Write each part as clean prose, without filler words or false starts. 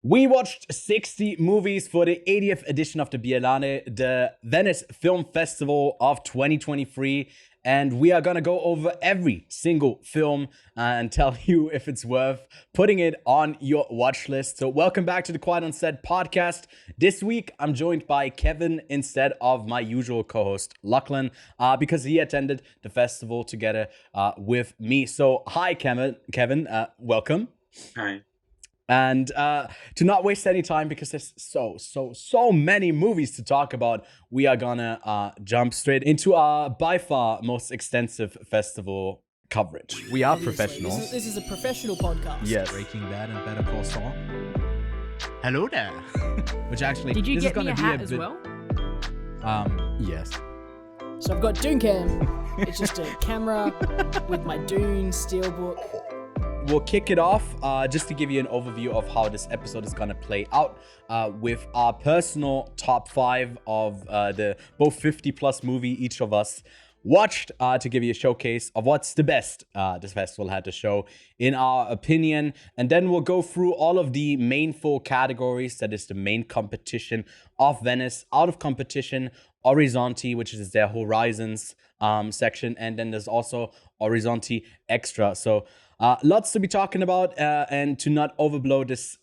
We watched 60 movies for the 80th edition of the Biennale, the Venice Film Festival of 2023. And we are going to go over every single film and tell you if it's worth putting it on your watch list. So welcome back to the Quiet on Set podcast. This week, I'm joined by Kevin instead of my usual co-host, Lachlan, because he attended the festival together with me. So hi, Kevin, welcome. Hi. And to not waste any time, because there's so many movies to talk about, we are gonna jump straight into our by far most extensive festival coverage. We are professional. This is a professional podcast. Yes. Breaking Bad and Better Call Saul. Hello there. Which actually, Did you this get is gonna me a be hat a as bit, well? Yes. So I've got Dooncam. It's just a camera with my Dune steelbook. We'll kick it off just to give you an overview of how this episode is going to play out with our personal top 5 of the both 50 plus movie each of us watched to give you a showcase of what's the best this festival had to show in our opinion. And then we'll go through all of the main 4 categories. That is the main competition of Venice. Out of competition, Orizzonti, which is their Horizons section. And then there's also Orizzonti Extra. So lots to be talking about, and to not overblow this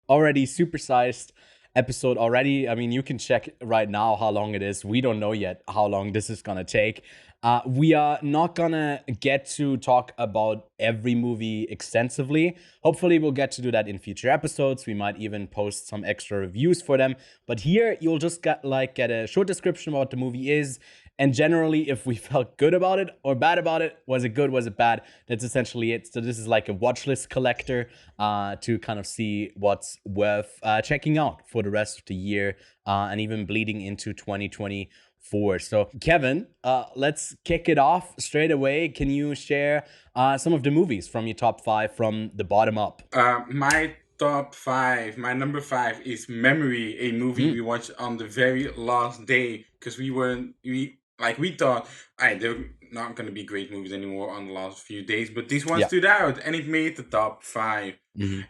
already supersized episode already. I mean, you can check right now how long it is. We don't know yet how long this is gonna take. We are not gonna get to talk about every movie extensively. Hopefully, we'll get to do that in future episodes. We might even post some extra reviews for them. But here, you'll just get a short description of what the movie is. And generally, if we felt good about it or bad about it, was it good, was it bad? That's essentially it. So this is like a watch list collector to kind of see what's worth checking out for the rest of the year and even bleeding into 2024. So Kevin, let's kick it off straight away. Can you share some of the movies from your top 5 from the bottom up? My top 5, my number 5 is Memory, a movie we watched on the very last day because we thought, they're not going to be great movies anymore on the last few days, but this one stood out and it made the top 5.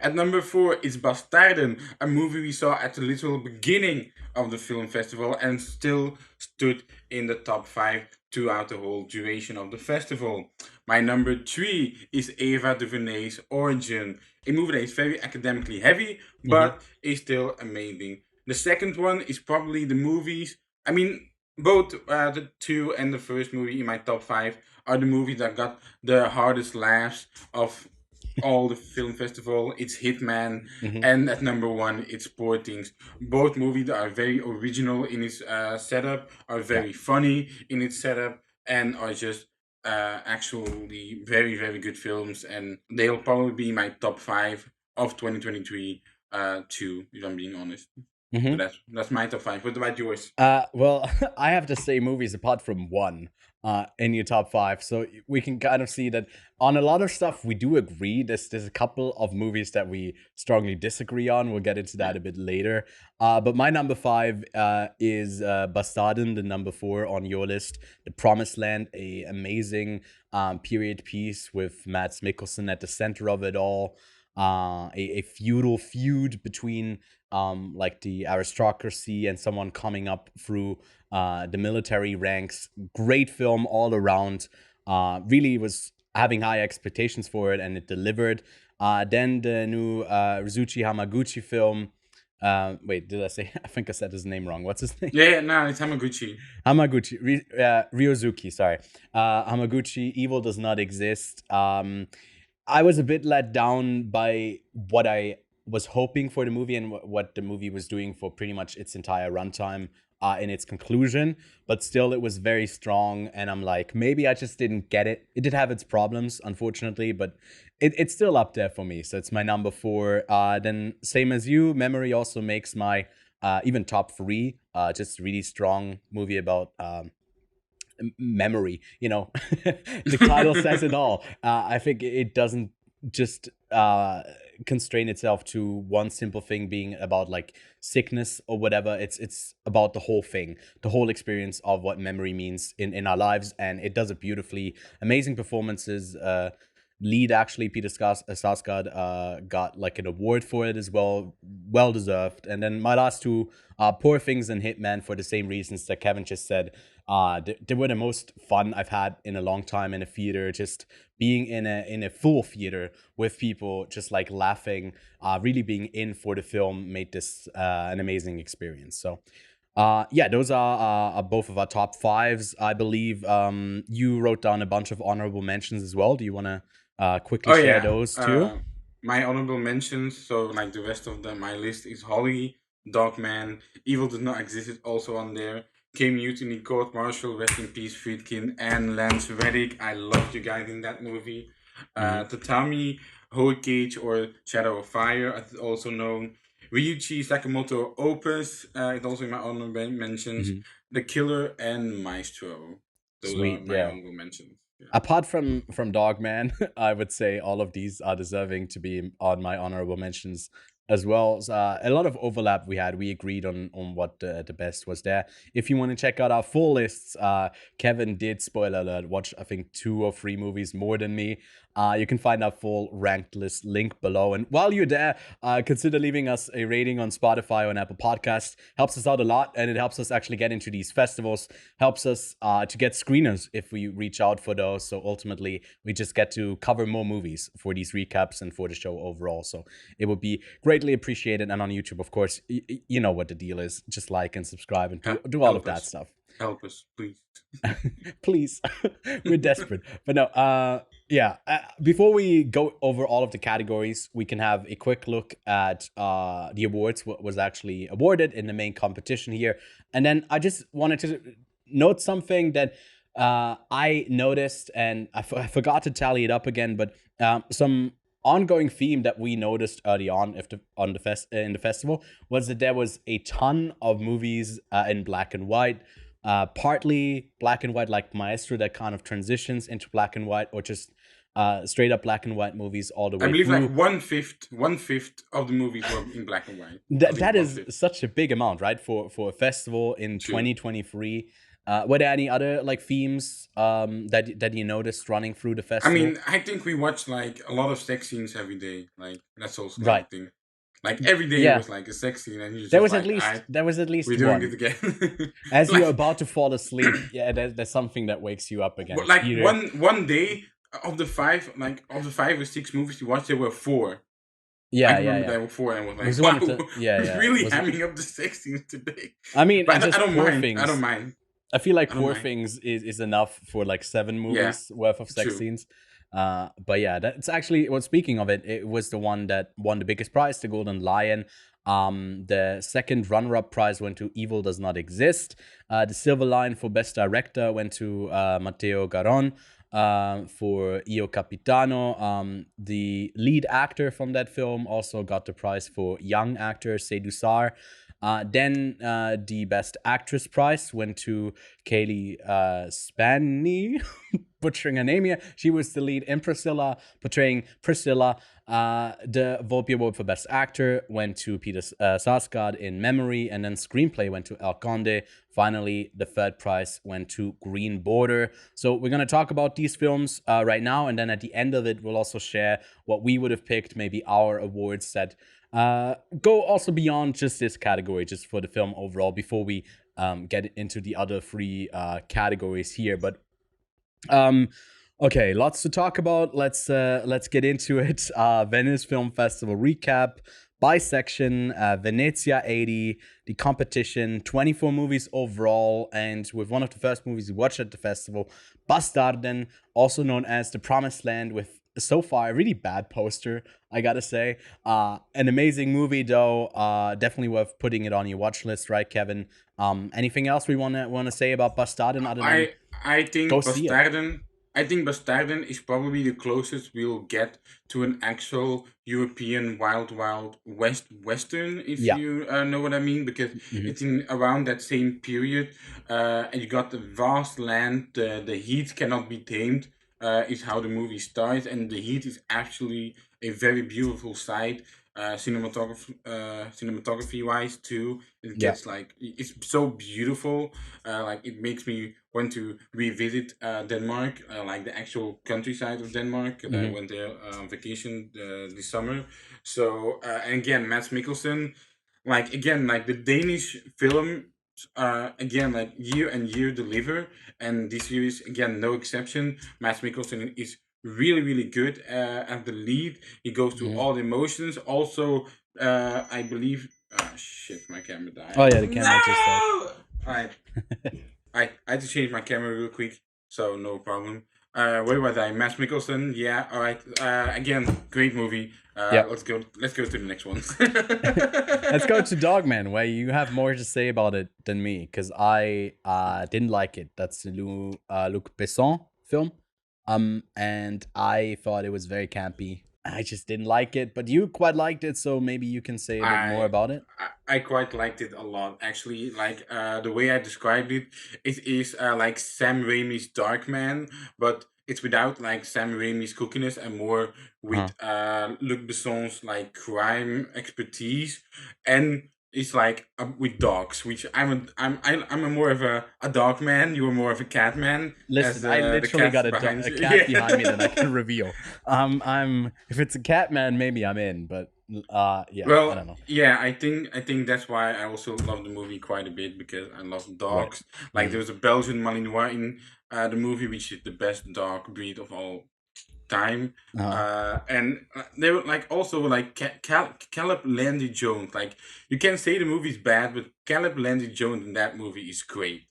At number 4 is Bastarden, a movie we saw at the literal beginning of the film festival and still stood in the top 5 throughout the whole duration of the festival. My number 3 is Ava DuVernay's Origin, a movie that is very academically heavy, but is still amazing. The second one is probably the movies, both the 2 and the first movie in my top 5 are the movies that got the hardest laughs of all the film festival. It's Hitman, and at number 1, it's Poor Things. Both movies are very original in its setup, are very funny in its setup, and are just actually very, very good films. And they'll probably be my top 5 of 2023 too, if I'm being honest. So that's my top 5. What about yours? Well, I have to say movies apart from one in your top 5. So we can kind of see that on a lot of stuff we do agree. There's a couple of movies that we strongly disagree on. We'll get into that a bit later. But my number 5 is Bastarden, the number 4 on your list. The Promised Land, a amazing period piece with Mads Mikkelsen at the center of it all. A feudal feud between like the aristocracy and someone coming up through the military ranks. Great film all around. Really was having high expectations for it, and it delivered. Then the new Rizuchi Hamaguchi film. Wait, did I say? I think I said his name wrong. What's his name? Yeah, no, it's Hamaguchi. Ryozuki, sorry. Hamaguchi, Evil Does Not Exist. I was a bit let down by what I was hoping for the movie and what the movie was doing for pretty much its entire runtime in its conclusion. But still, it was very strong. And I'm like, maybe I just didn't get it. It did have its problems, unfortunately, but it's still up there for me. So it's my number 4. Then same as you, Memory also makes my even top 3. Just really strong movie about memory, the title says it all. I think it doesn't just constrain itself to one simple thing being about like sickness or whatever. It's about the whole thing, the whole experience of what memory means in our lives, and it does it beautifully. Amazing performances. lead, actually, Peter Sarsgaard, got like an award for it as well. Well deserved. And then my last two are Poor Things and Hitman, for the same reasons that Kevin just said. They were the most fun I've had in a long time in a theater. Just being in a full theater with people, just like laughing, really being in for the film, made this an amazing experience. So those are both of our top fives. I believe you wrote down a bunch of honorable mentions as well. Do you want to quickly share those too? My honorable mentions, so like the rest of my list is Holly, Dogman, Evil Does Not Exist is also on there. K-Mutiny, Court Martial, Rest in Peace, Friedkin, and Lance Reddick. I loved you guys in that movie. Tatami, Whole Cage, or Shadow of Fire, also known. Ryuichi Sakamoto Opus, it's also in my honorable mentions. The Killer, and Maestro. Those are my honorable mentions. Yeah. Apart from Dogman, I would say all of these are deserving to be on my honorable mentions as well. So, a lot of overlap we had. We agreed on what the best was there. If you want to check out our full lists, Kevin did, spoiler alert, watch I think 2 or 3 movies more than me. You can find our full ranked list link below. And while you're there, consider leaving us a rating on Spotify or on Apple Podcasts. Helps us out a lot, and it helps us actually get into these festivals. Helps us to get screeners if we reach out for those. So ultimately, we just get to cover more movies for these recaps and for the show overall. So it would be greatly appreciated. And on YouTube, of course, you know what the deal is. Just like and subscribe and do all of that stuff. Help us, please. Please. We're desperate. But no, before we go over all of the categories, we can have a quick look at the awards, what was actually awarded in the main competition here. And then I just wanted to note something that I noticed, and I forgot to tally it up again, but some ongoing theme that we noticed early on in the festival was that there was a ton of movies in black and white. Partly black and white, like Maestro, that kind of transitions into black and white, or just straight up black and white movies all the way I believe through. like one fifth of the movies were in black and white. That is such a big amount, right? For a festival in 2023. Were there any other like themes that you noticed running through the festival? I mean, I think we watched like a lot of sex scenes every day. Like that's also right thing. Like every day was like a sex scene, and you just there was like, at least we're doing one. it again. As you're about to fall asleep, there's something that wakes you up again. But like one day of the 5 or 6 movies you watched, there were 4. There were 4, and was like, wow, really hamming up the sex scenes today. I mean, but I don't mind. I don't mind. I feel like Poor Things is enough for like 7 movies worth of sex scenes. But yeah, that's actually, well, speaking of it, it was the one that won the biggest prize, the Golden Lion. The second runner-up prize went to Evil Does Not Exist. The Silver Lion for Best Director went to Matteo Garon. For Io Capitano. The lead actor from that film also got the prize for Young Actor, Sedusar. Then the Best Actress prize went to Kaylee Spanny, butchering her name here. She was the lead in Priscilla, portraying Priscilla. The Volpe Award for Best Actor went to Peter Sarsgaard in Memory, and then Screenplay went to El Conde. Finally, the third prize went to Green Border. So we're going to talk about these films right now, and then at the end of it, we'll also share what we would have picked, maybe our awards that go also beyond just this category, just for the film overall, before we get into the other 3 categories here. But okay, lots to talk about. Let's get into it. Venice Film Festival recap by section. Venezia 80, the competition, 24 movies overall, and with one of the first movies we watched at the festival, Bastarden, also known as The Promised Land, with so far a really bad poster, I gotta say. An amazing movie though, definitely worth putting it on your watch list, right, Kevin? Anything else we wanna say about Bastarden other than I think Bastarden is probably the closest we'll get to an actual European Wild Western, if you know what I mean, because it's in around that same period, and you got the vast land, the heat cannot be tamed, is how the movie starts, and the heat is actually a very beautiful sight. cinematography wise too. It Yeah. gets like it's so beautiful. Like it makes me want to revisit Denmark, like the actual countryside of Denmark. 'Cause I Hmm. went there on vacation this summer. So and again, Mads Mikkelsen, like again, like the Danish film. Again, like year and year deliver, and this series again, no exception. Mads Mikkelsen is really good at the lead. He goes through Hmm. all the emotions. Also, I believe. Shit, my camera Oh died. yeah, the camera just died. No. I I had to change my camera real quick, so no problem. Where was I? Mads Mikkelsen. Yeah. All right. Again, great movie. Yeah. Let's go. Let's go to the next one. Let's go to Dogman, where you have more to say about it than me, because I didn't like it. That's the Luc Besson film, and I thought it was very campy. I just didn't like it, but you quite liked it, so maybe you can say a bit more I about it. I quite liked it a lot actually. Like the way I described it, it is like Sam Raimi's Darkman, but it's without like Sam Raimi's cookiness and more Uh-huh. with Luc Besson's like crime expertise, and it's like with dogs, which I'm a more of a dog man. You are more of a cat man, as Listen, I the literally cat got behind a you. cat behind me that I Yeah. can reveal. I'm if it's a cat man, maybe I'm in, but yeah, I Well, don't know. yeah, I think that's why I also love the movie quite a bit because I love Right. dogs. Like Mhm. there was a Belgian Malinois in the movie, which is the best dog breed of all time. Uh-huh. And they were like also like Caleb Landy Jones. Like you can say the movie's bad, but Caleb Landy Jones in that movie is great,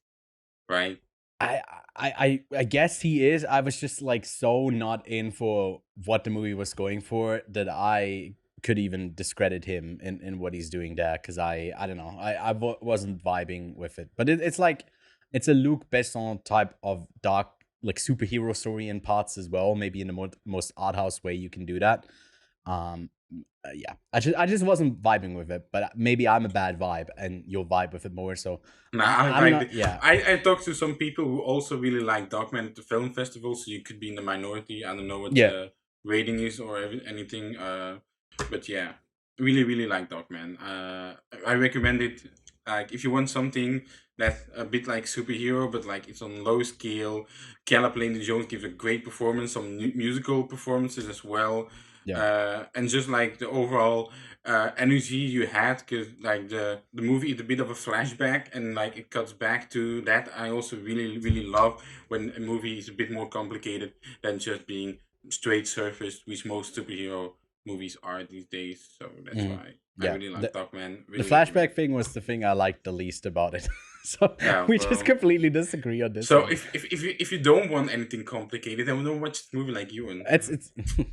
right? I, I guess he is. I was just like so not in for what the movie was going for that I could even discredit him in what he's doing there, because I don't know, wasn't vibing with it. But it's like it's a Luc Besson type of dark like superhero story in parts as well. Maybe in the most art house way you can do that. Um, yeah, I just wasn't vibing with it, but maybe I'm a bad vibe and you'll vibe with it more. So Nah, I I'm liked not. it. Yeah, I talked to some people who also really like Dogman at the film festival, so you could be in the minority. I don't know what yeah, the rating is or anything. But yeah, really like Dogman. I recommend it. Like if you want something that's a bit like superhero, but like it's on low scale. Caleb Landon Jones gives a great performance, some musical performances as well. yeah. And just like the overall energy you had, because like the movie is a bit of a flashback and like it cuts back to that. I also really love when a movie is a bit more complicated than just being straight surface, which most superhero movies are these days. So that's Mhm. why I Yeah, really like Dogman. the Really recommend. flashback thing was the thing I liked the least about it. So Yeah, we just well. completely disagree on this So one. if you don't want anything complicated, then don't watch the movie like Ewan. It's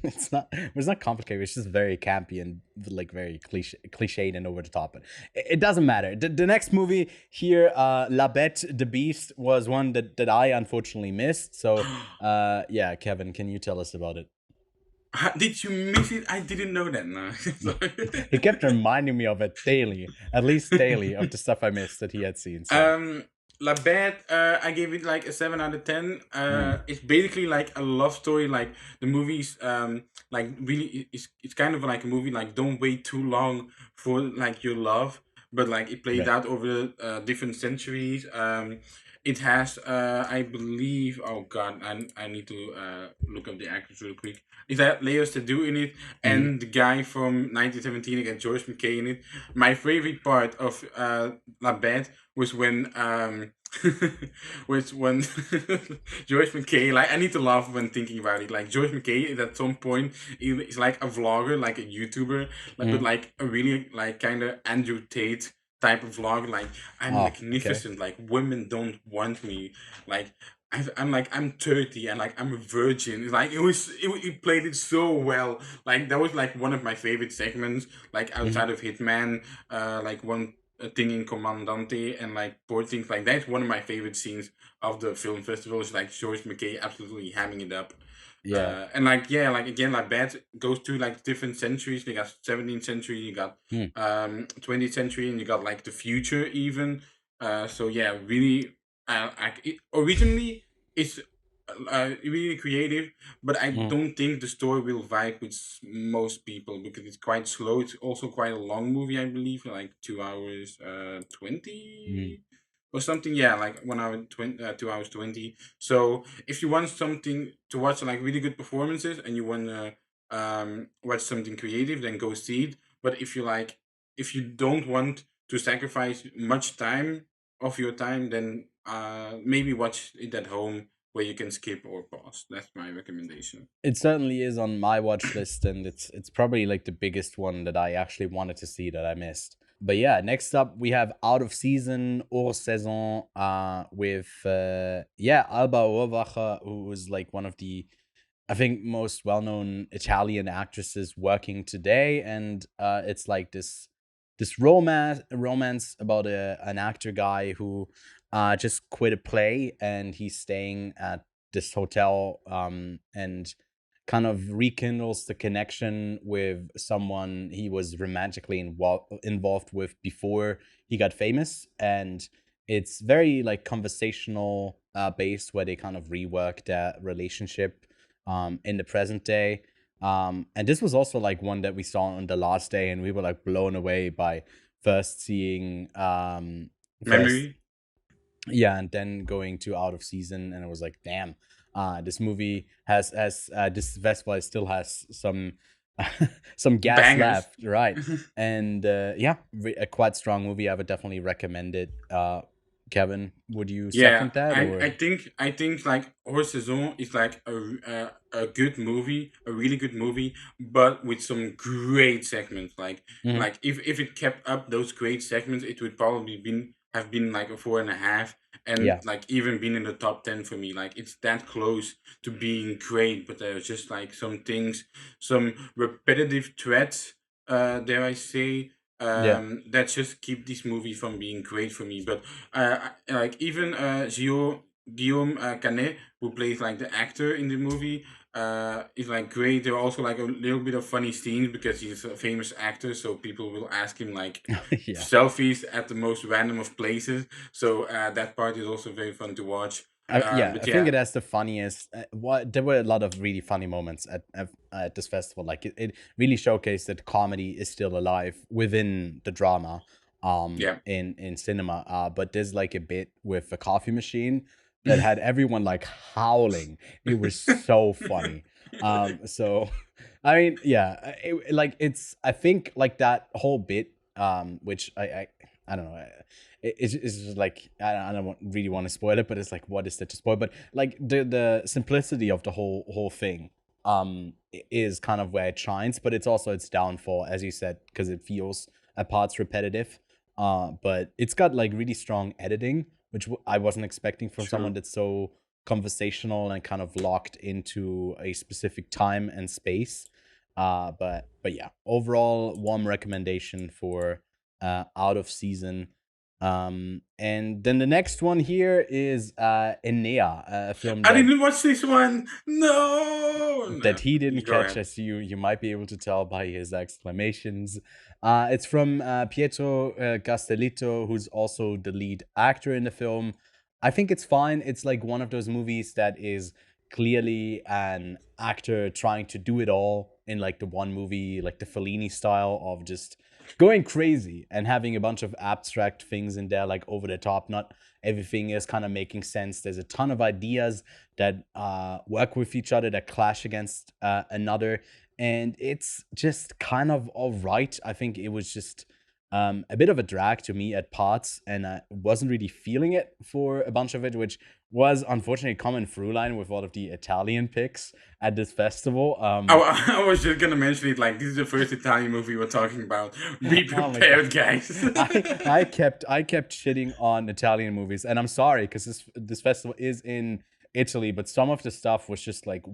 it's not complicated. It's just very campy and like very cliched and over the top. But it doesn't matter. The next movie here, La Bete The Beast, was one that I unfortunately missed. So yeah, Kevin, can you tell us about it? Did you miss it? I didn't know that. No. He kept reminding me of it daily, at least daily, of the stuff I missed that he had seen. So La Bête, I gave it like a 7 out of 10. mm, It's basically like a love story. Like the movie's like really it's kind of like a movie like don't wait too long for like your love, but like it plays right. out over different centuries. It has I believe, oh god, I need to look up the actors real quick. It had Leos to do in it Mhm. and the guy from 1917 again, George McKay in it. My favorite part of La Bête was when was when George McKay, like I need to laugh when thinking about it. Like George McKay is at some point is like a vlogger, like a YouTuber, like but Mhm. like a really like kind of Andrew Tate type of vlog. Like I'm Oh, okay. magnificent. Like women don't want me. Like I'm like I'm 30 and like I'm a virgin. It's like it played it so well. Like that was like one of my favorite segments. Like Mhm. outside of Hitman, like one thing in Comandante and like Poor Things. Like that's one of my favorite scenes of the film festival. Is like George McKay absolutely hamming it up. Yeah. And like yeah, like again, like Bat goes through like different centuries. You got 17th century, you got Mm. 20th century, and you got like the future even. So yeah, really, originally it's really creative, but I Mm, don't think the story will vibe with most people because it's quite slow. It's also quite a long movie, I believe, like 2 hours, mm. 20 or something. Yeah, like 1 hour 20, 2 hours 20. So if you want something to watch, like really good performances, and you want to watch something creative, then go see it. But if you don't want to sacrifice much time of your time, then maybe watch it at home where you can skip or pause. That's my recommendation. It certainly is on my watch list, and it's probably like the biggest one that I actually wanted to see that I missed. But yeah, next up we have Out of Season, Hors-Saison, with Alba Urwacher, who was like one of the, I think, most well-known Italian actresses working today, and it's like this romance about an actor guy who just quit a play, and he's staying at this hotel, and kind of rekindles the connection with someone he was romantically involved with before he got famous. And it's very like conversational based, where they kind of rework their relationship in the present day. And this was also like one that we saw on the last day, and we were like blown away by first seeing first Memory. yeah, and then going to Out of Season, and it was like, damn, this movie has this festival still has some some gas Bangers. left, right? And a quite strong movie. I would definitely recommend it. Kevin, would you Yeah, second that, I or? think like Hors-Saison is like a good movie, a really good movie, but with some great segments. Mhm. If it kept up those great segments, it would probably been have been like a 4.5, and Yeah, like even been in the top 10 for me. Like it's that close to being great, but there's just like some things, some repetitive threads, dare I say, yeah. that just keep this movie from being great for me. But like even Guillaume Canet, who plays like the actor in the movie, is like great. There are also like a little bit of funny scenes because he's a famous actor, so people will ask him like Yeah. selfies at the most random of places. So that part is also very fun to watch. I But think yeah, it has the funniest. What there were a lot of really funny moments at this festival. Like it really showcased that comedy is still alive within the drama, yeah. in cinema. But there's like a bit with a coffee machine that had everyone like howling. It was so funny. So I mean, yeah, like it's. I think like that whole bit, which I don't know. It's just like I don't really want to spoil it, but it's like, what is there to spoil? But like the simplicity of the whole thing is kind of where it shines, but it's also its downfall, as you said, because it feels at parts repetitive. But it's got like really strong editing, which I wasn't expecting from someone True. that's so conversational and kind of locked into a specific time and space. But yeah, overall, warm recommendation for Out of Season. And then the next one here is Enea, a film I that didn't watch this one. No, no. he You didn't go catch, ahead. as you might be able to tell by his exclamations. It's from Pietro Castellitto, who's also the lead actor in the film. I think it's fine. It's like one of those movies that is clearly an actor trying to do it all in like the one movie, like the Fellini style of just going crazy and having a bunch of abstract things in there, like over the top. Not everything is kind of making sense. There's a ton of ideas that work with each other, that clash against another, and it's just kind of all right. I think it was just a bit of a drag to me at parts, and I wasn't really feeling it for a bunch of it, which was unfortunately a common through line with all of the Italian picks at this festival. I was just gonna mention it. Like this is the first Italian movie we're talking about. Be Oh my god. prepared, guys. I kept shitting on Italian movies, and I'm sorry, because this festival is in Italy, but some of the stuff was just like,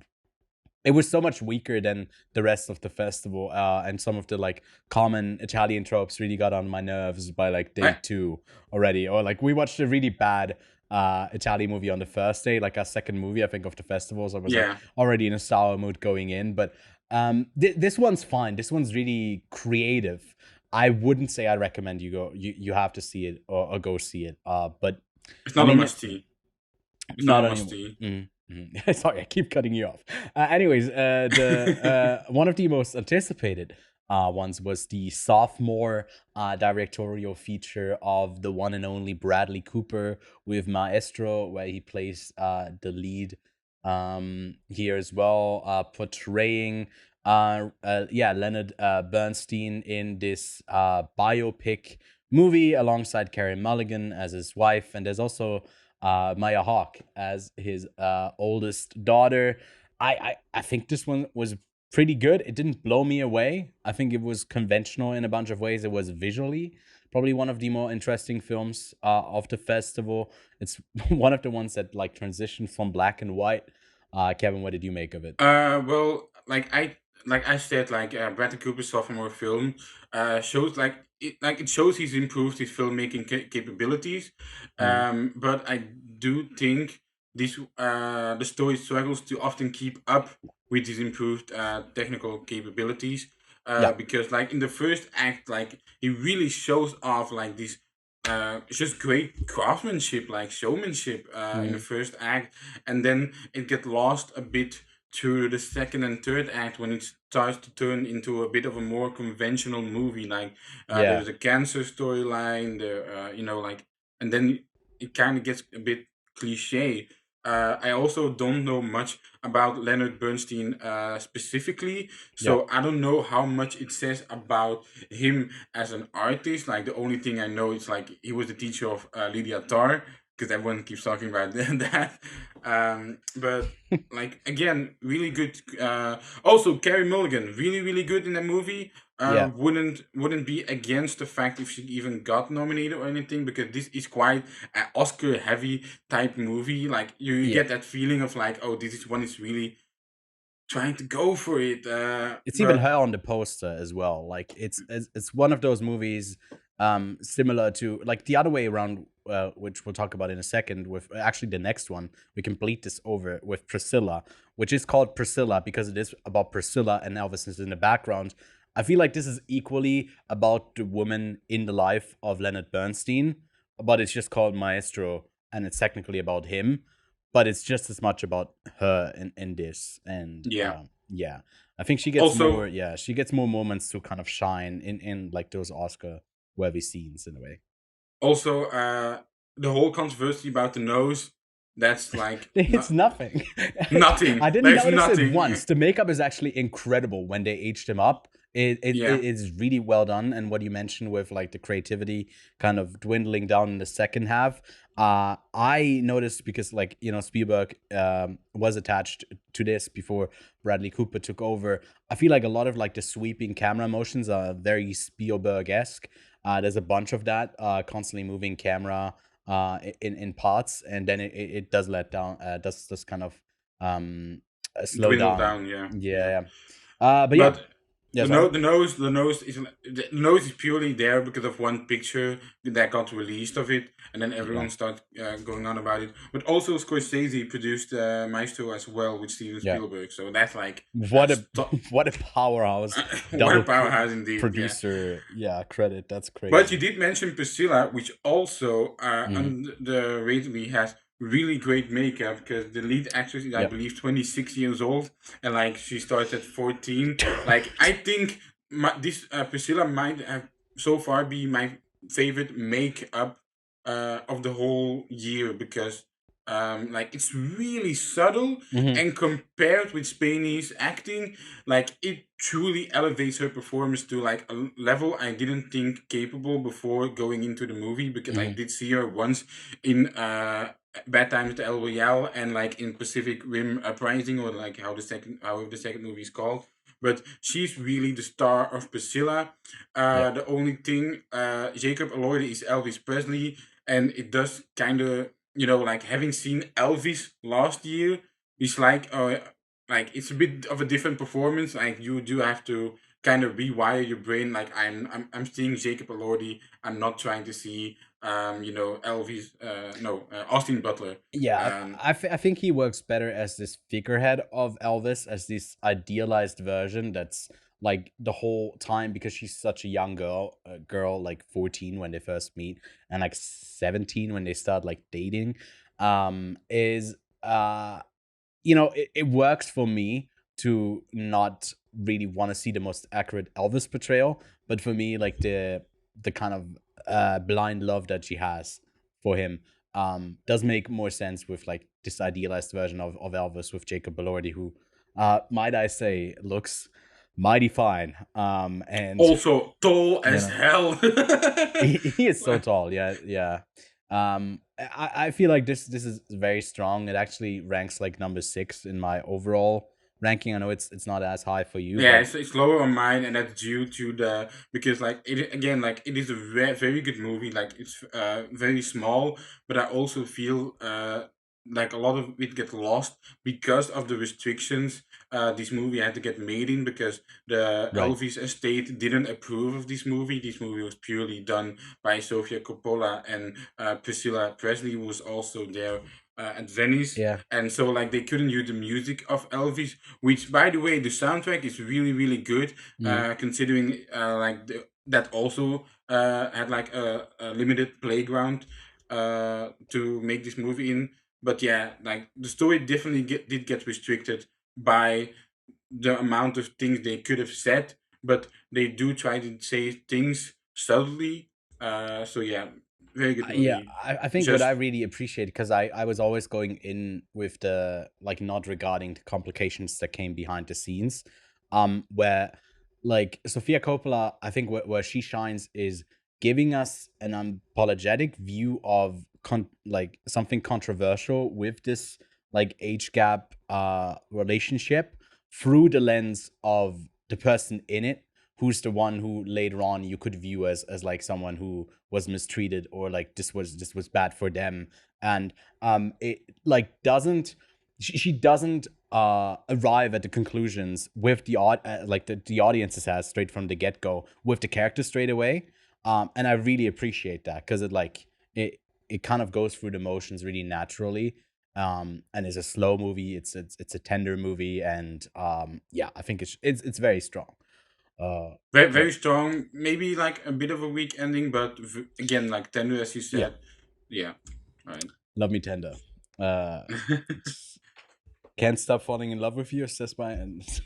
it was so much weaker than the rest of the festival, and some of the like common Italian tropes really got on my nerves by like day I, two already. Or like we watched a really bad Italian movie on the first day, like our second movie I think of the festival, so I was like yeah. already in a sour mood going in. But this one's fine. This one's really creative. I wouldn't say I recommend you have to see it, or go see it. But It's I not a mean, must see. It's not a not must anymore. see. Sorry, I keep cutting you off. Anyways, the one of the most anticipated ones was the sophomore directorial feature of the one and only Bradley Cooper with Maestro, where he plays the lead here as well, portraying Leonard Bernstein in this biopic movie alongside Carey Mulligan as his wife, and there's also Maya Hawke as his oldest daughter. I think this one was pretty good. It didn't blow me away. I think it was conventional in a bunch of ways. It was visually probably one of the more interesting films of the festival. It's one of the ones that like transitioned from black and white. Kevin, what did you make of it? Well, like I said, Bradley Cooper's sophomore film shows it shows he's improved his filmmaking capabilities. But I do think the story struggles to often keep up with his improved technical capabilities. Yeah. Because like in the first act, like he really shows off like this just great craftsmanship, like showmanship in the first act, and then it gets lost a bit through the second and third act when it starts to turn into a bit of a more conventional movie. Like there's a cancer storyline, and then it kind of gets a bit cliche. I also don't know much about Leonard Bernstein specifically, so I don't know how much it says about him as an artist. Like the only thing I know is like he was the teacher of Lydia Tarr, because everyone keeps talking about that. But like again, really good. Also, Carey Mulligan, really good in the movie. Wouldn't be against the fact if she even got nominated or anything, because this is quite an Oscar heavy type movie. Like you get that feeling of like, oh, this one is really trying to go for it. It's even her on the poster as well. Like it's one of those movies similar to like the other way around, which we'll talk about in a second. With actually the next one, we complete this over with Priscilla, which is called Priscilla because it is about Priscilla and Elvis is in the background. I feel like this is equally about the woman in the life of Leonard Bernstein, but it's just called Maestro, and it's technically about him, but it's just as much about her in this. And I think she gets Also- she gets more moments to kind of shine in like those Oscar worthy scenes in a way. Also, the whole controversy about the nose. That's like It's nothing. Nothing. I didn't There's notice nothing. it once. The makeup is actually incredible when they aged him up. It is really well done. And what you mentioned with like the creativity kind of dwindling down in the second half, I noticed because like, you know, Spielberg was attached to this before Bradley Cooper took over. I feel like a lot of like the sweeping camera motions are very Spielberg-esque. There's a bunch of that constantly moving camera in parts, and then it does let down, does kind of slow Dwindle down. yeah. But yeah. The nose is purely there because of one picture that got released of it, and then everyone started going on about it. But also Scorsese produced Maestro as well with Steven Spielberg, so that's like what a powerhouse! What a powerhouse indeed! Producer, credit. That's crazy. But you did mention Priscilla, which also underratedly has really great makeup, because the lead actress is, I believe, 26 years old, and like she starts at 14. Like I think this Priscilla might have so far be my favorite makeup of the whole year, because like it's really subtle, and compared with Spanish acting, like it truly elevates her performance to like a level I didn't think capable before going into the movie, because I did see her once in Bad Times at El Royale and like in Pacific Rim Uprising, or like however the second movie is called. But she's really the star of Priscilla. The only thing, Jacob Elordi is Elvis Presley, and it does kind of, you know, like having seen Elvis last year, it's like it's a bit of a different performance. Like you do have to kind of rewire your brain. Like I'm seeing Jacob Elordi. I'm not trying to see Elvis. Austin Butler. I think he works better as this figurehead of Elvis, as this idealized version that's like the whole time, because she's such a young girl, like 14 when they first meet and like 17 when they start like dating, is it works for me to not really want to see the most accurate Elvis portrayal, but for me, like the kind of blind love that she has for him does make more sense with like this idealized version of Elvis with Jacob Elordi, who might I say looks mighty fine. And Also tall as know. hell. he is so tall. Yeah. I feel like this is very strong. It actually ranks like number 6 in my overall ranking. I know it's not as high for you. Yeah, But it's lower on mine, and that's due to the because like it again like it is a very good movie. Like it's very small, but I also feel like a lot of it gets lost because of the restrictions this movie had to get made in, because the right. Elvis estate didn't approve of this movie. This movie was purely done by Sofia Coppola, and Priscilla Presley was also there at Venice. Yeah. And so like they couldn't use the music of Elvis, which by the way the soundtrack is really good, considering that also had like a limited playground to make this movie in. But yeah, like the story definitely did get restricted by the amount of things they could have said, but they do try to say things subtly. So yeah, very good Yeah, movie. I think what I Just really appreciate, because I was always going in with the like not regarding the complications that came behind the scenes, where like Sofia Coppola, I think where she shines is giving us an unapologetic view of like something controversial with this like age gap relationship through the lens of the person in it, who's the one who later on you could view as like someone who was mistreated, or like this was bad for them. And it like doesn't she doesn't arrive at the conclusions with like the audiences has straight from the get-go with the character straight away. And I really appreciate that, because it kind of goes through the motions really naturally. And it's a slow movie, it's a tender movie, and yeah, I think it's very strong. very strong. Maybe like a bit of a weak ending, but again, like tender as you Yeah. said. Yeah, right. Love Me Tender. Can't Stop Falling in Love with You, says by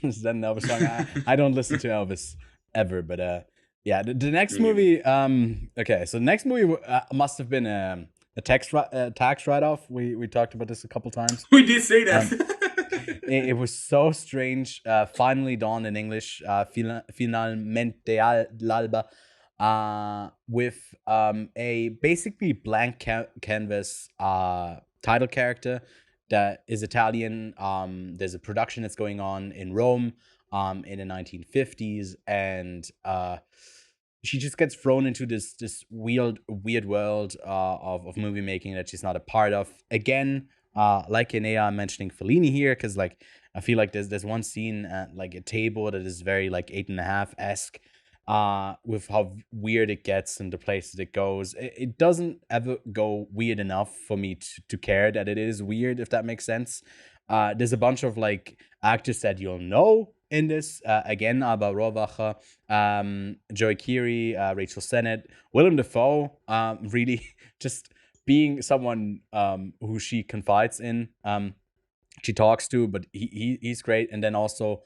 is that an Elvis song? I don't listen to Elvis ever, but yeah, the next movie. Okay, so the next movie must have been a tax write-off. We talked about this a couple times. We did say that. It was so strange. Finally dawned in English. Finalmente l'alba. With a basically blank canvas title character that is Italian. There's a production that's going on in Rome in the 1950s, and she just gets thrown into this weird world of movie making that she's not a part of. Again, like Enea, I'm mentioning Fellini here, because like I feel like there's one scene at like a table that is very like 8.5-esque, with how weird it gets and the places it goes. It doesn't ever go weird enough for me to care that it is weird, if that makes sense. There's a bunch of like actors that you'll know in this. Again, Alba Rohrwacher, Joey Keery, Rachel Sennett, Willem Dafoe, really just being someone who she confides in, she talks to, but he's great. And then also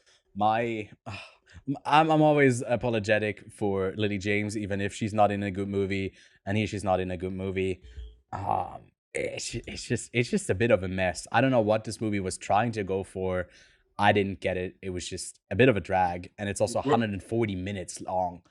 I'm always apologetic for Lily James, even if she's not in a good movie, and she's not in a good movie. It's just a bit of a mess. I don't know what this movie was trying to go for. I didn't get it. It was just a bit of a drag, and it's also 140 minutes long.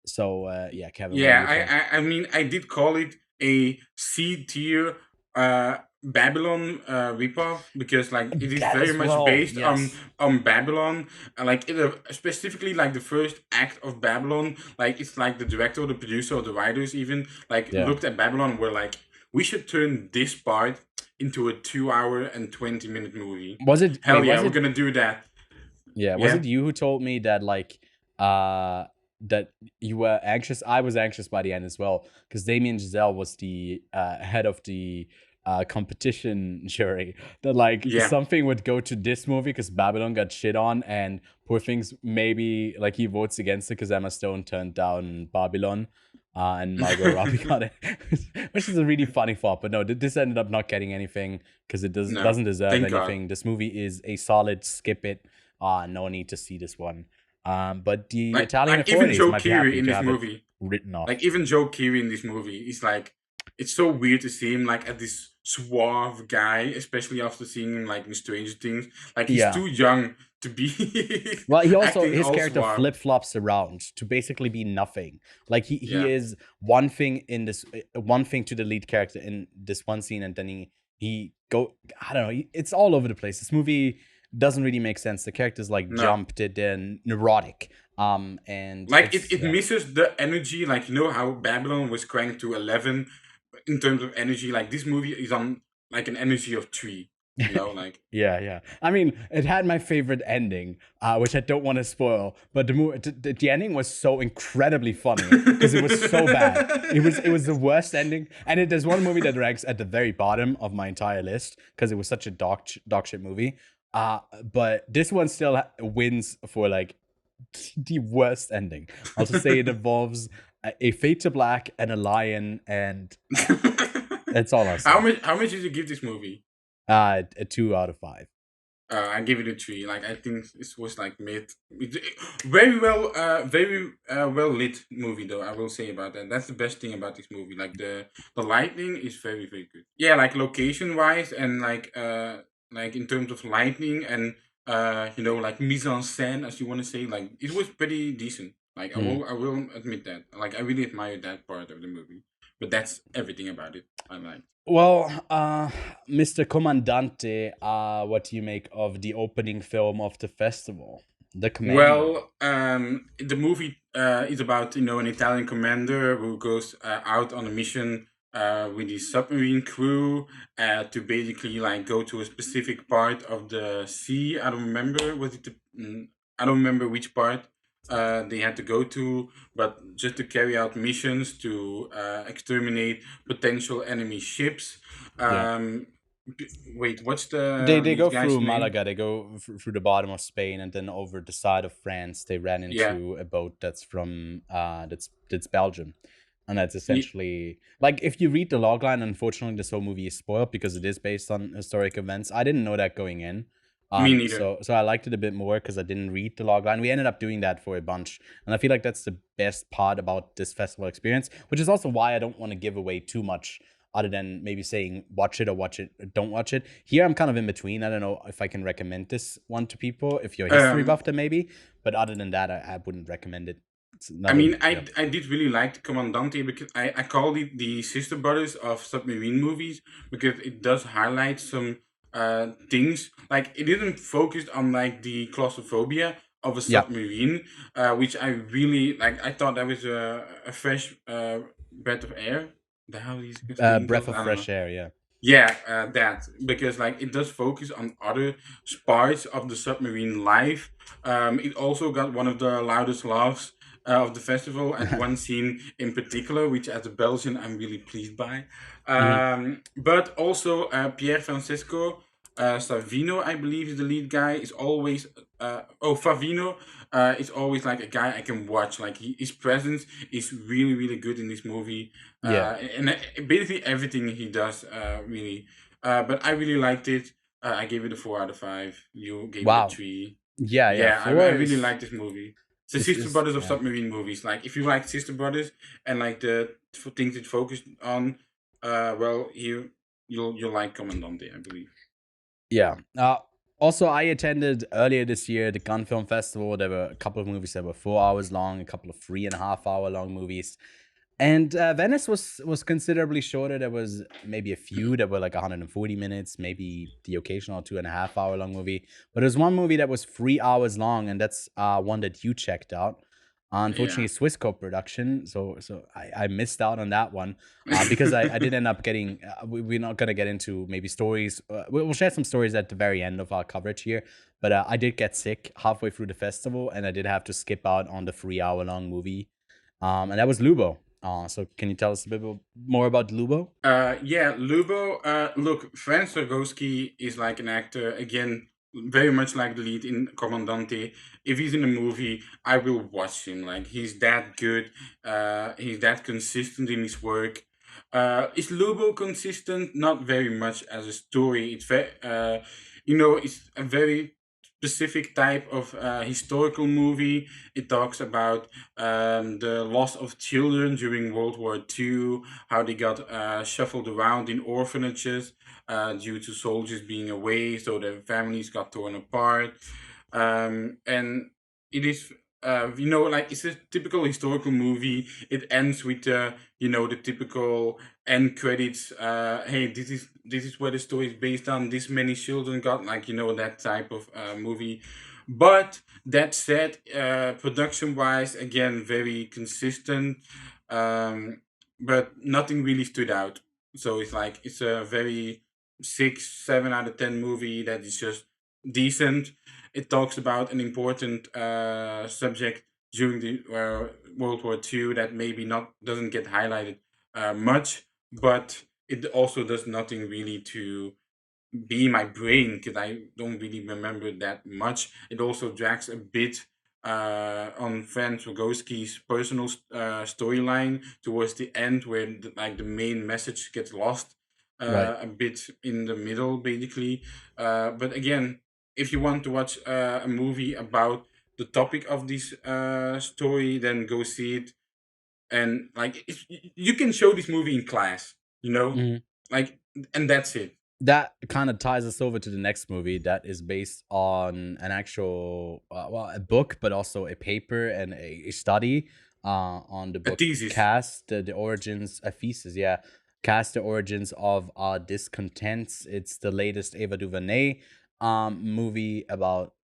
So yeah, Kevin. Yeah, I mean, I did call it a C tier Babylon ripoff, because like it is That very as much well, based yes. on Babylon. Like specifically like the first act of Babylon, like it's like the director or the producer or the writers even like Yeah. looked at Babylon and were like, we should turn this part into a 2 hour and 20-minute movie. Was it? Hell wait, yeah, was we're it? gonna do that. Yeah. Was Yeah. it you who told me that like that you were anxious? I was anxious by the end as well, because Damien Giselle was the head of the competition jury, that like Yeah. something would go to this movie because Babylon got shit on, and Poor Things maybe like he votes against it because Emma Stone turned down Babylon, and Margot Robbie got it. which is a really funny flop. But no, this ended up not getting anything because it No, doesn't deserve thank God. anything. This movie is a solid skip it. No need to see this one. But the Italian Like even authorities Joe might be Keery happy in to this have it movie, written off. like even Joe Keery in this movie is like, it's so weird to see him like at this suave guy, especially after seeing him like in Stranger Things. Like he's Yeah. too young to be Well, he also acting his all character suave. flip flops around to basically be nothing. Like he Yeah. is one thing in this, one thing to the lead character in this one scene, and then he I don't know. It's all over the place. This movie doesn't really make sense. The characters like No. jumped, they're neurotic. And Like it's- it misses the energy. Like, you know how Babylon was cranked to 11 in terms of energy. Like this movie is on like an energy of 3. You know, like Yeah. I mean, it had my favorite ending, which I don't want to spoil. But the ending was so incredibly funny because it was so bad. It was the worst ending. And there's one movie that ranks at the very bottom of my entire list because it was such a dog shit movie. But this one still wins for like the worst ending. I'll just say it involves a fade to black and a lion, and that's all I'll say. how much did you give this movie? A 2 out of 5. I give it a 3. Like I think this was like mid. Very well lit movie though. I will say about that. That's the best thing about this movie. Like the lighting is very good. Yeah, like location wise and like in terms of lighting and you know, like mise en scène, as you want to say, like it was pretty decent. Like I will admit that. Like I really admired that part of the movie. But that's everything about it. I like. Well, Mr. Comandante, what do you make of the opening film of the festival? The Commander. Well, the movie is about, you know, an Italian commander who goes out on a mission with his submarine crew to basically like go to a specific part of the sea. I don't remember. I don't remember which part they had to go to, but just to carry out missions to exterminate potential enemy ships. Wait, what's the? They go guy's through name? Malaga. They go through the bottom of Spain, and then over the side of France. They ran into a boat that's from that's Belgium, and that's essentially like if you read the logline. Unfortunately, this whole movie is spoiled because it is based on historic events. I didn't know that going in. Me neither. So I liked it a bit more because I didn't read the logline. We ended up doing that for a bunch, and I feel like that's the best part about this festival experience, which is also why I don't want to give away too much, other than maybe saying watch it or don't watch it. Here I'm kind of in between. I don't know if I can recommend this one to people if you're a history buff, then maybe. But other than that, I wouldn't recommend it. I did really like Comandante because I call it the sister brothers of submarine movies because it does highlight some things. Like it didn't focus on like the claustrophobia of a submarine, which I really like. I thought that was a fresh breath of air. Breath of fresh air, yeah. Yeah, that because like it does focus on other parts of the submarine life. It also got one of the loudest laughs of the festival at one scene in particular, which as a Belgian I'm really pleased by. But also Pier Francesco Savino, I believe, is the lead guy. Is always Favino is always like a guy I can watch. Like his presence is really good in this movie. And basically everything he does, really. But I really liked it. I gave it a 4 out of 5. You gave it a 3. Yeah. I really like this movie. It's the Sister Brothers of submarine movies. Like if you like Sister Brothers and like the things it focused on, well, you'll like Comandante, I believe. Yeah. Also, I attended earlier this year the Cannes Film Festival. There were a couple of movies that were 4 hours long, a couple of 3.5 hour long movies. And Venice was considerably shorter. There was maybe a few that were like 140 minutes, maybe the occasional 2.5 hour long movie. But there's one movie that was 3 hours long, and that's one that you checked out. Unfortunately, Swiss co-production, so I missed out on that one because I did end up getting. We're not gonna get into maybe stories. We'll share some stories at the very end of our coverage here. But I did get sick halfway through the festival, and I did have to skip out on the 3 hour long movie, and that was Lubo. So can you tell us a bit more about Lubo? Lubo. Look, Franz Rogowski is like an actor again. Very much like the lead in Comandante. If he's in a movie, I will watch him. Like he's that good. He's that consistent in his work. Is Lubo consistent? Not very much as a story. It's a very specific type of historical movie. It talks about the loss of children during World War II, how they got shuffled around in orphanages due to soldiers being away, so their families got torn apart. And it is, like it's a typical historical movie. It ends with the typical end credits. Hey, this is where the story is based on. This many children got, like, that type of movie. But that said, production wise, again, very consistent. Um, but nothing really stood out. So it's a very 6, 7 out of 10 movie that is just decent. It talks about an important subject during the World War II that maybe not doesn't get highlighted much, but it also does nothing really to be in my brain because I don't really remember that much. It also drags a bit on Franz Rogowski's personal storyline towards the end, where the main message gets lost Right. a bit in the middle, basically. But again, if you want to watch a movie about the topic of this story, then go see it. And you can show this movie in class, Mhm. like, and that's it. That kind of ties us over to the next movie that is based on an actual, a book, but also a paper and a study on the A book thesis. Cast, the origins, a thesis, yeah. Cast, the origins of our discontents. It's the latest Ava DuVernay movie about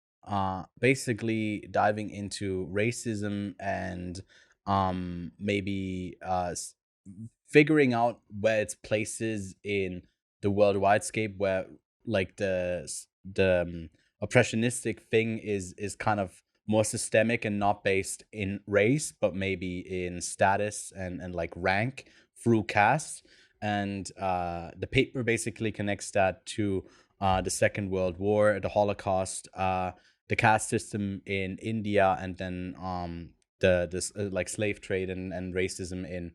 basically diving into racism and maybe figuring out where its place is in the worldwide scape, where like the oppressionistic thing is kind of more systemic and not based in race, but maybe in status and like rank through caste. And the paper basically connects that to the Second World War, the Holocaust, the caste system in India, and then like slave trade and racism in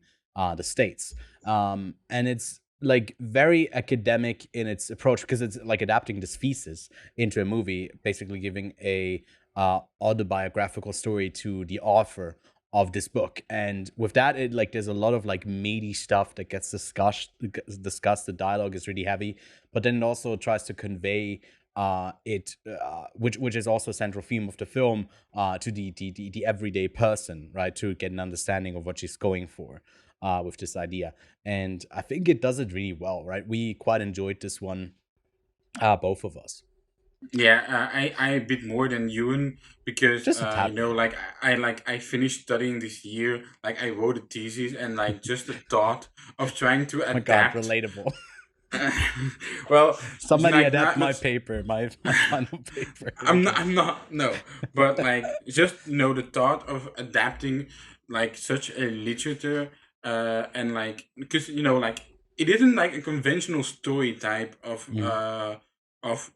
the States. And it's like very academic in its approach because it's like adapting this thesis into a movie, basically giving a autobiographical story to the author of this book. And with that, it like there's a lot of like meaty stuff that gets discussed. The dialogue is really heavy, but then it also tries to convey which is also a central theme of the film, to the everyday person, right, to get an understanding of what she's going for with this idea. And I think it does it really well, right? We quite enjoyed this one, both of us. Yeah, I a bit more than Ewan because Just a tad bit. I finished studying this year. Like, I wrote a thesis, and like just the thought of trying to Oh my God, adapt. relatable. Well, Somebody like, adapt my not paper, my final paper. I'm not, no, but like, just the thought of adapting like such a literature, and like, because like, it isn't like a conventional story type Mhm. of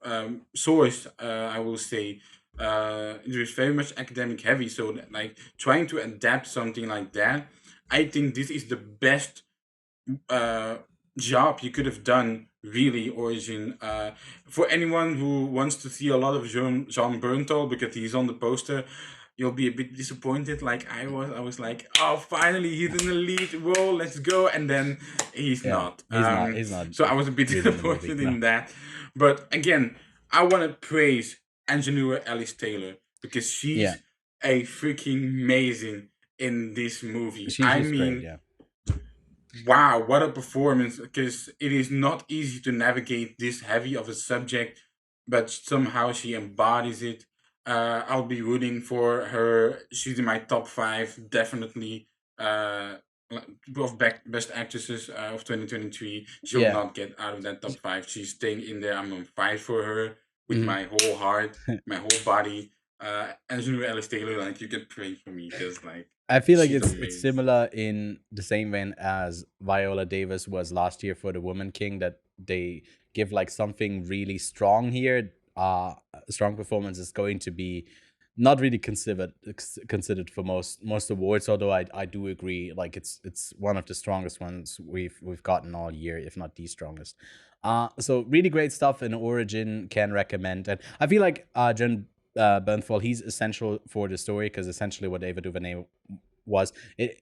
source, I will say. It is very much academic heavy, so that, like, trying to adapt something like that, I think this is the best uh, job you could have done, really. Origin, for anyone who wants to see a lot of Jean Bernthal, because he's on the poster, you'll be a bit disappointed, like I was like, oh, finally he's in the lead role, let's go. And then he's Yeah, not. he's not So I was a bit good in the movie. disappointed No. in that. But again, I want to praise Anjanua Alice Taylor, because Yeah, she's a freaking amazing in this movie. she's great. Yeah. Wow, what a performance! Because it is not easy to navigate this heavy of a subject, but somehow she embodies it. I'll be rooting for her. She's in my top five, definitely. Of best actresses of 2023. She'll Yeah. not get out of that top five. She's staying in there. I'm gonna fight for her with Mhm. my whole heart, my whole body. Angela Alice Taylor, like, you can pray for me, because like, I feel like she's it's amazing. similar in the same vein as Viola Davis was last year for The Woman King, that they give like something really strong here. A strong performance is going to be not really considered for most awards. Although I do agree, like it's one of the strongest ones we've gotten all year, if not the strongest. So really great stuff in Origin. Can recommend, and I feel like John Bernthal, he's essential for the story, because essentially what Ava DuVernay was it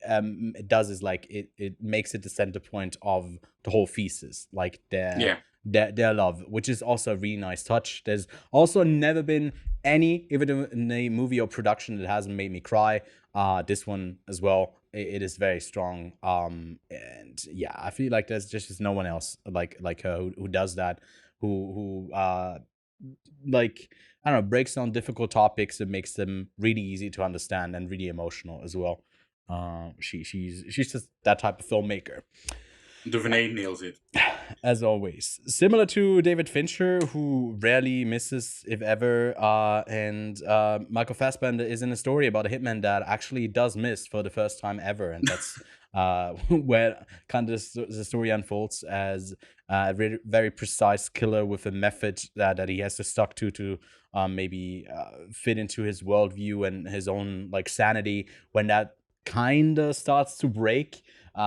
does is like it makes it the center point of the whole thesis, like their love, which is also a really nice touch. There's also never been any, even in a movie or production, that hasn't made me cry. This one as well, it is very strong. And yeah, I feel like there's just no one else like her who does that, who like, I don't know, breaks down difficult topics and makes them really easy to understand and really emotional as well. She's just that type of filmmaker. DuVernay nails it. As always. Similar to David Fincher, who rarely misses, if ever, and Michael Fassbender is in a story about a hitman that actually does miss for the first time ever, and that's where kind of the story unfolds as a very precise killer with a method that he has to stuck to maybe fit into his worldview and his own like sanity. When that kind of starts to break,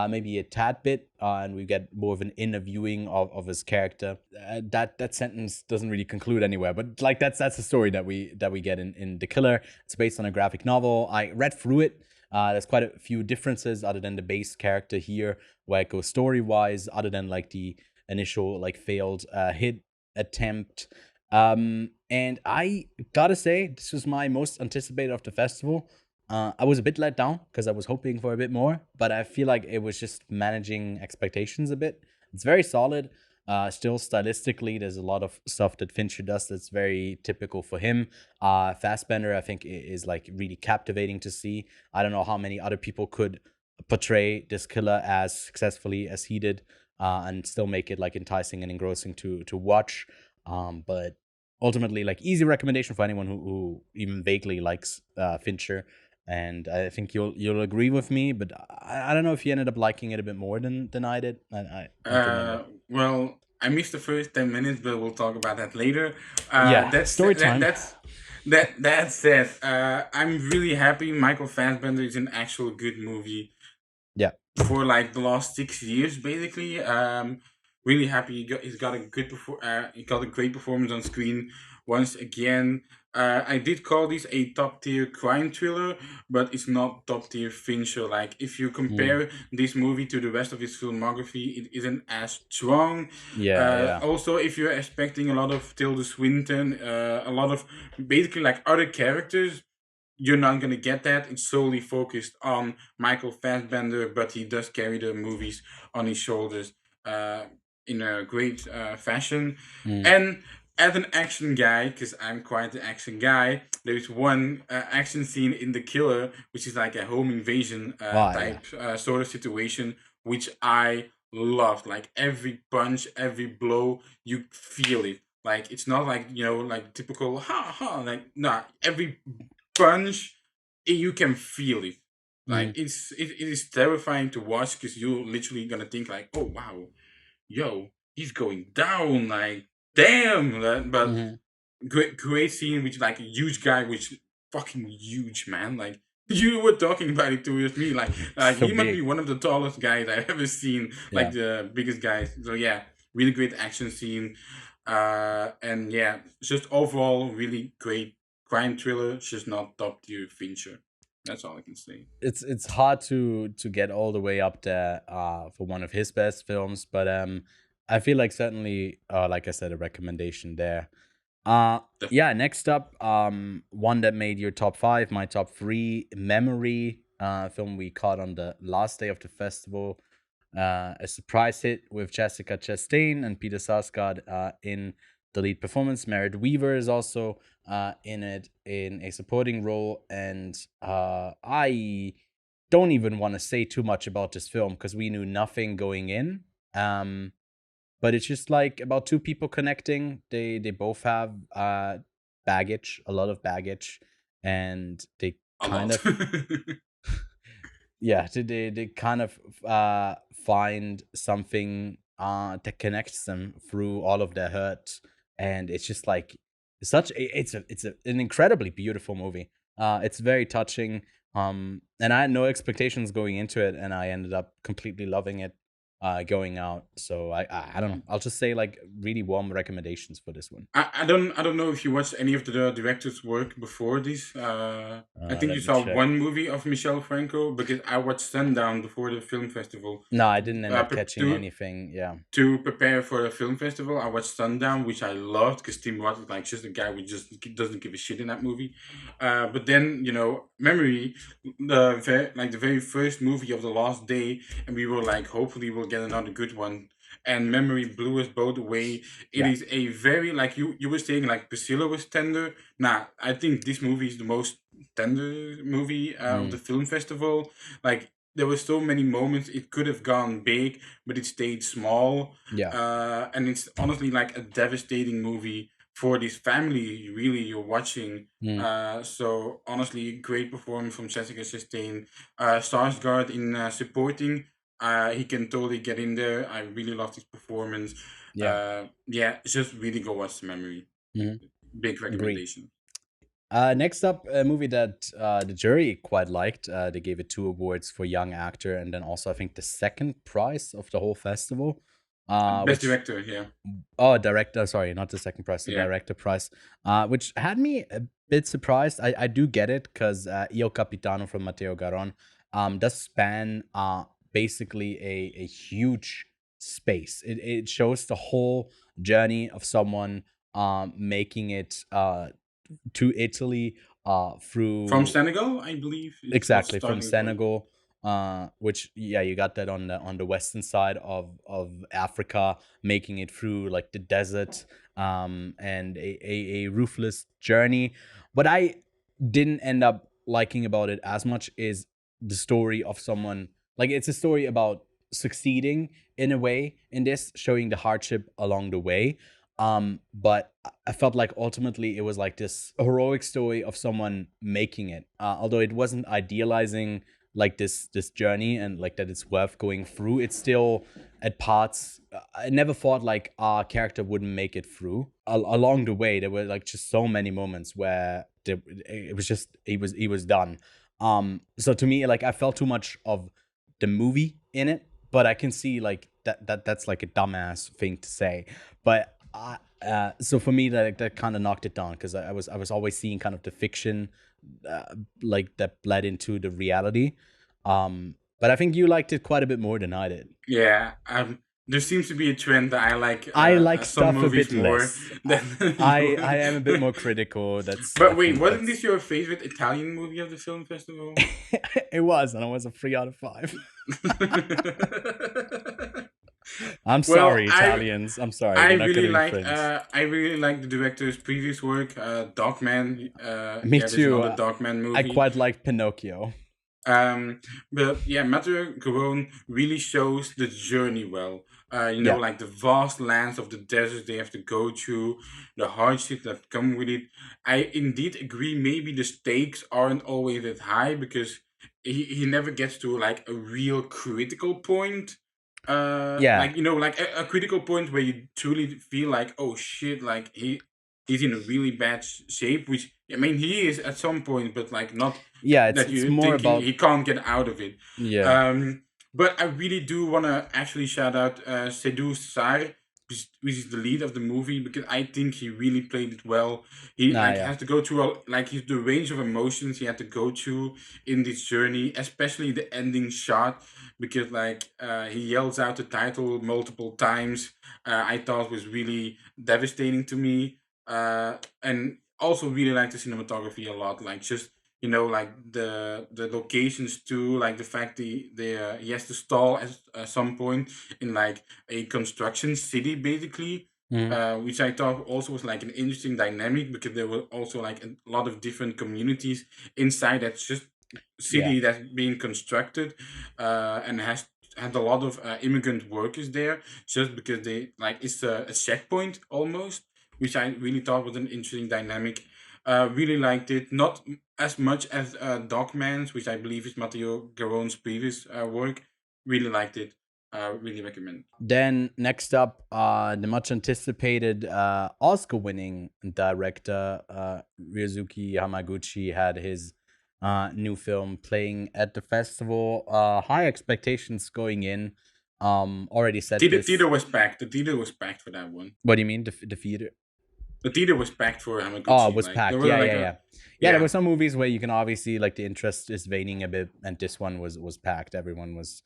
maybe a tad bit, and we get more of an inner viewing of his character. That sentence doesn't really conclude anywhere, but like that's the story that we get in The Killer. It's based on a graphic novel. I read through it. There's quite a few differences other than the base character here, where it goes story-wise, other than like the initial like failed hit attempt. And I gotta say, this was my most anticipated of the festival. I was a bit let down because I was hoping for a bit more, but I feel like it was just managing expectations a bit. It's very solid. Still stylistically, there's a lot of stuff that Fincher does that's very typical for him. Fassbender, I think, is like really captivating to see. I don't know how many other people could portray this killer as successfully as he did, and still make it like enticing and engrossing to watch. But ultimately, like, easy recommendation for anyone who even vaguely likes Fincher. And I think you'll agree with me, but I don't know if you ended up liking it a bit more than I did. I don't remember. Well, I missed the first 10 minutes, but we'll talk about that later. Yeah, story time. That said, I'm really happy Michael Fassbender is an actual good movie. Yeah. For like the last 6 years, basically. Really happy he's got a good he got a great performance on screen once again. I did call this a top tier crime thriller, but it's not top tier Fincher. Like, if you compare this movie to the rest of his filmography, it isn't as strong. Yeah. Also, if you're expecting a lot of Tilda Swinton, a lot of basically like other characters, you're not gonna get that. It's solely focused on Michael Fassbender, but he does carry the movies on his shoulders in a great fashion. And as an action guy, because I'm quite an action guy, there's one action scene in The Killer, which is like a home invasion type sort of situation, which I loved. Like, every punch, every blow, you feel it. Like, it's not like, like typical like, nah, every punch, you can feel it. Like, it is terrifying to watch, because you're literally gonna think like, oh wow, yo, he's going down, like, damn. But great scene with like a huge guy, which fucking huge, man. Like, you were talking about it towards me, like So he might big. be one of the tallest guys I've ever seen, like the biggest guys. So yeah, really great action scene. And yeah, just overall really great crime thriller. It's just not top tier Fincher. That's all I can say. It's hard to get all the way up there for one of his best films, but I feel like certainly, like I said, a recommendation there. Yeah, next up, one that made your top 5, my top 3, Memory, film we caught on the last day of the festival. A surprise hit with Jessica Chastain and Peter Sarsgaard in the lead performance. Merritt Weaver is also in it in a supporting role, and I don't even want to say too much about this film because we knew nothing going in. But it's just like about two people connecting. They both have baggage, a lot of baggage, and they kind of yeah, they kind of find something that connects them through all of their hurt, and it's just like an incredibly beautiful movie. It's very touching. And I had no expectations going into it, and I ended up completely loving it going out. So I don't know. I'll just say like really warm recommendations for this one. I don't know if you watched any of the director's work before this. I think you Let me saw check. one movie of Michel Franco because I watched Sundown before the film festival. No, I didn't end up pre- catching to- anything. Yeah. To prepare for the film festival, I watched Sundown, which I loved because Tim Roth is like just a guy who just doesn't give a shit in that movie. But then Memory, the very first movie of the last day, and we were like, hopefully we'll get another good one. And Memory blew us both away. It Yeah. is a very like you were saying like Priscilla was tender. Nah, I think this movie is the most tender movie of the film festival. Like there were so many moments it could have gone big, but it stayed small. Yeah. And it's honestly like a devastating movie for this family. Really, you're watching. So honestly, great performance from Jessica Chastain. Sarsgaard in supporting. He can totally get in there. I really loved his performance. Yeah. Just really go watch the Memory. Big recommendation. Next up, a movie that the jury quite liked. They gave it 2 awards for Young Actor, and then also I think the second prize of the whole festival. Best director, yeah. Oh, director. Sorry, not the second prize, the Yeah. director prize. Which had me a bit surprised. I do get it because Io Capitano from Matteo Garon does span basically a huge space. It shows the whole journey of someone making it to Italy through From Senegal, I believe. it's exactly what's from starting point. Senegal, which you got that on the western side of Africa, making it through like the desert, and a ruthless journey. What I didn't end up liking about it as much is the story of someone, like it's a story about succeeding in a way in this, showing the hardship along the way. But I felt like ultimately it was like this heroic story of someone making it. Although it wasn't idealizing like this journey and like that it's worth going through. It's still at parts. I never thought like our character wouldn't make it through. Along the way, there were like just so many moments where it was just he was done. So to me, like I felt too much of the movie in it, but I can see like that's like a dumbass thing to say, but. So for me, that kind of knocked it down because I was always seeing kind of the fiction, like that bled into the reality. But I think you liked it quite a bit more than I did. Yeah, there seems to be a trend that I like. I like some stuff a movies bit more less. than I am a bit more critical. That's. But I wait, think wasn't that's- this your favorite Italian movie of the film festival? It was, and it was a 3 out of 5. I'm sorry, Italians. I'm sorry. I We're not really gonna be like. friends. I really like the director's previous work, Dogman. Me There's too. another Dogman movie. I quite liked Pinocchio. But yeah, Matteo Garonne really shows the journey well. Yeah. Like the vast lands of the desert they have to go through, the hardships that come with it. I indeed agree. Maybe the stakes aren't always that high because he never gets to like a real critical point. Yeah. Like like a critical point where you truly feel like, oh shit, like he's in a really bad shape. Which I mean, he is at some point, but like not Yeah, that it's you more think about he can't get out of it. yeah. But I really do want to actually shout out Sedou Sar, which is the lead of the movie, because I think he really played it well. He Nah, like yeah. has to go through the range of emotions he had to go through in this journey, especially the ending shot, because like he yells out the title multiple times. I thought was really devastating to me, and also really like the cinematography a lot. Like just like the locations too, like the fact he has to stall at some point in like a construction city basically, Mhm. which I thought also was like an interesting dynamic because there were also like a lot of different communities inside that just city that's being constructed, and had a lot of immigrant workers there just because they like it's a checkpoint almost, which I really thought was an interesting dynamic. Really liked it. Not as much as Dogman's, which I believe is Matteo Garonne's previous work. Really liked it. Really recommend. Then next up, the much anticipated Oscar-winning director Ryosuke Hamaguchi had his new film playing at the festival. High expectations going in. Already said this. Theater was packed. The theater was packed for that one. What do you mean? The theater? The theater was packed for Hamaguchi. Oh, it was like, packed. there were Yeah. Yeah, There were some movies where you can obviously like the interest is waning a bit, and this one was packed. Everyone was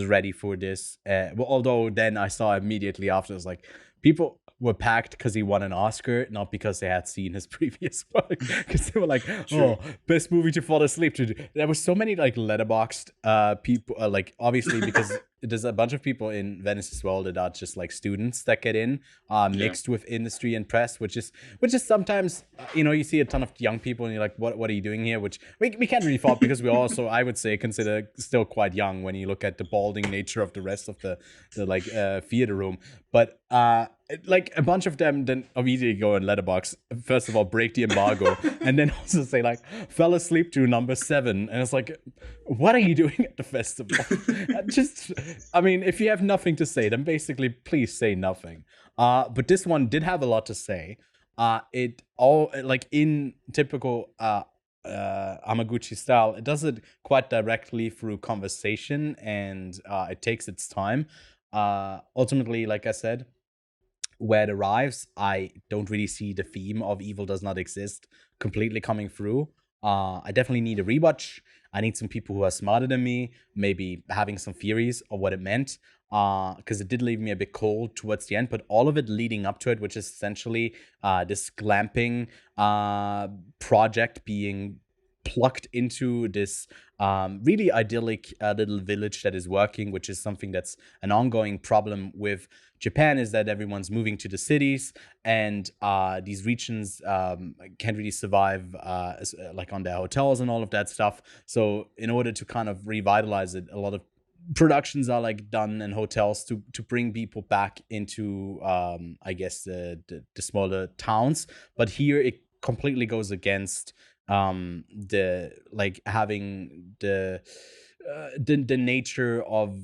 ready for this. Well, although then I saw immediately after, it was like people were packed because he won an Oscar, not because they had seen his previous work. Because they were like, "Oh, best movie to fall asleep to." There were so many like letterboxed people, like obviously because there's a bunch of people in Venice as well that are just like students that get in, mixed with industry and press, which is sometimes you see a ton of young people and you're like, what are you doing here? Which we can't really fault because we also, I would say, consider still quite young when you look at the balding nature of the rest of the like theater room. But like a bunch of them then immediately go in Letterboxd. First of all, break the embargo, and then also say like, fell asleep to number 7, and it's like, what are you doing at the festival? Just, I mean, if you have nothing to say, then basically please say nothing. But this one did have a lot to say. It all like in typical Hamaguchi style, it does it quite directly through conversation, and it takes its time. Ultimately, like I said, where it arrives, I don't really see the theme of evil does not exist completely coming through. I definitely need a rewatch. I need some people who are smarter than me, maybe having some theories of what it meant. Because it did leave me a bit cold towards the end, but all of it leading up to it, which is essentially this glamping project being plucked into this really idyllic little village that is working, which is something that's an ongoing problem with Japan, is that everyone's moving to the cities, and these regions can't really survive like on their hotels and all of that stuff. So in order to kind of revitalize it, a lot of productions are like done in hotels to bring people back into I guess the smaller towns. But here it completely goes against the like having the nature of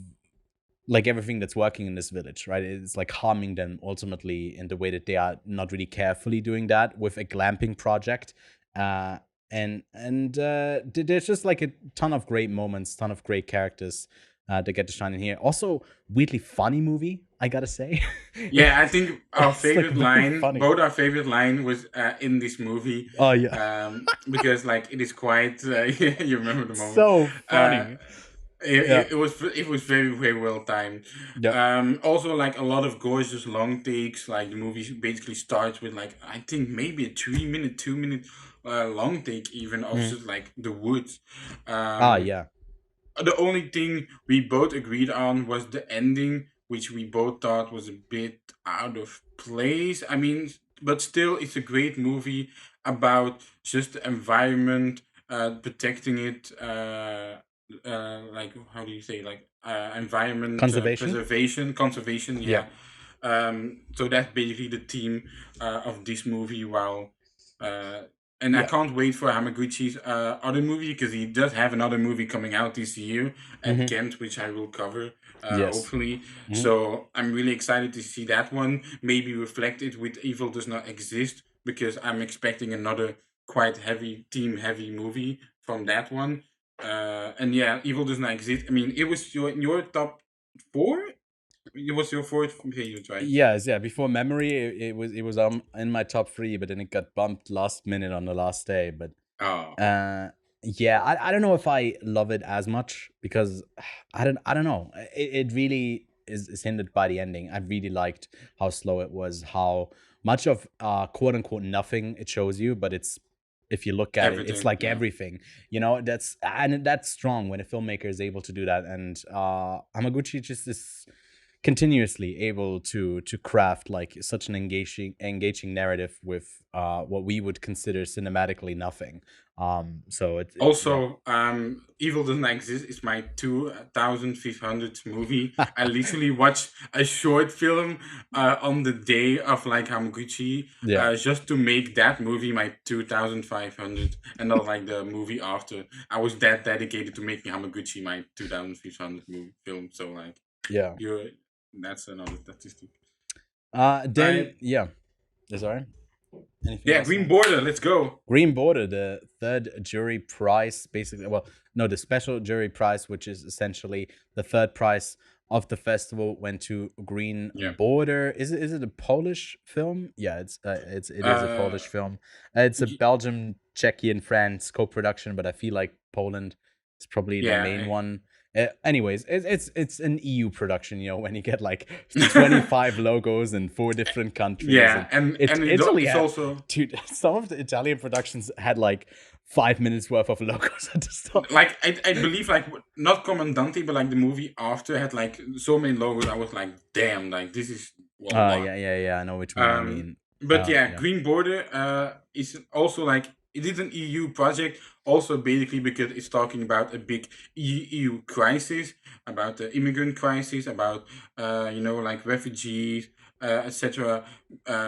like everything that's working in this village, right? It's like harming them ultimately in the way that they are not really carefully doing that with a glamping project. And there's just like a ton of great moments, ton of great characters that get to shine in here. Also, weirdly funny movie, I gotta say. Yeah, I think our favorite like line, both our favorite line was in this movie. Oh yeah, because like it is quite. Yeah, you remember the moment. So funny. It was very, very well timed. Yeah. Also like a lot of gorgeous long takes. Like the movie basically starts with like I think maybe a 3-minute, 2-minute long take even of just like the woods. Yeah. The only thing we both agreed on was the ending, which we both thought was a bit out of place. I mean, but still, it's a great movie about just the environment, protecting it. Like how do you say, like environment conservation. Yeah. So that's basically the theme of this movie. While I can't wait for Hamaguchi's other movie, because he does have another movie coming out this year at Ghent, which I will cover hopefully. So I'm really excited to see that one. Maybe reflect it with Evil Does Not Exist, because I'm expecting another quite heavy movie from that one. And yeah, Evil Does Not Exist. I mean, it was your top 4. It was your 4th favorite, right? Yes, yeah. Before Memory, it was in my top 3, but then it got bumped last minute on the last day. But yeah, I don't know if I love it as much, because I don't know. It really is hindered by the ending. I really liked how slow it was, how much of quote unquote nothing it shows you, but it's, if you look at it, it's like everything, that's strong when a filmmaker is able to do that. And Hamaguchi just is continuously able to craft like such an engaging narrative with what we would consider cinematically nothing. So it's also Evil Does Not Exist is my 2500th movie. I literally watched a short film on the day of like Hamaguchi, just to make that movie my 2500, and not like the movie after. I was that dedicated to making Hamaguchi my 2500 movie film. So like Yeah. That's another statistic. Then yeah. Sorry. Anything Yeah, else? Green Border. Let's go. Green Border, the third jury prize, basically. Well, no, the special jury prize, which is essentially the third prize of the festival, went to Green Yeah. Border. Is it a Polish film? Yeah, it is a Polish film. It's a Belgium, Czechian, France co-production, but I feel like Poland is probably the main one. Anyways, it's an EU production, when you get like 25 logos in 4 different countries. Yeah, and Italy it's had, also... Dude, some of the Italian productions had like 5 minutes worth of logos at the start. Like, I believe, like, not Comandante, but like the movie after had like so many logos. I was like, damn, like this is... Yeah, I know which one I mean. But Green Border is also like, it is an EU project, also basically because it's talking about a big EU crisis, about the immigrant crisis, about like refugees, etc.,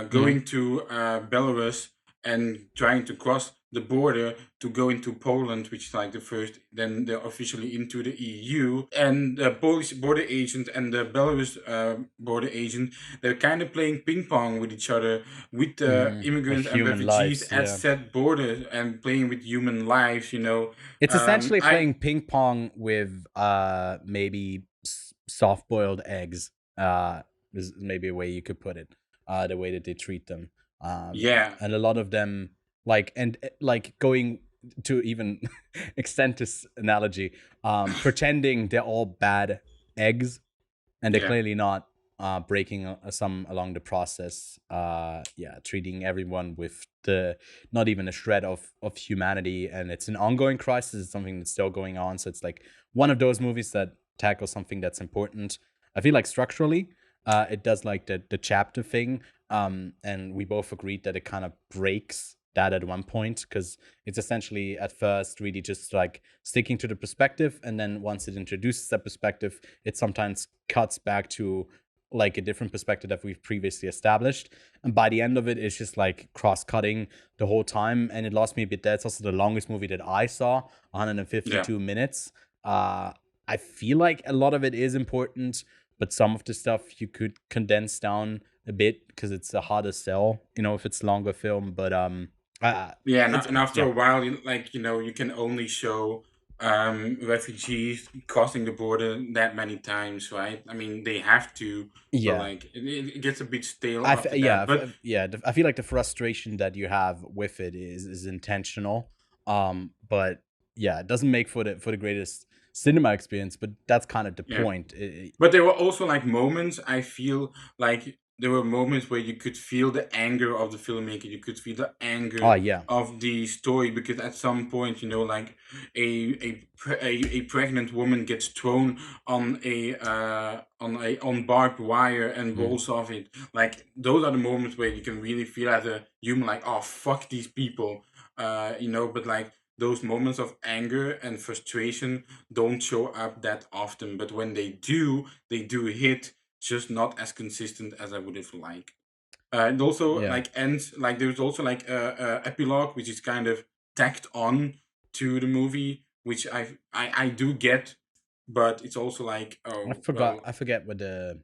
going to Belarus and trying to cross the border to go into Poland, which is like the first, then they're officially into the EU. And the Polish border agent and the Belarus border agent, they're kind of playing ping pong with each other, with the immigrants and refugees at said border, and playing with human lives, It's essentially playing ping pong with maybe soft-boiled eggs, is maybe a way you could put it, the way that they treat them. And a lot of them, going to even extend this analogy, pretending they're all bad eggs, and they're clearly not, breaking some along the process, treating everyone with not even a shred of humanity. And it's an ongoing crisis. It's something that's still going on. So it's like one of those movies that tackles something that's important. I feel like structurally, it does like the chapter thing, and we both agreed that it kind of breaks that at one point, because it's essentially at first really just like sticking to the perspective, and then once it introduces that perspective, it sometimes cuts back to like a different perspective that we've previously established, and by the end of it, it's just like cross-cutting the whole time, and it lost me a bit there. It's also the longest movie that I saw, 152 minutes. I feel like a lot of it is important, but some of the stuff you could condense down a bit because it's a harder sell, if it's longer film. But and after a while, you can only show refugees crossing the border that many times, right? I mean, they have to. Yeah, but like it gets a bit stale. I feel like the frustration that you have with it is intentional. But yeah, it doesn't make for the greatest cinema experience, but that's kind of the point. But there were also like moments, I feel like there were moments where you could feel the anger of the filmmaker, you could feel the anger of the story, because at some point, like a pregnant woman gets thrown on on barbed wire and rolls off it. Like, those are the moments where you can really feel as a human, like, oh, fuck these people, but like, those moments of anger and frustration don't show up that often, but when they do hit, just not as consistent as I would have liked. And also, like, ends, like, there's also like a epilogue which is kind of tacked on to the movie, which I do get, but it's also like, I forget what the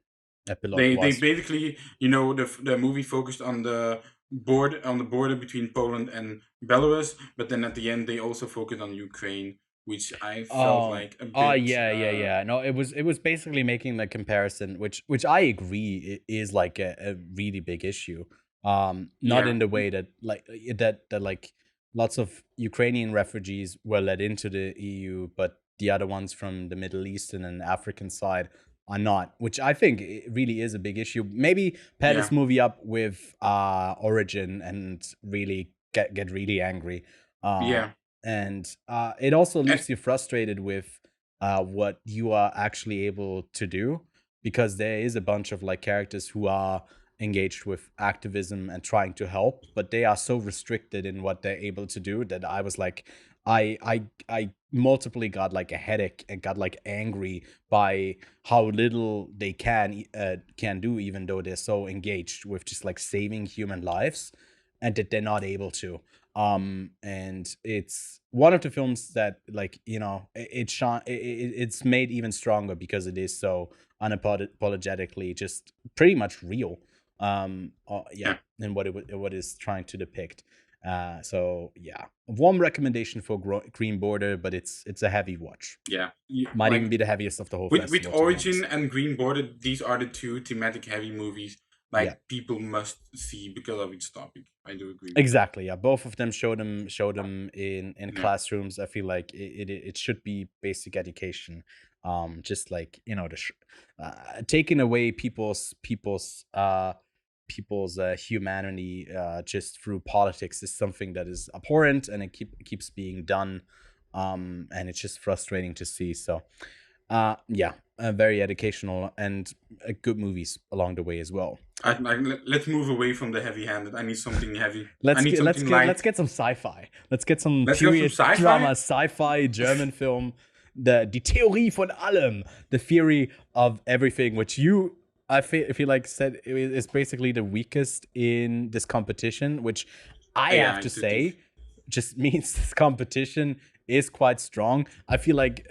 epilogue was. They basically, the movie focused on the border between Poland and Belarus, but then at the end they also focused on Ukraine, which I felt like a bit... No, it was basically making the comparison, which I agree is like a really big issue. Not in the way that like lots of Ukrainian refugees were let into the EU, but the other ones from the Middle Eastern and African side are not, which I think it really is a big issue. Maybe pair this movie up with Origin and really get really angry. And it also leaves you frustrated with what you are actually able to do, because there is a bunch of like characters who are engaged with activism and trying to help, but they are so restricted in what they're able to do that I was like, I multiply got like a headache and got like angry by how little they can do, even though they're so engaged with just like saving human lives, and that they're not able to. And it's one of the films that, like, it's made even stronger because it is so unapologetically just pretty much real. In what it's trying to depict. So yeah, warm recommendation for Green Border, but it's a heavy watch. Yeah, Might even be the heaviest of the whole with festival. With Origin and Green Border, these are the two thematic heavy movies people must see because of its topic. I do agree. Exactly. Yeah, both of them show them in classrooms. I feel like it should be basic education. Just like, taking away people's humanity just through politics is something that is abhorrent, and it keeps being done, and it's just frustrating to see. So very educational and good movies along the way as well. Let's move away from the heavy-handed. I need something heavy. Let's get some sci-fi. Let's get some period drama, sci-fi, German film. The Theorie von allem, the theory of everything, which I feel like said is basically the weakest in this competition, which I have to say just means this competition is quite strong. I feel like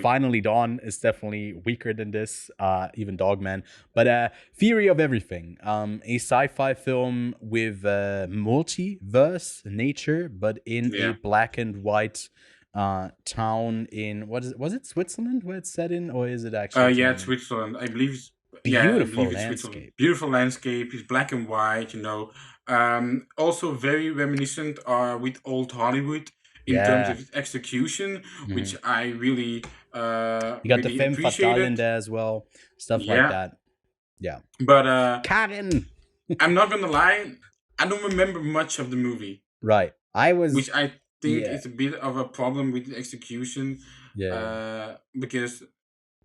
Finally Dawn is definitely weaker than this, even Dogman. But Theory of Everything, a sci-fi film with multiverse nature, but in a black and white town in was it Switzerland where it's set in, or is it actually? It's Switzerland. I believe it's beautiful landscape. Beautiful landscape. It's black and white. Also very reminiscent with old Hollywood. In terms of execution, which I really you got really the femme fatale in there as well, stuff like that. Yeah, but Karen, I'm not gonna lie, I don't remember much of the movie. Right, which I think is a bit of a problem with the execution. Because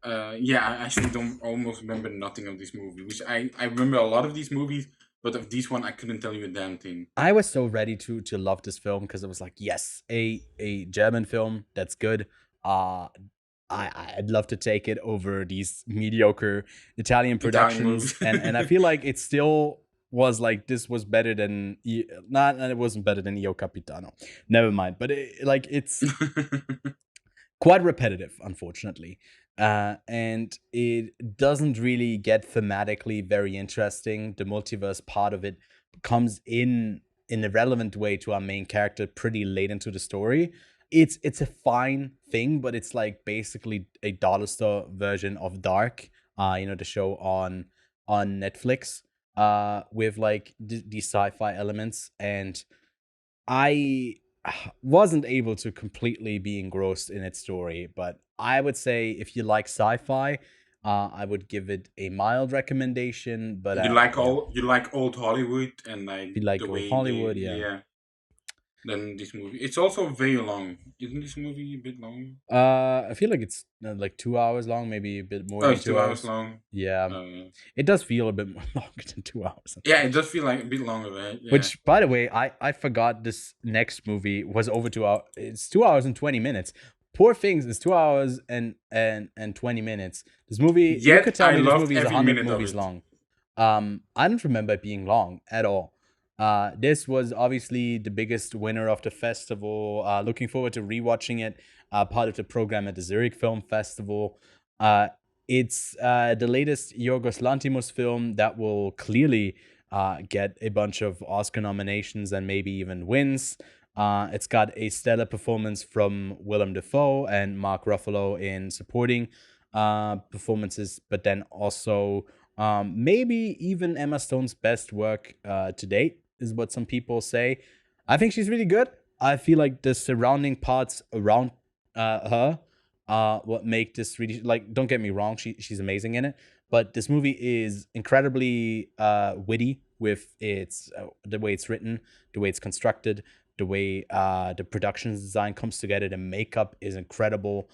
I actually don't almost remember nothing of this movie. Which I remember a lot of these movies. But of this one, I couldn't tell you a damn thing. I was so ready to love this film because it was like, yes, a German film that's good. I'd love to take it over these mediocre Italian productions, and I feel like it still was like, this was better than it wasn't better than Io Capitano. Never mind, but it's quite repetitive, unfortunately. And it doesn't really get thematically very interesting. The multiverse part of it comes in a relevant way to our main character pretty late into the story. It's a fine thing, but it's like basically a dollar store version of Dark, the show on Netflix, with like these sci-fi elements. And I wasn't able to completely be engrossed in its story, but I would say if you like sci-fi, I would give it a mild recommendation. But you like old Hollywood, and you like the old Hollywood, Then this movie, it's also very long. Isn't this movie a bit long? I feel like it's like 2 hours long, maybe a bit more than 2 hours long. Yeah, it does feel a bit more longer than 2 hours. Yeah, it does feel like a bit longer, right? Yeah. Which, by the way, I forgot this next movie was over 2 hours. It's 2 hours and 20 minutes. Poor Things is 2 hours and 20 minutes. This movie, you could tell me this movie is 100 movies long. I don't remember it being long at all. This was obviously the biggest winner of the festival. Looking forward to rewatching it. Part of the program at the Zurich Film Festival. It's the latest Yorgos Lanthimos film that will clearly get a bunch of Oscar nominations and maybe even wins. It's got a stellar performance from Willem Dafoe and Mark Ruffalo in supporting performances, but then also maybe even Emma Stone's best work to date, is what some people say. I think she's really good. I feel like the surrounding parts around her what make this really, like, don't get me wrong, she's amazing in it, but this movie is incredibly witty with its the way it's written, the way it's constructed, the way the production design comes together. The makeup is incredible.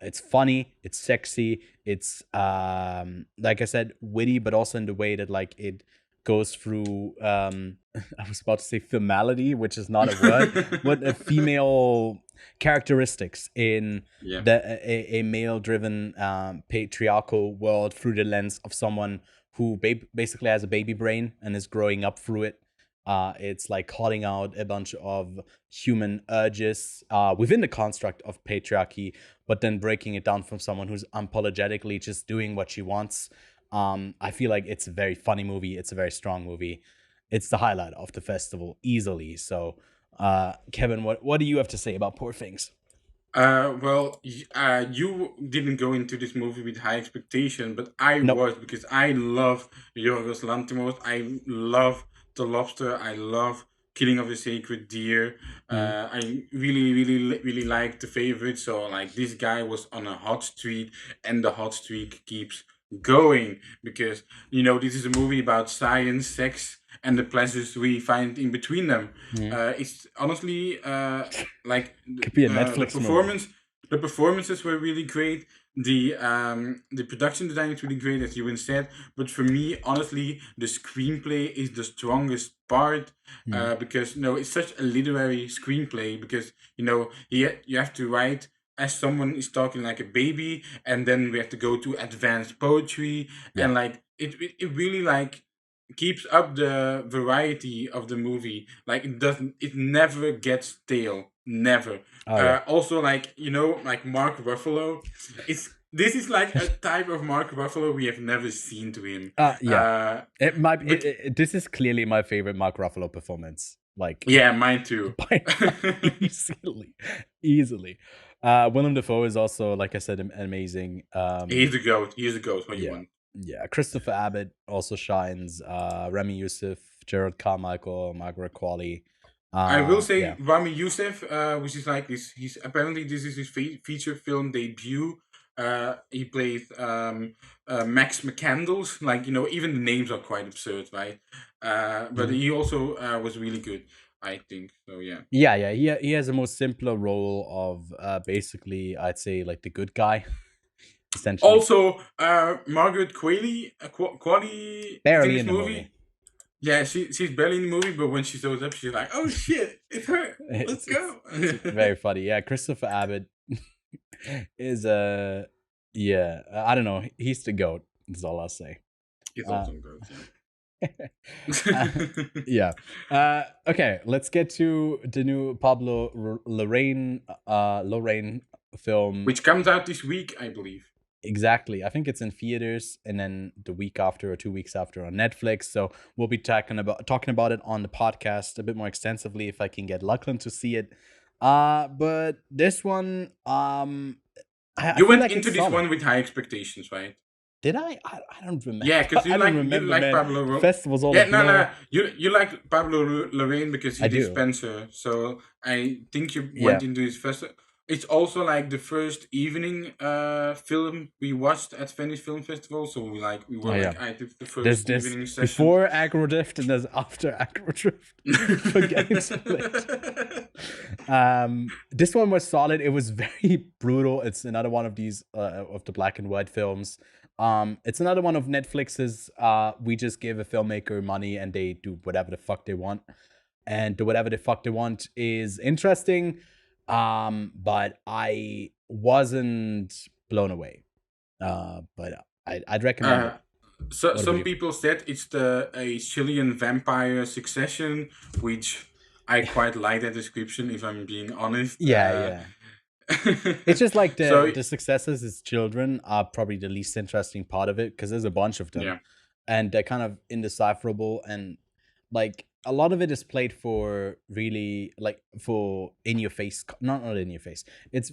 It's funny, it's sexy, it's like I said, witty, but also in the way that like it goes through I was about to say femality, which is not a word, but female characteristics in a male-driven patriarchal world through the lens of someone who basically has a baby brain and is growing up through it. It's like calling out a bunch of human urges within the construct of patriarchy, but then breaking it down from someone who's unapologetically just doing what she wants. I feel like it's a very funny movie. It's a very strong movie. It's the highlight of the festival easily. So, Kevin, what do you have to say about Poor Things? You didn't go into this movie with high expectation, but I Nope. was, because I love Yorgos Lanthimos. I love The Lobster. I love Killing of a Sacred Deer. I really like The Favorite. So like this guy was on a hot streak, and the hot streak keeps going, because this is a movie about science, sex, and the pleasures we find in between them. It's honestly like Could be a the Netflix performance. The performances were really great. The production design is really great, as Ewan said. But for me, honestly, the screenplay is the strongest part, because it's such a literary screenplay. Because you have to write as someone is talking like a baby, and then we have to go to advanced poetry, and like it really like keeps up the variety of the movie. Like it never gets stale, never. Oh, yeah. Also, like like Mark Ruffalo, this is like a type of Mark Ruffalo we have never seen to him. Yeah. It might. but- This is clearly my favorite Mark Ruffalo performance. Like, Yeah, mine too. easily. Willem Dafoe is also, like I said, amazing. He's the goat. He's the goat. What you want? Yeah, Christopher Abbott also shines. Rami Youssef, Gerald Carmichael, Margaret Qualley. I will say yeah. Rami Youssef, which is like this. He's apparently this is his feature film debut. He played Max McCandles. Like even the names are quite absurd, right? But he also was really good, I think. So yeah. Yeah. He has a more simpler role of basically, I'd say, like the good guy. Essentially. Also, Margaret Qualley, Barely in in this the movie. movie. Yeah, she's barely in the movie, but when she shows up, she's like, "Oh shit, it's her! Let's go!" It's very funny. Yeah, Christopher Abbott is yeah. I don't know. He's the goat. That's all I'll say. He's also good. Yeah. Okay, let's get to the new Pablo Larraín film, Which comes out this week, I believe. Exactly. I think it's in theaters, and then the week after or 2 weeks after on Netflix. So we'll be talking about it on the podcast a bit more extensively if I can get Lachlan to see it. But this one, I You feel went like into it's this solid. one with high expectations, right? Did I? I don't remember. Yeah, because you I don't like remember, man. Pablo. Festivals all Yeah, a blur. You like Pablo Larraín because he I did do. Spencer. So I think you went into his festival. It's also like the first evening film we watched at Venice Film Festival. So we were I did the first There's evening session. before Aggro Dr1ft and there's after Aggro Dr1ft. For getting split. This one was solid. It was very brutal. It's another one of these of the black and white films. It's another one of Netflix's we just give a filmmaker money and they do whatever the fuck they want. And the whatever the fuck they want is interesting. But I wasn't blown away. But I'd recommend it. So What some about you? people said it's a Chilean vampire succession, which I quite like that description, if I'm being honest. Yeah. It's just like So- the successes as children are probably the least interesting part of it because there's a bunch of them. Yeah. And they're kind of indecipherable, and like a lot of it is played for really like for in your face, not in your face. It's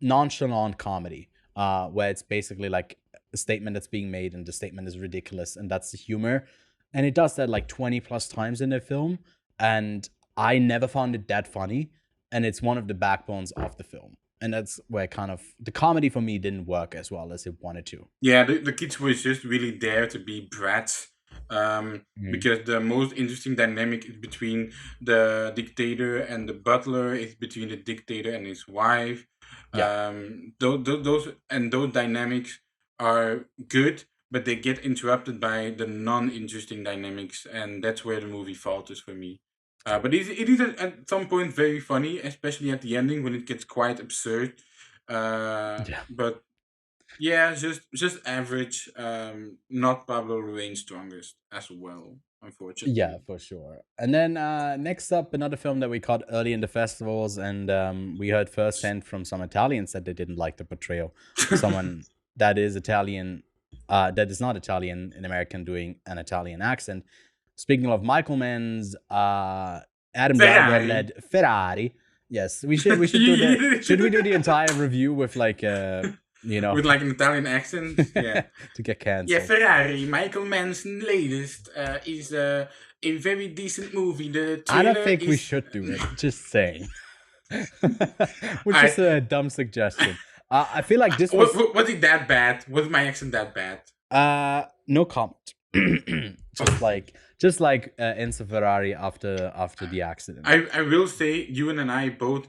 nonchalant comedy, where it's basically like a statement that's being made and the statement is ridiculous, and that's the humor. And it does that like 20 plus times in the film, and I never found it that funny. And it's one of the backbones of the film. And that's where kind of the comedy for me didn't work as well as it wanted to. Yeah, the kids were just really there to be brats. Because the most interesting dynamic is between the dictator and the butler. It's between the dictator and his wife. Yeah. Those dynamics are good, but they get interrupted by the non-interesting dynamics, and that's where the movie falters for me. But it is at some point very funny, especially at the ending when it gets quite absurd. But yeah, just average. Not Pablo Larraín's strongest as well. unfortunately. Yeah, for sure. And then next up, another film that we caught early in the festivals, and we heard firsthand from some Italians that they didn't like the portrayal. Someone that is Italian, that is not Italian, an American doing an Italian accent. Speaking of Michael Mann's Adam Driver led Ferrari. Yes, we should do the should we do the entire review with like with like an Italian accent? Yeah. to get canceled. Yeah, Ferrari, Michael Mann's latest is a very decent movie. The I don't trailer think we is- should do it. Just saying. Which is a dumb suggestion. I feel like this was Was it that bad? Was my accent that bad? no comment. just like Enzo Ferrari after the accident. I will say, Ewan and I both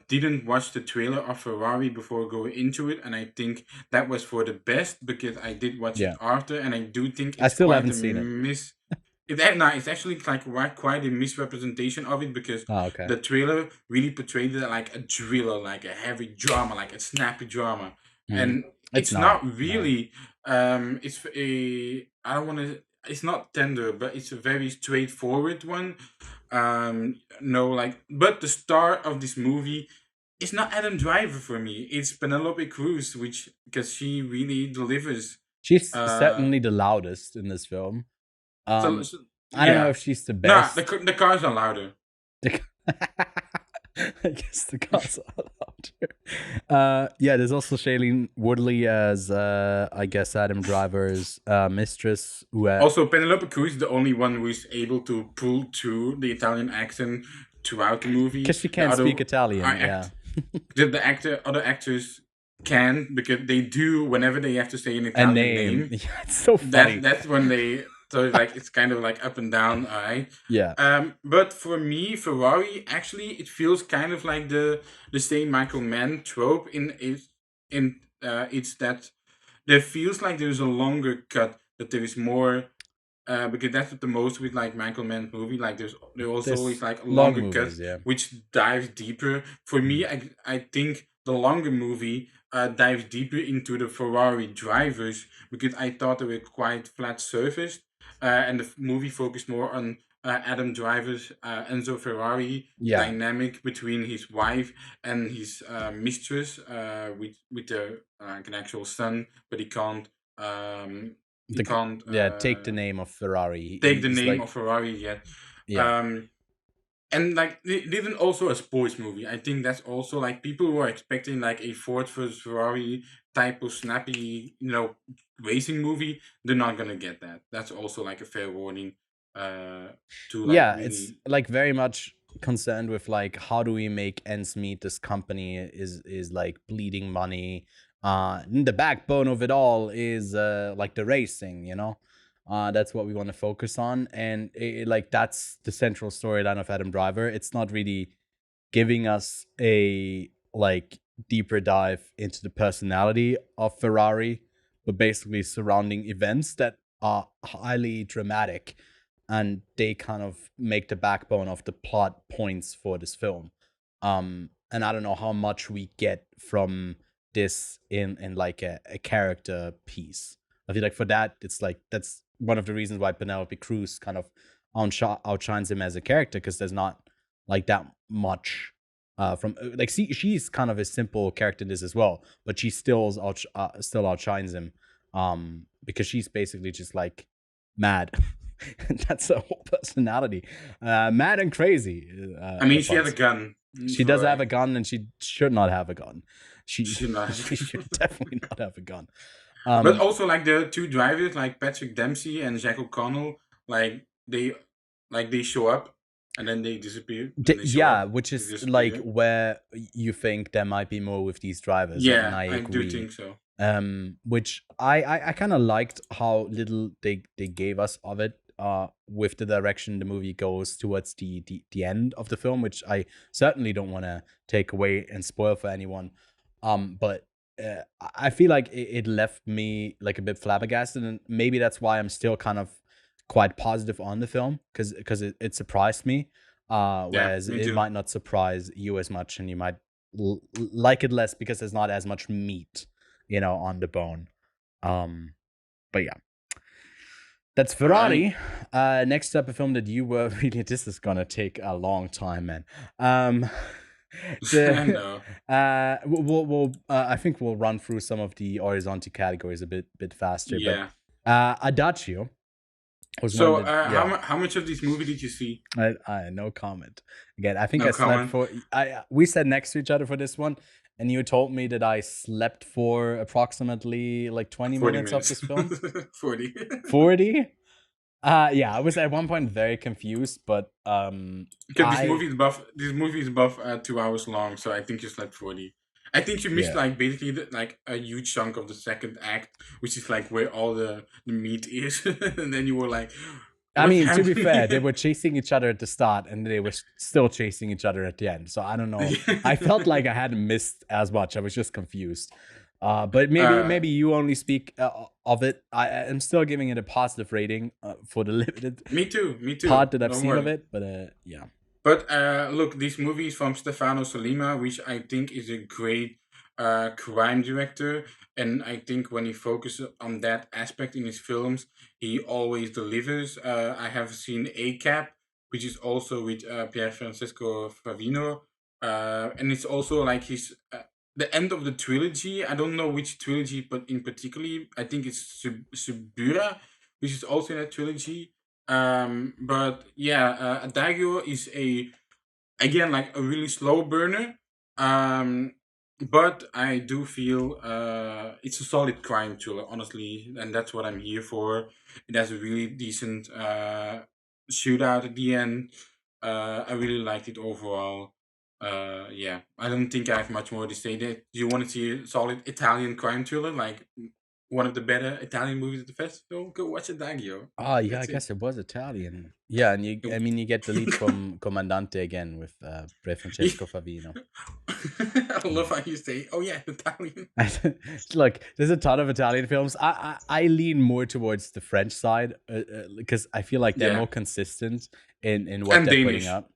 didn't watch the trailer of Ferrari before going into it, and I think that was for the best because I did watch Yeah. it after, and I do think I still quite haven't a seen it. It's actually like quite a misrepresentation of it because Oh, okay. the trailer really portrayed it like a thriller, like a heavy drama, like a snappy drama, and It's it's not, not really. It's a I don't want to. It's not tender, but it's a very straightforward one. No, like, but the star of this movie is not Adam Driver for me. It's Penelope Cruz, because she really delivers. She's certainly the loudest in this film. I don't yeah. know if she's the Nah, best. the cars are louder. I guess the cars are louder. Yeah, there's also Shailene Woodley as I guess Adam Driver's mistress. Who Also, Penelope Cruz is the only one who is able to pull through the Italian accent throughout the movie. because she can't speak Italian. Yeah. Other actors can because they do whenever they have to say an Italian name. Yeah, it's so funny. That's when they. So like it's kind of like up and down, alright. Yeah. But for me, Ferrari actually it feels kind of like the same Michael Mann trope it's that there feels like there's a longer cut, that there is more because that's what the most with like Michael Mann movie, like there also There's always like a long longer cut movies, yeah. which dives deeper. For me, I think the longer movie dives deeper into the Ferrari drivers because I thought they were quite flat surfaced. And the movie focused more on Adam Driver's Enzo Ferrari dynamic between his wife and his mistress, with their an actual son, but he can't. Take the name of Ferrari. Take the name of Ferrari yet. Yeah. And like it isn't also a sports movie. I think that's also like people who are expecting like a Ford versus Ferrari type of snappy, racing movie. They're not gonna get that. That's also like a fair warning. It's like very much concerned with like how do we make ends meet. This company is like bleeding money. The backbone of it all is like the racing, that's what we want to focus on, and like that's the central storyline of Adam Driver. It's not really giving us a like deeper dive into the personality of Ferrari, but basically surrounding events that are highly dramatic, and they kind of make the backbone of the plot points for this film. And I don't know how much we get from this in like a character piece. I feel like for that, it's like that's one of the reasons why Penelope Cruz kind of outshines him as a character, because there's not like that much from like she's kind of a simple character in this as well, but she still outshines him because she's basically just like mad. That's her whole personality, mad and crazy. I mean, she has a gun. She does have a gun, and she should not have a gun. She should not. She should definitely not have a gun. But also, like the two drivers, like Patrick Dempsey and Jack O'Connell, like they show up and then they disappear. Which is like where you think there might be more with these drivers. Yeah, and I agree. do think so. Which I kind of liked how little they gave us of it. With the direction the movie goes towards the end of the film, which I certainly don't want to take away and spoil for anyone. But I feel like it left me like a bit flabbergasted, and maybe that's why I'm still kind of quite positive on the film, because it surprised me. Whereas it might not surprise you as much, and you might like it less because there's not as much meat, on the bone. But yeah. That's Ferrari. Next up, a film that you were really. This is gonna take a long time, man. Um, I the know. I think we'll run through some of the horizontal categories a bit faster. Yeah. But Adagio was So, one that how much of this movie did you see? I no comment. Again, I think No I slept comment. for. We sat next to each other for this one, and you told me that I slept for approximately like 20 40 minutes of this minutes. film. 40. 40. Yeah, I was at one point very confused, but Because I this movie is above 2 hours long, so I think you slept 40. I think you missed Yeah. like basically like a huge chunk of the second act, which is like where all the meat is, and then you were like, I "What's mean, to be fair, they happening?" were chasing each other at the start, and they were still chasing each other at the end. So I don't know. I felt like I hadn't missed as much. I was just confused. But maybe you only speak of it. I'm still giving it a positive rating for the limited Me too. part that I've Don't seen of worry. it. But yeah. But look, this movie is from Stefano Sollima, which I think is a great crime director. And I think when he focuses on that aspect in his films, he always delivers. I have seen A-Cap, which is also with Pier Francesco Favino. And it's also like his the end of the trilogy. I don't know which trilogy, but in particularly, I think it's Subura, which is also in that trilogy. But yeah, Adagio is again like a really slow burner. Um, but I do feel it's a solid crime thriller, honestly, and that's what I'm here for. It has a really decent shootout at the end. I really liked it overall. Yeah, I don't think I have much more to say. That do you want to see a solid Italian crime thriller, like one of the better Italian movies at the festival? Go watch Adagio. Oh yeah, I That's it. guess it was Italian. Yeah, and It- I mean, you get the lead from Comandante again with Pre Francesco Favino. I love how you say, "Oh yeah, Italian." Look, there's a ton of Italian films. I lean more towards the French side because I feel like they're Yeah. more consistent in what And they're Danish. putting up.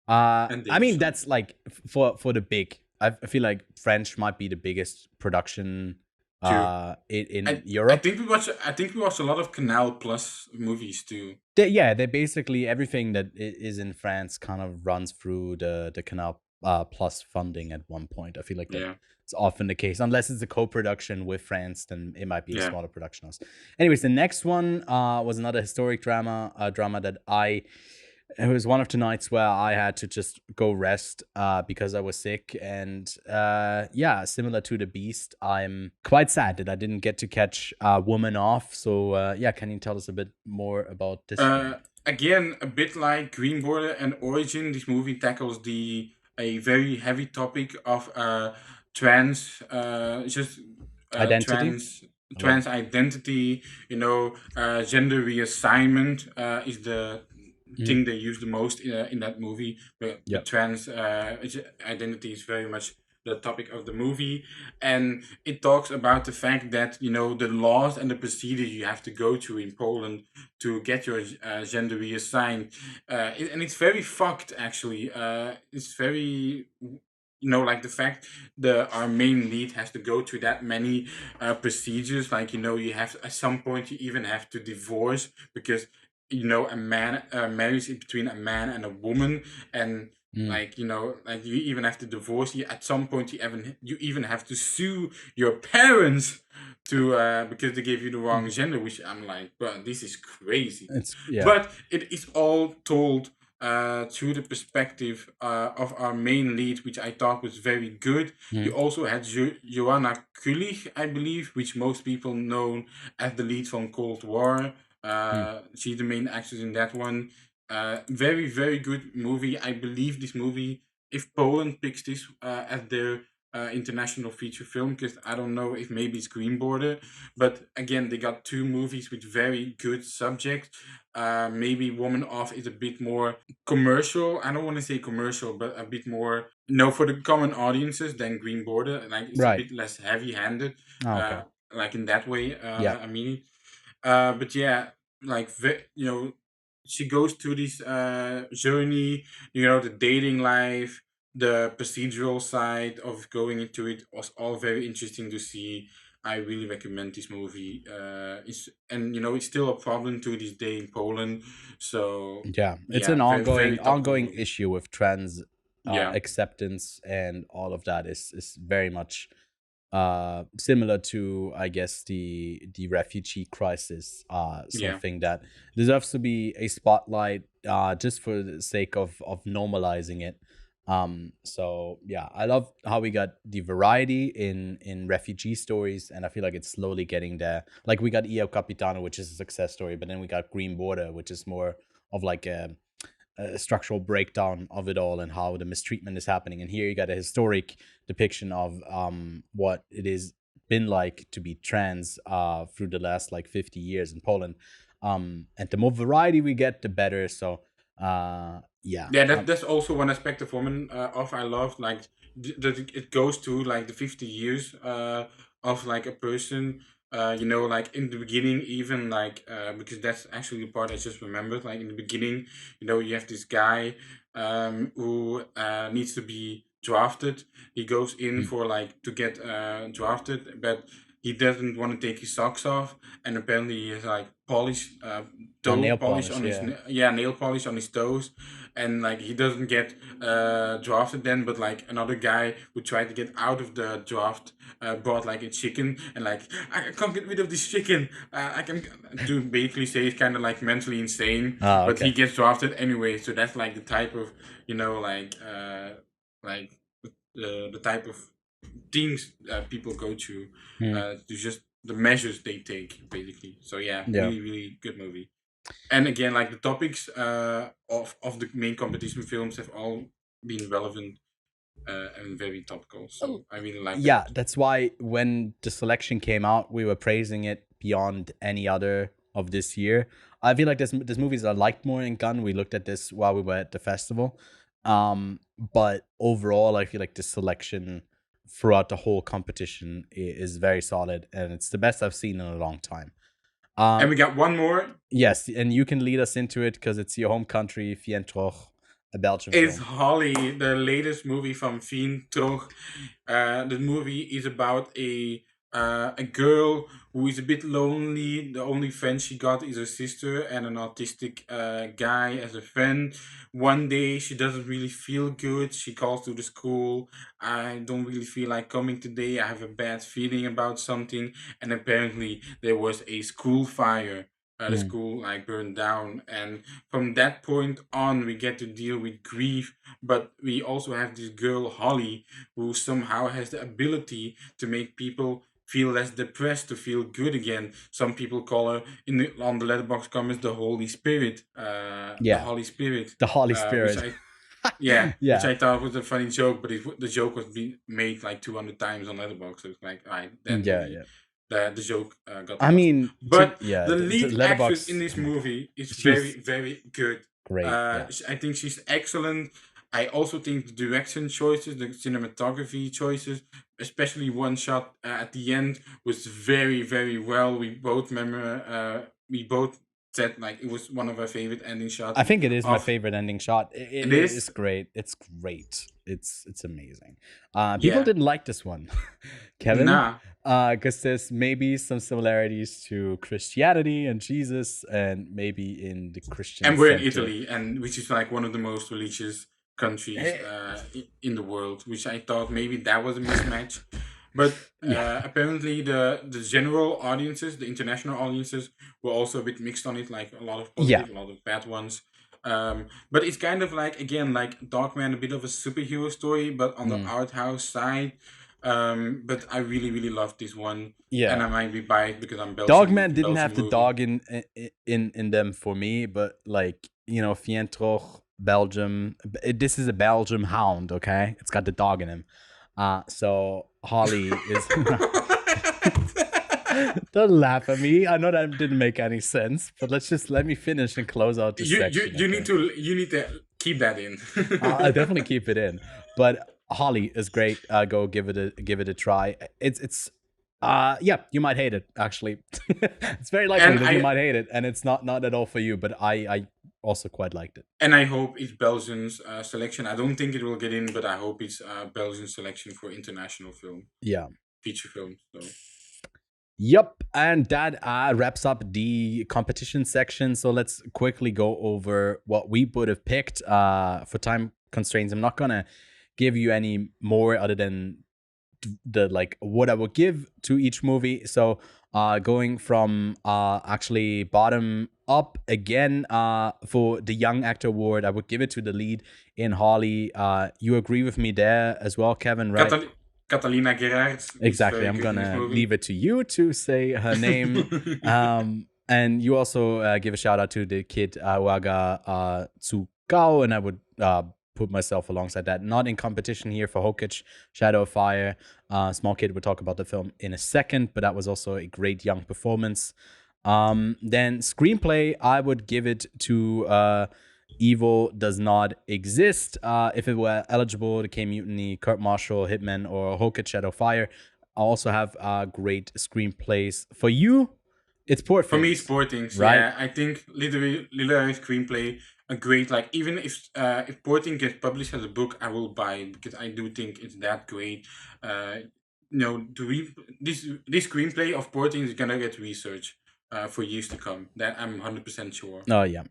And I mean, Danish. that's like for the big. I feel like French might be the biggest production in I Europe. think we watch a lot of Canal Plus movies too. They basically everything that is in France kind of runs through the Canal Plus funding at one point. I feel like Yeah. that's often the case, unless it's a co-production with France, then it might be a Yeah. smaller production house. Anyways, the next one was another historic drama that it was one of the nights where I had to just go rest because I was sick. And yeah, similar to The Beast, I'm quite sad that I didn't get to catch Woman Off. So yeah, can you tell us a bit more about this film? Again, a bit like Green Border and Origin, this movie tackles a very heavy topic of trans Identity? trans identity. Gender reassignment is the thing they use the most in that movie. But the Yep. trans identity is very much the topic of the movie, and it talks about the fact that the laws and the procedures you have to go through in Poland to get your gender reassigned, and it's very fucked actually. It's very like the fact that our main lead has to go through that many procedures. Like you have at some point you even have to divorce because a man marries in between a man and a woman, and like you even have to divorce. At some point you even have to sue your parents to because they gave you the wrong gender, which I'm like, bro, this is crazy. But it is all told through the perspective of our main lead, which I thought was very good. You also had Joanna Kulig, I believe, which most people know as the lead from Cold War. She's the main actress in that one. Very, very good movie. I believe this movie, if Poland picks this as their international feature film, because I don't know if maybe it's Green Border, but again, they got two movies with very good subjects. Maybe Woman Off is a bit more commercial. I don't want to say commercial, but a bit more for the common audiences than Green Border. Like it's a bit less heavy-handed. Like in that way. I mean. But yeah, like she goes through this journey. The dating life, the procedural side of going into it was all very interesting to see. I really recommend this movie. It's still a problem to this day in Poland. So Yeah, it's yeah, an very very topical ongoing movie. issue with trans Yeah, acceptance, and all of that is very much similar to, I guess, the refugee crisis, yeah, something that deserves to be a spotlight, just for the sake of normalizing it. So yeah, I love how we got the variety in refugee stories, and I feel like it's slowly getting there. Like, we got Capitano, which is a success story, but then we got Green Border, which is more of like a structural breakdown of it all and how the mistreatment is happening. And here you got a historic depiction of what it is been like to be trans through the last like 50 years in Poland. And the more variety we get, the better. So yeah. yeah. That's also one aspect of woman of I love, like that it goes to like the 50 years of like a person. Like in the beginning, even like because that's actually the part I just remembered. Like in the beginning, you have this guy who needs to be drafted. He goes in Mm. for like to get drafted, but he doesn't want to take his socks off, and apparently he has like toe Nail polish polish, on his yeah. nail polish on his toes, and like he doesn't get drafted then, but like another guy who tried to get out of the draft brought like a chicken, and like I can't get rid of this chicken. I can to basically say he's kind of like mentally insane, Ah, but he okay. gets drafted anyway. So that's like the type of like the type of things people go to Mm. to just the measures they take basically. So yeah, Yeah. really really good movie. And again, like the topics of the main competition films have all been relevant and very topical. So I really like Yeah, that. that's why when the selection came out, we were praising it beyond any other of this year. I feel like there's movies I liked more in Gun. We looked at this while we were at the festival. But overall, I feel like the selection throughout the whole competition is very solid, and it's the best I've seen in a long time. And we got one more. Yes, and you can lead us into it because it's your home country, Fientroch, a Belgian It's film. Holly, the latest movie from Fincher. The movie is about a girl who is a bit lonely. The only friend she got is her sister and an autistic guy as a friend. One day she doesn't really feel good. She calls to the school. I don't really feel like coming today. I have a bad feeling about something. And apparently there was a school fire. The Mm. school like burned down, and from that point on we get to deal with grief, but we also have this girl Holly who somehow has the ability to make people feel less depressed, to feel good again. Some people call her on the letterbox comments the Holy Spirit, the Yeah, Holy Spirit, the Holy which Spirit. I yeah, which Yeah, I thought was a funny joke, but the joke was being made like 200 times on letterbox, so it's like, all right, then yeah, maybe yeah. the joke got I lost. mean, But the the lead actress in letterbox. this Oh my god, movie is very, she's very good. great. Yeah, I think she's excellent. I also think the direction choices, the cinematography choices, especially one shot at the end, was very, very well. We both said like it was one of our favorite ending shots. I think it is my Of favorite ending shot. it It's is, great. It's great. It's amazing. People yeah, didn't like this one, Kevin, nah, because there's maybe some similarities to Christianity and Jesus, and maybe in the Christian and we're in center. Italy, and which is like one of the most religious countries Eh, in the world, which I thought maybe that was a mismatch. But yeah, apparently, the general audiences, the international audiences, were also a bit mixed on it. Like a lot of yeah, positive, a lot of bad ones. But it's kind of like again, like Dogman, a bit of a superhero story, but on the mm, art house side. But I really, really love this one, and yeah. I might be biased because I'm Belgian with Dogman the didn't Belgian have the movie. dog in them for me, but like, Fientroch, Belgium. This is a Belgium hound, okay? It's got the dog in him. So Holly is. Don't laugh at me. I know that didn't make any sense, but let me finish and close out this section. You Okay? need to keep that in. I'll definitely keep it in. But Holly is great. Go give it a try. It's yeah, you might hate it actually. It's very likely and that you I might hate it, and it's not at all for you. But I also quite liked it. and I hope it's Belgium's selection. I don't think it will get in, but I hope it's Belgian selection for international film Yeah. feature film. So Yep, and that wraps up the competition section. So let's quickly go over what we would have picked. For time constraints, I'm not gonna give you any more other than the like what I would give to each movie. So going from actually bottom up again, for the Young Actor Award, I would give it to the lead in Harley. You agree with me there as well, Kevin, right? Catalina Gerard. Exactly. I'm gonna leave it to you to say her name. And you also give a shout out to the kid Waga Tsukao, and I would put myself alongside that. Not in competition here for Hokage, Shadow of Fire. Small Kid, we'll talk about the film in a second, but that was also a great young performance. Then screenplay, I would give it to Evil Does Not Exist. If it were eligible, The K Mutiny, Kurt Marshall, Hitman, or Hokage Shadow of Fire. I also have great screenplays. For you, it's Poor Things. For me, it's Poor Things. Right? Yeah, I think literary screenplay, a great, like, even if Poor Things gets published as a book, I will buy it because I do think it's that great. This screenplay of Poor Things is gonna get research for years to come. That I'm 100% sure. Oh yeah.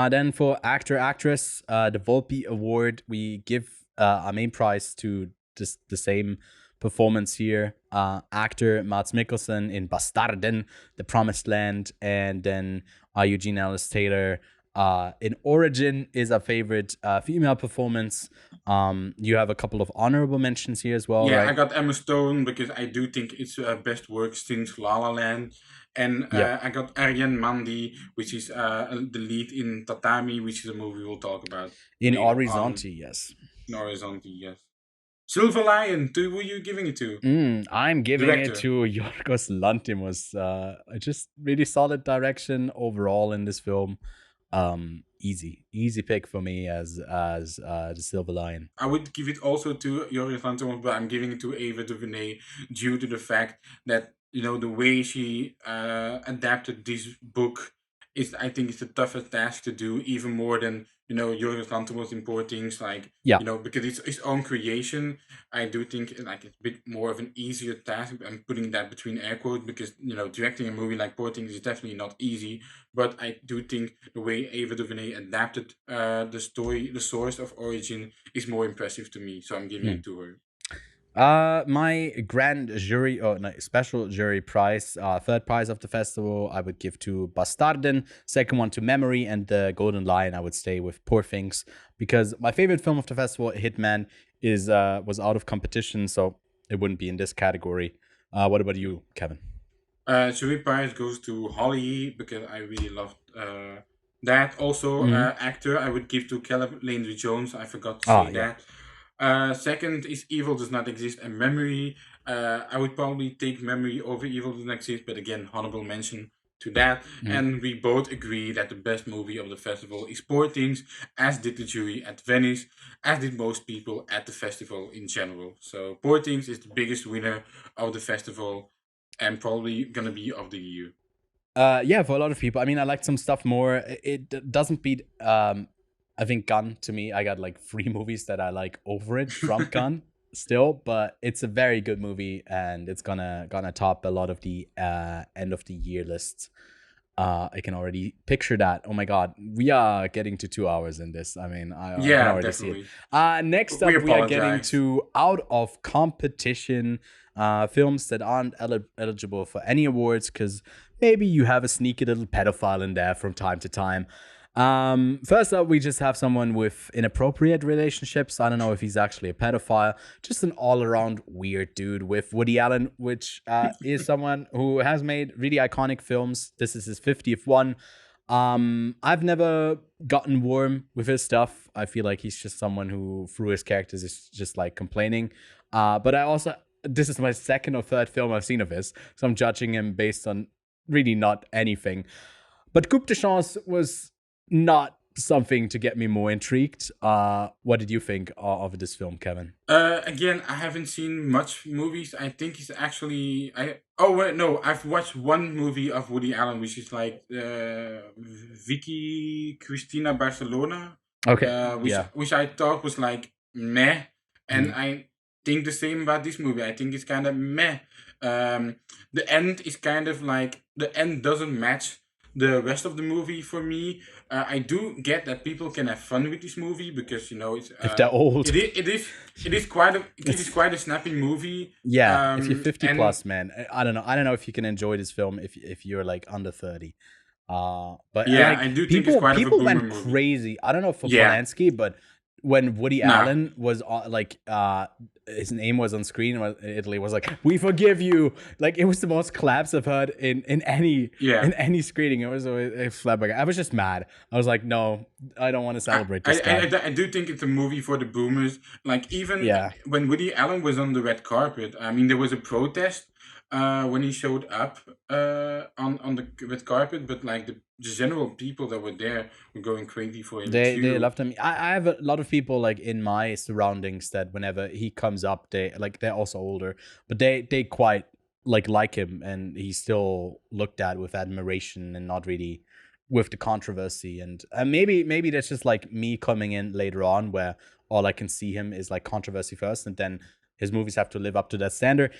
Then for actor actress, the Volpe Award, we give our main prize to just the same performance here. Actor Mads Mikkelsen in Bastarden, The Promised Land, and then Eugene Ellis Taylor in Origin is our favorite female performance. You have a couple of honorable mentions here as well. Yeah, right? I got Emma Stone because I do think it's best work since La La Land. And I got Ariane Mandy, which is the lead in Tatami, which is a movie we'll talk about. In Horizonte, yes. In Horizonte, yes. Silver Lion, who are you giving it to? I'm giving it to Yorgos Lanthimos. Just really solid direction overall in this film. Easy pick for me as the Silver Lion. I would give it also to Yorgos Lanthimos, but I'm giving it to Ava DuVernay due to the fact that the way she adapted this book is, I think, it's the toughest task to do, even more than Yorgos Lanthimos in Poor Things, because it's his own creation. I do think it's a bit more of an easier task. I'm putting that between air quotes because directing a movie like Poor Things is definitely not easy. But I do think the way Ava DuVernay adapted the story, the source of Origin, is more impressive to me. So I'm giving it to her. My special jury prize, third prize of the festival, I would give to Bastarden. Second one to Memory, and the Golden Lion, I would stay with Poor Things, because my favorite film of the festival, Hitman, was out of competition, so it wouldn't be in this category. What about you, Kevin? Jury prize goes to Holly because I really loved that. Also, actor, I would give to Caleb Landry Jones. I forgot to say that. Second is Evil Does Not Exist, and Memory. I would probably take Memory over Evil Does Not Exist, but again, honorable mention to that. And we both agree that the best movie of the festival is Poor Things, as did the jury at Venice, as did most people at the festival in general. So Poor Things is the biggest winner of the festival and probably gonna be of the year. Yeah, for a lot of people. I mean, I liked some stuff more. It doesn't beat I think Gun to me. I got like 3 movies that I like over it from Gun still, but it's a very good movie, and it's gonna top a lot of the end of the year lists. I can already picture that. Oh my god, we are getting to 2 hours in this. I mean, I can already definitely see it. Next up, we are getting to out of competition films that aren't eligible for any awards because maybe you have a sneaky little pedophile in there from time to time. First up, we just have someone with inappropriate relationships. I don't know if he's actually a pedophile, just an all-around weird dude with Woody Allen, which is someone who has made really iconic films. This is his 50th one. I've never gotten warm with his stuff. I feel like he's just someone who, through his characters, is just like complaining. But this is my second or third film I've seen of his, so I'm judging him based on really not anything. But Coupe De Chance was not something to get me more intrigued. What did you think of this film, Kevin? Again, I haven't seen much movies. I think it's actually I've watched one movie of Woody Allen, which is like Vicky Cristina Barcelona. Okay. Which I thought was like meh, and I think the same about this movie. I think it's kind of meh. The end is kind of like the end doesn't match the rest of the movie for me. I do get that people can have fun with this movie because it's If they're old. it is quite a snappy movie. Yeah, if you're 50 and plus, man, I don't know if you can enjoy this film if you're like under 30. But yeah, like I do think it's quite a people boomer went movie. crazy. I don't know for Yeah. Polanski, but when Woody Nah. Allen was his name was on screen in Italy, was like, "We forgive you." Like it was the most claps I've heard in any screening. It was always flabbergasted. I was just mad. I was like, "No, I don't want to celebrate this guy." I do think it's a movie for the boomers. Like even when Woody Allen was on the red carpet, I mean, there was a protest when he showed up on the red carpet, but like the general people that were there were going crazy for him. They loved him. I have a lot of people like in my surroundings that whenever he comes up, they're also older, but they quite like him, and he's still looked at with admiration and not really with the controversy. And maybe that's just like me coming in later on, where all I can see him is like controversy first, and then his movies have to live up to that standard.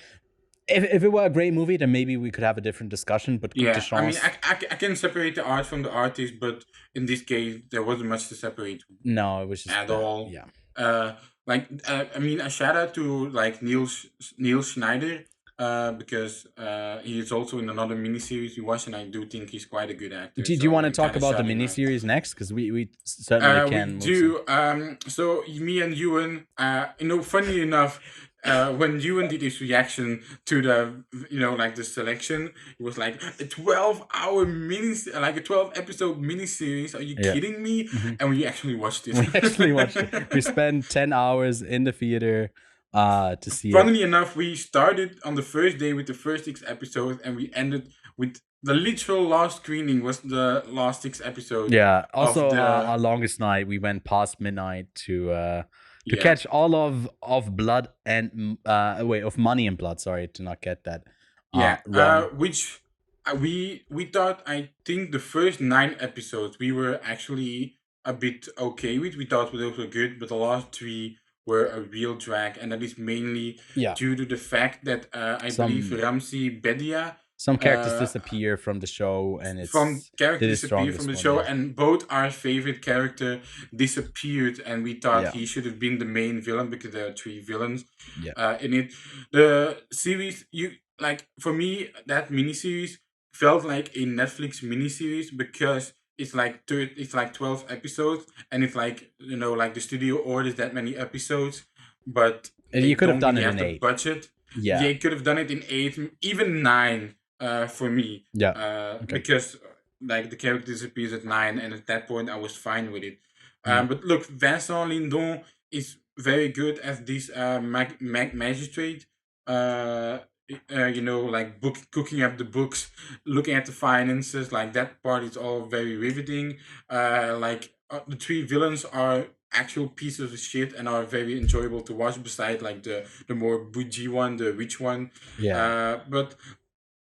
If it were a great movie, then maybe we could have a different discussion. But Coupe De Chance, I mean, I can separate the art from the artist, but in this case, there wasn't much to separate. No, it was just at all. Yeah. I mean, a shout out to like Neil Schneider, because he is also in another miniseries we watched, and I do think he's quite a good actor. Do you want to talk about the miniseries next? Because we certainly can. We do. So me and Ewan, funny enough. When Ewan did his reaction to the, like the selection, it was like a 12-hour like a 12-episode miniseries. Are you kidding me? Mm-hmm. And we actually watched it. We actually watched it. We spent 10 hours in the theater to see Funnily enough, we started on the first day with the first 6 episodes, and we ended with the literal last screening was the last 6 episodes. Yeah. Also, our longest night, we went past midnight to catch all of blood and of money and blood. Sorry to not get that. Which we thought, I think the first 9 episodes we were actually a bit okay with. We thought those were good, but the last 3 were a real drag, and that is mainly due to the fact that I believe Ramsey Bedia. Some characters disappear from the show, and and both our favorite character disappeared, and we thought he should have been the main villain because there are 3 villains in it. The series, for me, that miniseries felt like a Netflix miniseries because it's like 12 episodes, and it's like like the studio orders that many episodes, but you could have done it in 8. Budget. Yeah, you could have done it in 8, even 9. For me, because like the character disappears at 9, and at that point I was fine with it. But look, Vincent Lindon is very good as this magistrate. Like cooking up the books, looking at the finances, like that part is all very riveting. The 3 villains are actual pieces of shit and are very enjoyable to watch. Beside like the more bougie one, the rich one. But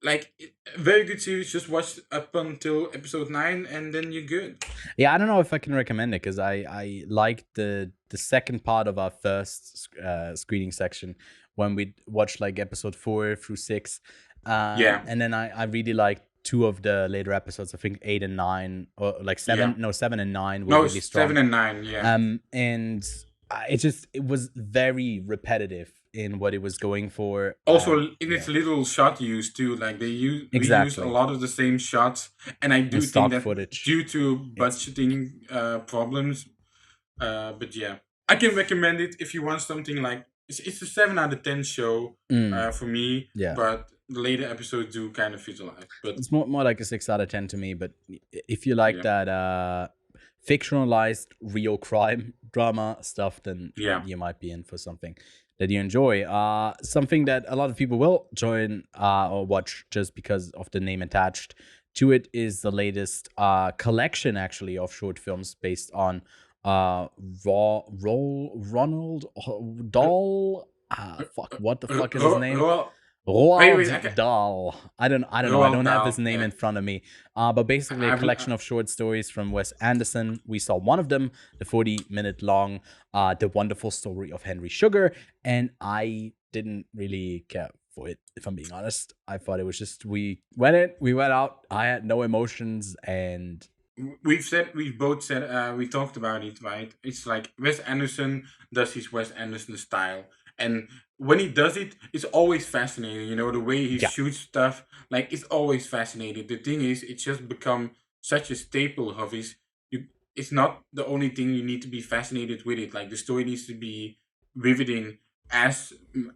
like, very good series. Just watch up until episode 9, and then you're good. Yeah, I don't know if I can recommend it because I liked the second part of our first screening section when we watched like episode 4 through 6. And then I really liked 2 of the later episodes. I think 8 and 9, or like 7. Yeah. No, 7 and 9 were really strong. 7 and 9. Yeah. And it was very repetitive in what it was going for. Also, in its little shot use too, like we use a lot of the same shots, and I do think that footage. Due to budgeting problems. But yeah, I can recommend it if you want something like it's a 7 out of 10 show for me. Yeah, but the later episodes do kind of fizzle out. But it's more like a 6 out of 10 to me. But if you like that fictionalized real crime drama stuff, then you might be in for something that you enjoy. Something that a lot of people will join or watch just because of the name attached to it is the latest collection, actually, of short films based on Ronald Dahl. What the fuck is his name? Roald Dahl. I don't know. I don't have his name in front of me. But basically a collection of short stories from Wes Anderson. We saw one of them, the 40-minute long The Wonderful Story of Henry Sugar, and I didn't really care for it, if I'm being honest. I thought it was just we went out. I had no emotions, and We've both said, we talked about it, right? It's like Wes Anderson does his Wes Anderson style, and when he does it, it's always fascinating. You know, the way he yeah, shoots stuff, like it's always fascinating. The thing is, it's just become such a staple of his. You, it's not the only thing you need to be fascinated with it. Like the story needs to be riveting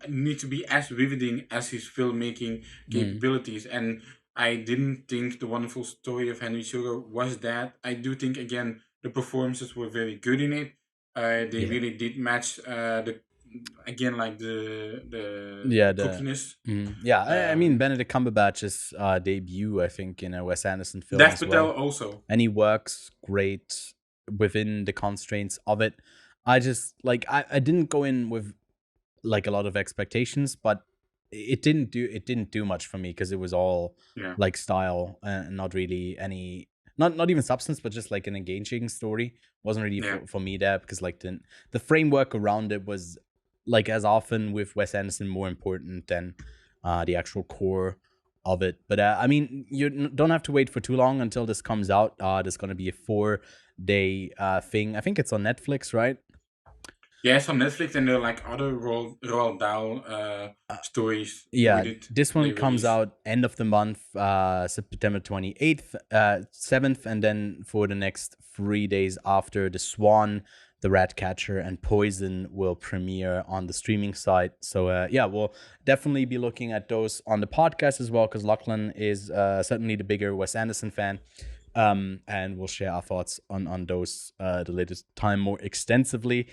need to be as riveting as his filmmaking capabilities, and I didn't think The Wonderful Story of Henry Sugar was that. I do think again the performances were very good in it. They yeah, really did match the again like the yeah. cookiness. Yeah. I mean, Um, Benedict Cumberbatch's debut, I think, in a Wes Anderson film Dev as Patel well, also. and he works great within the constraints of it. I just like I didn't go in with like a lot of expectations, but it didn't do much for me because it was all Yeah, like style and not really any not even substance, but just like an engaging story. Wasn't really yeah, for me there because like the framework around it was like as often with Wes Anderson more important than the actual core of it. But I mean, you don't have to wait for too long until this comes out. There's gonna be a 4-day thing. I think it's on Netflix, right? yeah. It's on Netflix, and there are like other Roald Dahl stories Yeah, with it. this one They comes release. out end of the month, September 28th, 7th, and then for the next 3 days after, The Swan, The Ratcatcher, and Poison will premiere on the streaming site. So yeah, we'll definitely be looking at those on the podcast as well, because Lachlan is certainly the bigger Wes Anderson fan. And we'll share our thoughts on those the latest time more extensively.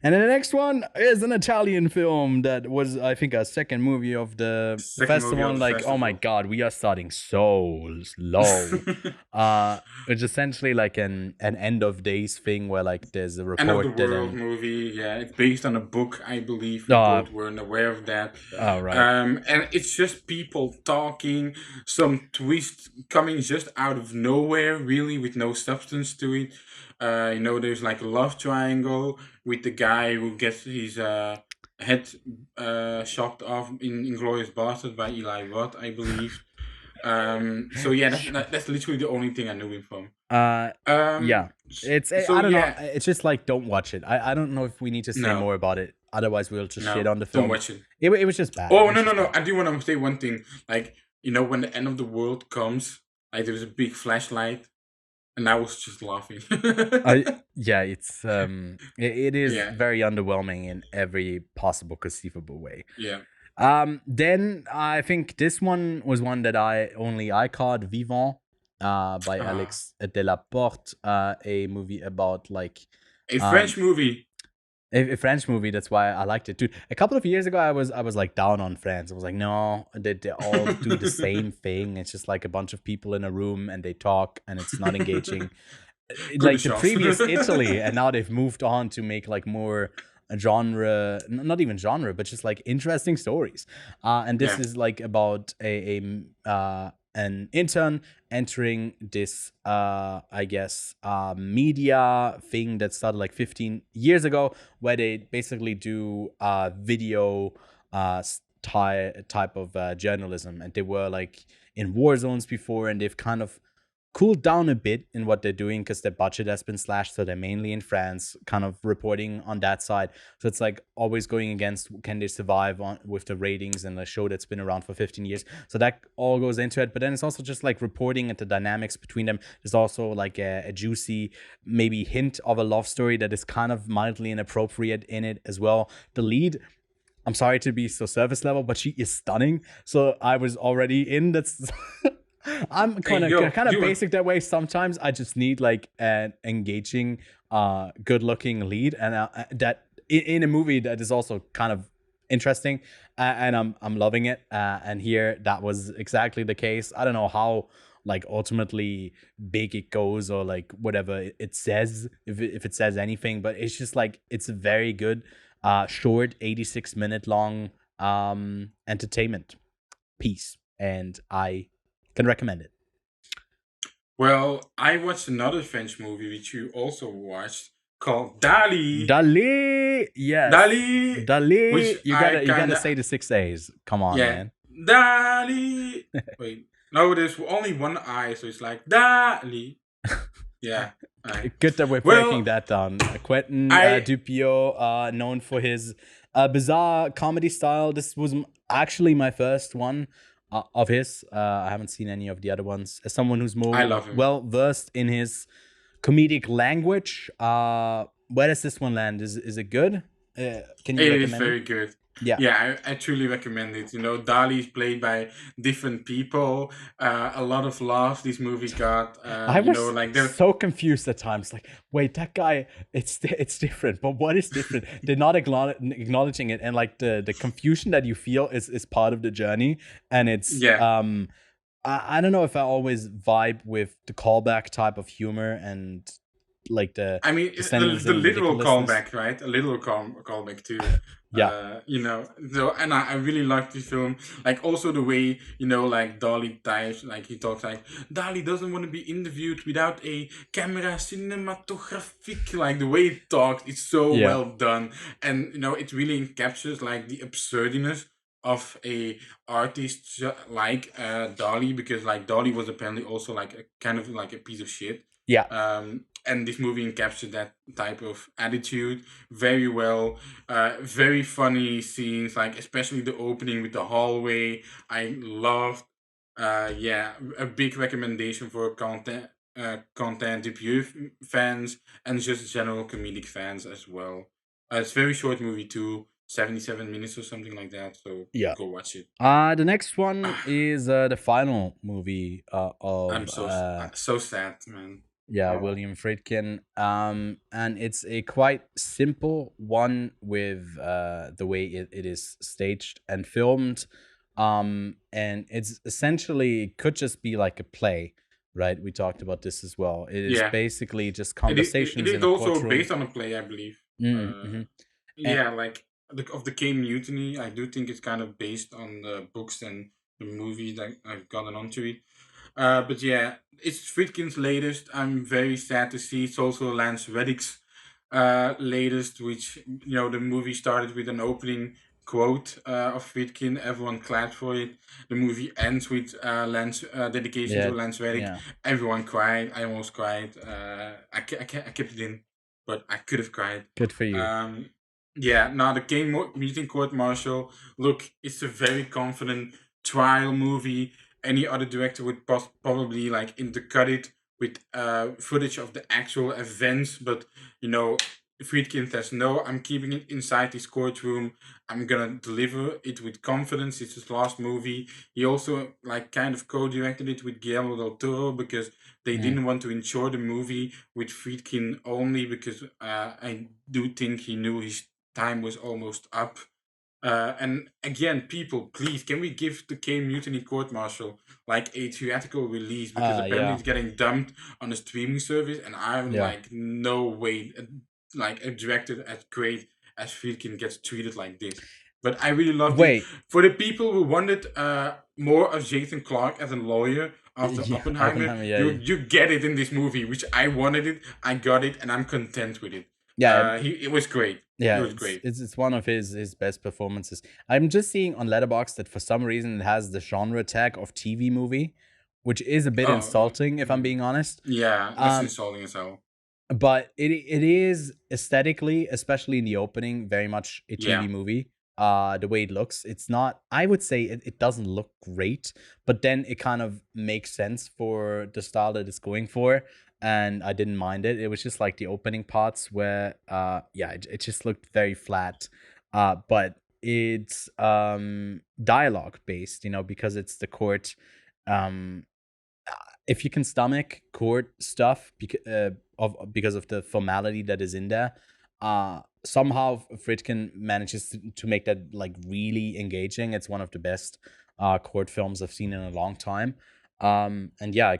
And then the next one is an Italian film that was, I think, a second movie of the Second movie festival. of And the like, oh my festival. god, we are starting so slow. It's essentially like an end of days thing where like there's a End of the report that World movie. Yeah, it's based on a book, I believe. We uh both weren't aware of that. right. And it's just people talking, some twist coming just out of nowhere, really, with no substance to it. You know, there's like a love triangle with the guy who gets his head chopped off in Inglorious Bastard by Eli Roth, I believe. So yeah, that's literally the only thing I knew him from. Yeah, it's So I don't know. yeah, It's just like don't watch it. I don't know if we need to say no. more about it. Otherwise, we'll just shit No, on the don't film. watch it. It was just bad. It Oh was no no just no! bad. I do want to say one thing. Like you know, when the end of the world comes, like there was a big flashlight, and I was just laughing. Yeah, it's it is Yeah, very underwhelming in every possible conceivable way. yeah. Then I think this one was one that I caught Vivant, by Ah, Alex Delaporte, a movie about like a um French movie. a French movie. That's why I liked it, dude. A couple of years ago, I was like down on France. I was like, no, they all do the same thing. It's just like a bunch of people in a room and they talk, and it's not engaging. Coupe De Like the Chance. previous Italy, and now they've moved on to make like more genre, not even genre, but just like interesting stories. And this Yeah, is like about an intern entering this I guess media thing that started like 15 years ago, where they basically do video type of journalism, and they were like in war zones before, and they've kind of cooled down a bit in what they're doing because their budget has been slashed, so they're mainly in France, kind of reporting on that side. So it's like always going against, can they survive on with the ratings and a show that's been around for 15 years. So that all goes into it. But then it's also just like reporting at the dynamics between them. There's also like a juicy maybe hint of a love story that is kind of mildly inappropriate in it as well. The lead, I'm sorry to be so surface level, but she is stunning. So I was already in. That's I'm hey kind yo, of Ewan. basic that way. Sometimes I just need like an engaging, good looking lead, and that in a movie that is also kind of interesting, and I'm loving it. And here that was exactly the case. I don't know how like ultimately big it goes or like whatever it says, if it says anything, but it's just like it's a very good short 86-minute long entertainment piece, and I can recommend it. Well, I watched another French movie which you also watched called Dali. Dali, yes. Dali. Dali. Which You I gotta kinda- say the 6 A's. Come on, Yeah. man. Dali. Wait. No, there's only one I, so it's like Dali. Yeah. Alright. Good that we're Well, breaking that down. Quentin I- Dupieux, known for his bizarre comedy style. This was actually my first one of his. I haven't seen any of the other ones. As someone who's more I love him. well versed in his comedic language, where does this one land? Is it good? Can you It recommend is very good. Yeah. Yeah, I truly recommend it. You know, Dali is played by different people. A lot of laughs this movie got. I you was know, like there. so confused at times. Like, wait, that guy, it's different, but what is different? They're not acknowledging it, and like the confusion that you feel is part of the journey, and it's Yeah. I don't know if I always vibe with the callback type of humor and like I mean, it's the sentencing literal ridiculousness. callback, right? A literal callback too. Yeah. You know, so and I really like this film. Like also the way, you know, like Dali types, like he talks like Dali doesn't want to be interviewed without a camera cinematographic. Like the way he talks, it's so Yeah. well done, and you know, it really captures like the absurdness of a artist like Dali, because like Dali was apparently also like a kind of like a piece of shit. Yeah. And this movie encapsulated that type of attitude very well. Very funny scenes, like especially the opening with the hallway. I loved. Yeah, a big recommendation for content Dupieux fans and just general comedic fans as well. It's a very short movie too, 77 minutes or something like that. So Yeah. go watch it. The next one is the final movie of I'm so sad, man. yeah, Oh. William Friedkin. And it's a quite simple one with the way it is staged and filmed. And it's essentially could just be like a play, right? We talked about this as well. It is Yeah. basically just It conversations is in a also courtroom. based on a play, I believe. Mhm. Yeah, like of the K Mutiny, I do think it's kind of based on the books and the movie that I've gotten onto it. But yeah, it's Friedkin's latest. I'm very sad to see. It's also Lance Reddick's latest, which, you know, the movie started with an opening quote of Friedkin. Everyone clapped for it. The movie ends with Lance dedication Yeah, to Lance Reddick. yeah. Everyone cried. I almost cried. I kept it in, but I could have cried. Good for you. Yeah, now the King meeting court martial. Look, it's a very confident trial movie. Any other director would probably like intercut it with footage of the actual events, but you know, Friedkin says no. I'm keeping it inside this courtroom. I'm gonna deliver it with confidence. It's his last movie. He also like kind of co-directed it with Guillermo del Toro because they didn't want to insure the movie with Friedkin only because I do think he knew his time was almost up. And again, people, please, can we give the K Mutiny Court Martial like a theatrical release? Because apparently yeah. it's getting dumped on a streaming service, and I'm Yeah. like, no way, like a director as great as Friedkin gets treated like this. But I really love Wait. it. For the people who wanted more of Jason Clarke as a lawyer after Yeah, Oppenheimer, yeah, you get it in this movie, which I wanted it, I got it, and I'm content with it. Yeah, it was great. yeah, it was great. It's one of his best performances. I'm just seeing on Letterboxd that for some reason it has the genre tag of TV movie, which is a bit Oh, insulting if I'm being honest. Yeah, that's Um, insulting as hell. But it is aesthetically, especially in the opening, very much a TV Yeah. movie. The way it looks, it's not. I would say it doesn't look great, but then it kind of makes sense for the style that it's going for, and I didn't mind it. It was just like the opening parts where, yeah, it just looked very flat. But it's dialogue based, you know, because it's the court. If you can stomach court stuff because of the formality that is in there, somehow Friedkin manages to make that like really engaging. It's one of the best court films I've seen in a long time. And yeah,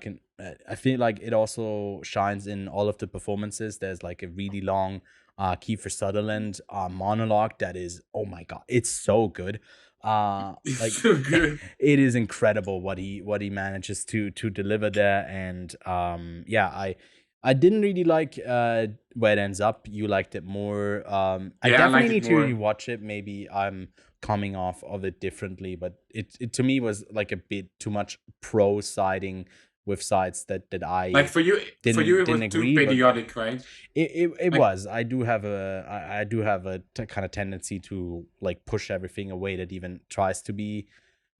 I feel like it also shines in all of the performances. There's like a really long Kiefer Sutherland monologue that is, oh my god, it's so good. It's Like so good. it is incredible what he manages to deliver there. And yeah, I didn't really like where it ends up. You liked it more. I Yeah, I definitely liked it need to more. rewatch it. Maybe I'm coming off of it differently, but it to me was like a bit too much pro siding with sides that Like I for you, it was didn't too agree. But yeah, patriotic, right? it Like, was. I do have a kind of tendency to like push everything away that even tries to be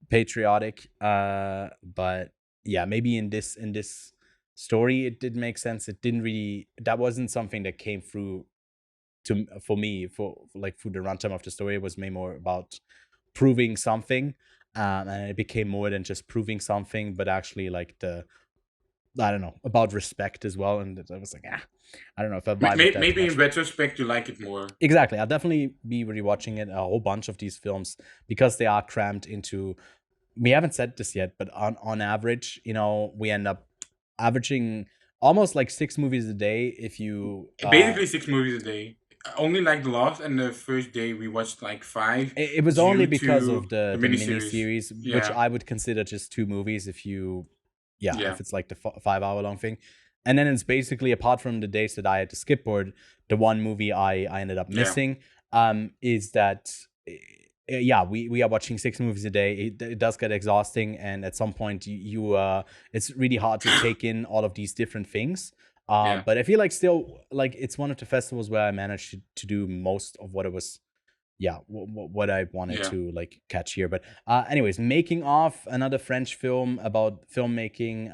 patriotic. But yeah, maybe in this story it did make sense. It didn't really. That wasn't something that came through for me for like through the runtime of the story. It was maybe more about proving something, and it became more than just proving something, but actually like the I don't know about respect as well. And I was like, I don't know if I vibe with that too maybe in much. retrospect you like it more. Exactly. I'll definitely be rewatching it. A whole bunch of these films because they are crammed into. We haven't said this yet, but on average, we end up averaging almost like 6 movies a day. If you, Basically 6 movies a day. Only like the last and the first day we watched like 5 it was only due because to of the the miniseries. miniseries, which Yeah, I would consider just 2 movies. If you, yeah, yeah, if it's like the 5 hour long thing, and then it's basically apart from the days that I had to skip board, the one movie I ended up yeah. missing, is that. Yeah, we are watching 6 movies a day. It does get exhausting, and at some point, it's really hard to take in all of these different things. Yeah. But I feel like still, like it's one of the festivals where I managed to do most of what it was, yeah, what I wanted Yeah. to like catch here. But anyways, Making Off, another French film about filmmaking.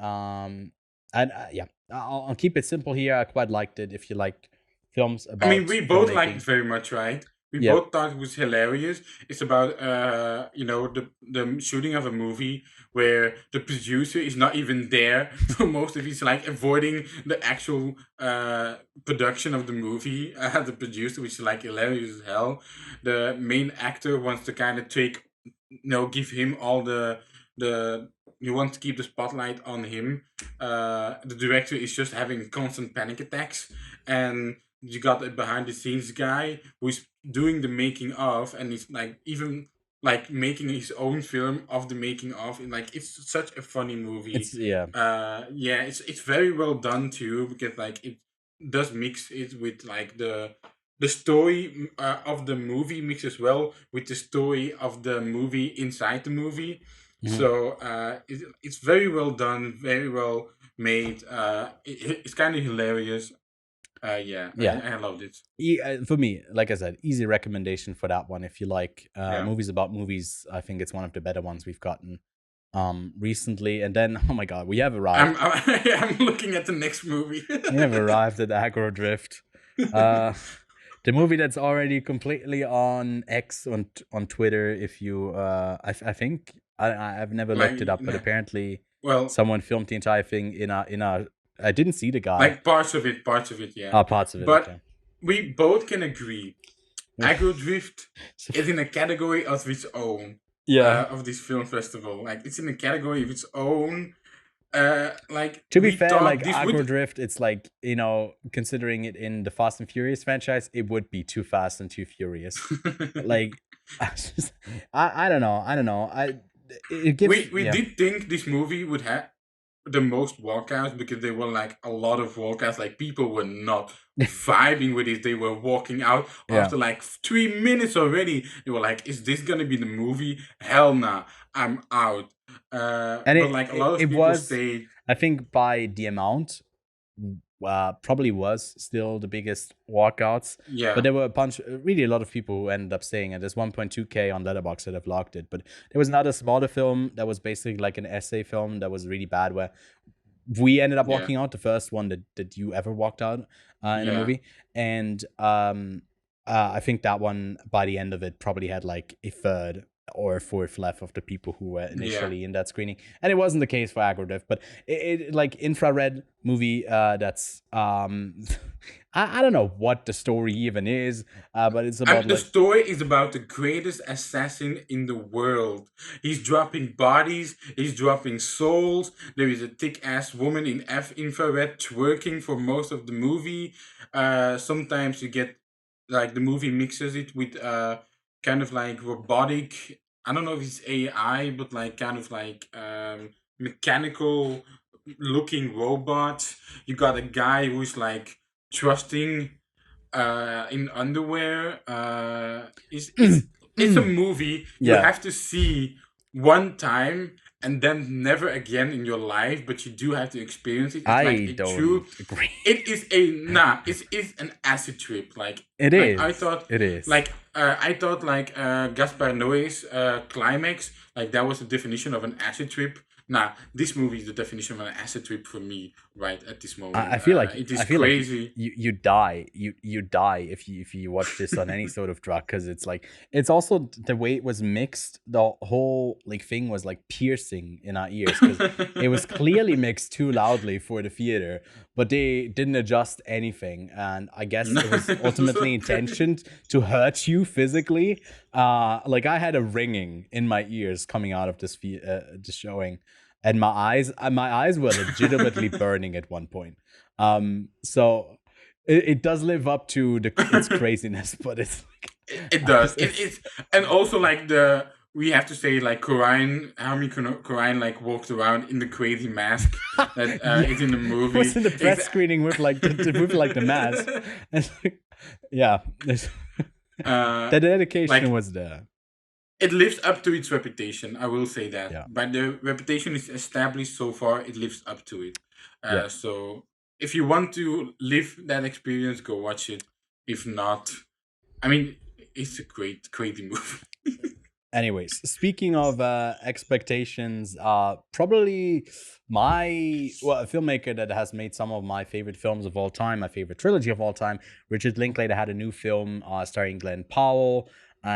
And yeah, I'll keep it simple here. I quite liked it. If you like films I mean, about we both liked it filmmaking, very much, right? We yeah, both thought it was hilarious. It's about the shooting of a movie where the producer is not even there for most of it. He's like avoiding the actual production of the movie. The producer, which is like hilarious as hell. The main actor wants to kind of give him all the. You want to keep the spotlight on him. The director is just having constant panic attacks, and you got a behind the scenes guy who's doing the making of, and he's like even like making his own film of the making of, and like it's such a funny movie. it's yeah, Yeah, it's very well done too, because like it does mix it with like the story of the movie mixes well with the story of the movie inside the movie. mhm. So it's very well done, very well made. It's kind of hilarious. Yeah, Yeah. I loved it. For me, like I said, easy recommendation for that one. If you like Yeah. movies about movies, I think it's one of the better ones we've gotten recently. And then, oh my god, we have arrived. I'm looking at the next movie. We have arrived at Aggro Drift. The movie that's already completely on X on Twitter. If you, I think I've never looked it up, but apparently well, someone filmed the entire thing in a. I didn't see the guy. like parts of it, yeah. Parts of it. But Okay. we both can agree, Aggro Drift is in a category of its own. Yeah. Of this film festival, like it's in a category of its own. Like To be we fair, thought like this Aggro would Drift, it's like, considering it in the Fast and Furious franchise, it would be Too Fast and Too Furious. Like, I don't know. It gives we yeah. did think this movie would have the most walkouts, because there were like a lot of walkouts. Like people were not vibing with it. They were walking out Yeah. after like 3 minutes already. They were like, "Is this gonna be the movie? Hell nah, I'm out." And but it, like a it, lot of it people was, stayed. I think, by the amount, probably was still the biggest walkouts. Yeah, But there were really a lot of people who ended up staying. And there's 1.2K on Letterboxd that have logged it. But there was another smaller film that was basically like an essay film that was really bad, where we ended up Yeah. walking out, the first one that you ever walked out in a Yeah. movie. And I think that one, by the end of it, probably had like a third or a fourth left of the people who were initially in that screening. And it wasn't the case for Aggro Drift, but it like infrared movie that's I don't know what the story even is, but it's about the like story is about the greatest assassin in the world. He's dropping bodies, he's dropping souls. There is a thick ass woman in infrared twerking for most of the movie. Sometimes you get like the movie mixes it with kind of like robotic. I don't know if it's AI, but like kind of like mechanical looking robots. You got a guy who's like trusting in underwear. It's a movie you Yeah, have to see one time and then never again in your life, but you do have to experience it. It's like I a don't true. agree. It is a nah. It's an acid trip. It I is. thought It is. Gaspar Noé's climax, like that was the definition of an acid trip. Nah, this movie is the definition of an acid trip for me right at this moment. I feel like It is I feel like crazy. you die you die if you watch this on any sort of drug, because it's like, it's also the way it was mixed. The whole like thing was like piercing in our ears because it was clearly mixed too loudly for the theater, but they didn't adjust anything, and I guess it was ultimately intentioned to hurt you physically. Like I had a ringing in my ears coming out of this showing, and my eyes were legitimately burning at one point. So it does live up to its craziness, but it's like, It does. It's and also like we have to say like Corain like walked around in the crazy mask that is in the movie. was in the press screening with like with like the mask. And like, yeah, the dedication like, was there. it lives up to its reputation. I will say that. Yeah. But the reputation is established so far. It lives up to it. Yeah. So if you want to live that experience, go watch it. If not, I mean, it's a crazy movie. Anyways, speaking of expectations, probably a filmmaker that has made some of my favorite films of all time, my favorite trilogy of all time, Richard Linklater, had a new film starring Glenn Powell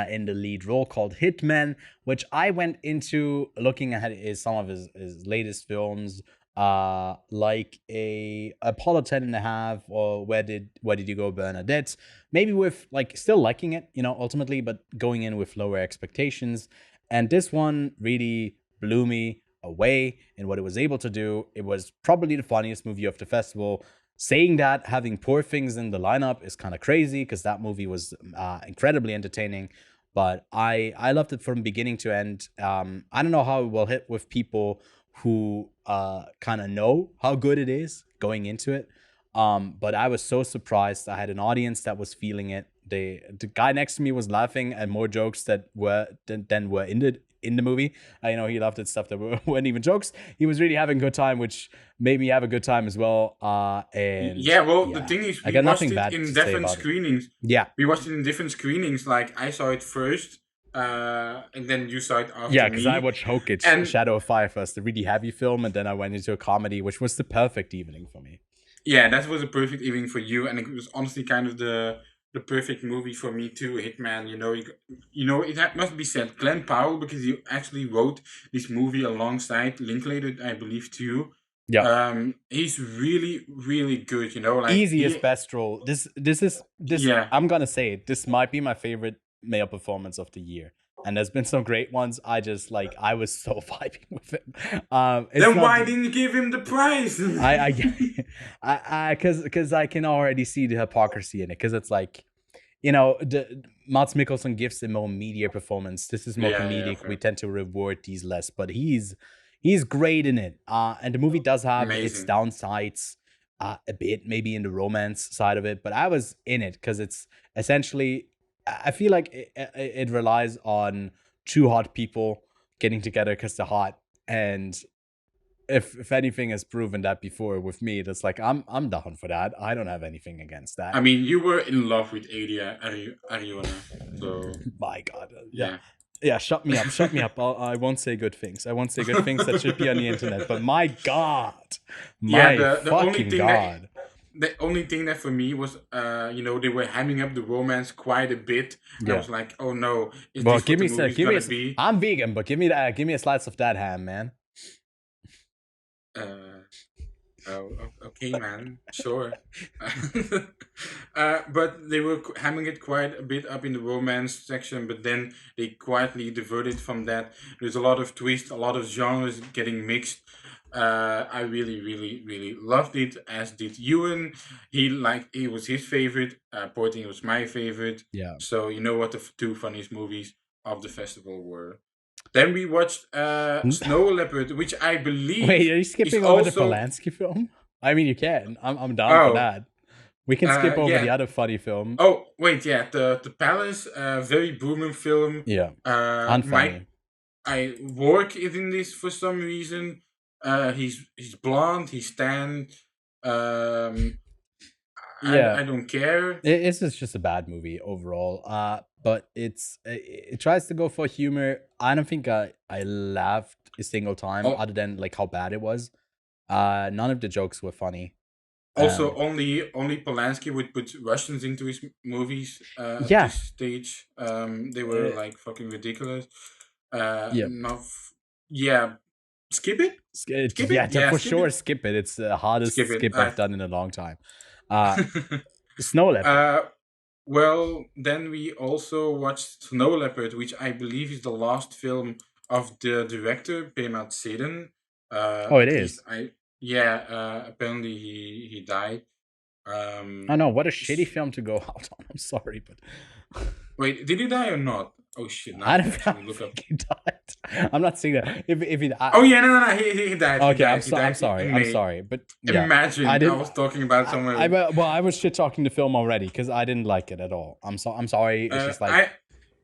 in the lead role called Hitman, which I went into looking at some of his latest films, like a Apollo 10.5 or Where Did You Go, Bernadette? Maybe with like still liking it, ultimately, but going in with lower expectations. And this one really blew me away in what it was able to do. It was probably the funniest movie of the festival. Saying that, having Poor Things in the lineup is kind of crazy because that movie was incredibly entertaining. But I loved it from beginning to end. I don't know how it will hit with people who kind of know how good it is going into it. But I was so surprised. I had an audience that was feeling it. The guy next to me was laughing at more jokes that were in the movie. He loved it, stuff that weren't even jokes. He was really having a good time, which made me have a good time as well. And the thing is, I we got watched nothing it bad in to say different about it. screenings. Yeah. We watched it in different screenings. Like I saw it first, and then you saw it after Yeah, because me. I watched Hokage, And- Shadow of Fire first, the really heavy film, and then I went into a comedy, which was the perfect evening for me. Yeah, that was a perfect evening for you, and it was honestly kind of the perfect movie for me too. Hitman, must be said, Glenn Powell, because he actually wrote this movie alongside Linklater, I believe too. Yeah. He's really, really good. Like Easiest best role. This is. Yeah. I'm gonna say it. This might be my favorite male performance of the year. And there's been some great ones. I was so vibing with it. Then why didn't you give him the prize? Because I can already see the hypocrisy in it. Because it's like, Mads Mikkelsen gives a more media performance. This is more comedic. We tend to reward these less, but he's great in it. And the movie does have its downsides a bit, maybe in the romance side of it. But I was in it because it's essentially, I feel like it relies on two hot people getting together because they're hot. And if anything has proven that before with me, that's like, I'm down for that. I don't have anything against that. I mean, you were in love with Adia Ariona, so my God, yeah. Shut me up. I won't say good things. I won't say good things that should be on the internet. But my God, the fucking God. The only thing that for me was, they were hamming up the romance quite a bit. Yeah. I was like, oh no, is this give what the movie's gonna be? I'm vegan, but give me a slice of that ham, man. Okay, man, sure. But they were hamming it quite a bit up in the romance section, but then they quietly diverted from that. There's a lot of twists, a lot of genres getting mixed. I really, really, really loved it, as did Ewan. He was his favorite. Poor Things was my favorite. Yeah. So you know what the two funniest movies of the festival were. Then we watched Snow Leopard, which I believe Wait, are you is skipping over the also. Polanski film? I mean, you can. I'm down for Oh, that. We can skip over the yeah. other funny film. Oh, wait, yeah. The Palace, very booming film. Yeah, Mike, unfunny. I work it in this for some reason. He's blonde. He's tan. Um, Yeah, I don't care. it's just a bad movie overall. But it tries to go for humor. I don't think I laughed a single time, Oh, other than like how bad it was. None of the jokes were funny. also, Um, only Polanski would put Russians into his movies at yeah, this stage. They were uh, like fucking ridiculous. yeah, Not. Yeah, skip it. Skip yeah. it. Yeah, For skip sure, it. skip it. It's the hardest Skip it. skip I've done in a long time. Uh, Snow Leopard. Well, then we also watched Snow Leopard, which I believe is the last film of the director Pema Tserin. Oh, it At least is. apparently he died. I know, what a shitty s- film to go out on. I'm sorry, but Wait, did he die or not? Oh shit! Now I I have to don't, I actually don't look up. think he died. I'm not saying that. If he, Oh yeah, no, he died. He okay, died. He I'm died sorry. in I'm May. sorry, but yeah, Imagine I I didn't. was talking about someone. Well, I was shit talking the film already because I didn't like it at all. I'm sorry. It's just like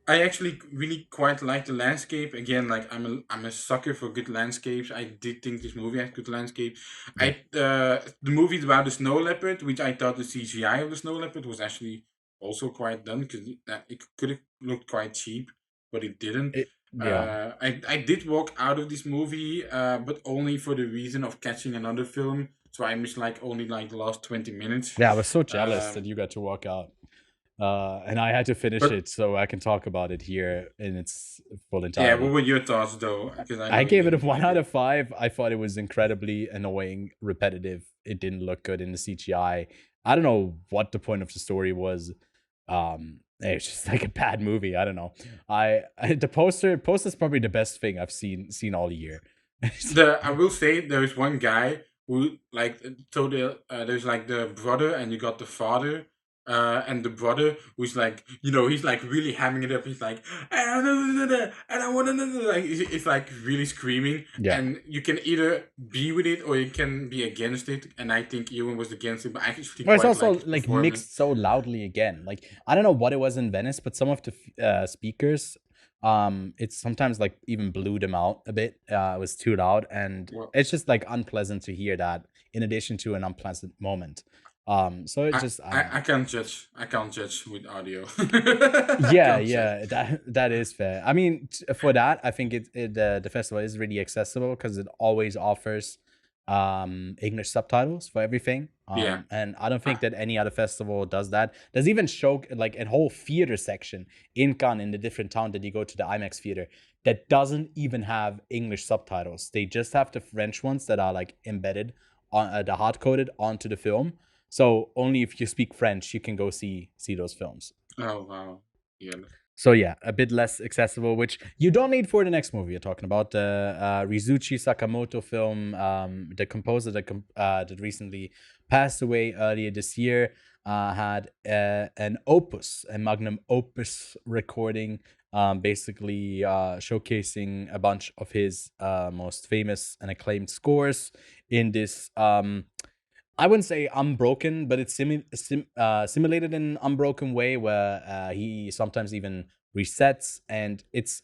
I actually really quite like the landscape. Again, like I'm a sucker for good landscapes. I did think this movie had good landscape. yeah, The movie is about the snow leopard, which I thought the CGI of the snow leopard was actually also quite done because it could have looked quite cheap, but it didn't. yeah. I did walk out of this movie, but only for the reason of catching another film. So I missed like only like the last 20 minutes. Yeah, I was so jealous that Um, you got to walk out. And I had to finish but it so I can talk about it here in its full yeah, entirety. what were your thoughts though? Because I know I you gave it a didn't 1 like out it. of 5. I thought it was incredibly annoying, repetitive. It didn't look good in the CGI. I don't know what the point of the story was. It's just like a bad movie. I don't know. The poster's probably the best thing I've seen all year. I will say there is one guy who like there's like the brother and you got the father. And the brother who's like, he's like really hamming it up. He's like, and I want to, like, it's like really screaming. Yeah. And you can either be with it or you can be against it. And I think Ewan was against it, but I actually Well, it's quite also like his like performance. mixed so loudly again. Like I don't know what it was in Venice, but some of the speakers, it's sometimes like even blew them out a bit. It was too loud, and Well, it's just like unpleasant to hear that. In addition to an unpleasant moment, so it just I don't know. I can't judge. I can't judge with audio. Yeah, Can't judge. that is fair. I mean, for that, I think the festival is really accessible because it always offers English subtitles for everything. Yeah. And I don't I, think that any other festival does that. There's even show like a whole theater section in Cannes in the different town that you go to the IMAX theater that doesn't even have English subtitles. They just have the French ones that are like embedded on the hard coded onto the film. So only if you speak French you can go see those films. oh wow. Yeah. So yeah, a bit less accessible, which you don't need for the next movie you're talking about. The Rizuchi Sakamoto film, the composer that recently passed away earlier this year, had an opus, a magnum opus recording, basically showcasing a bunch of his most famous and acclaimed scores in this I wouldn't say unbroken, but it's simulated in an unbroken way where he sometimes even resets, and it's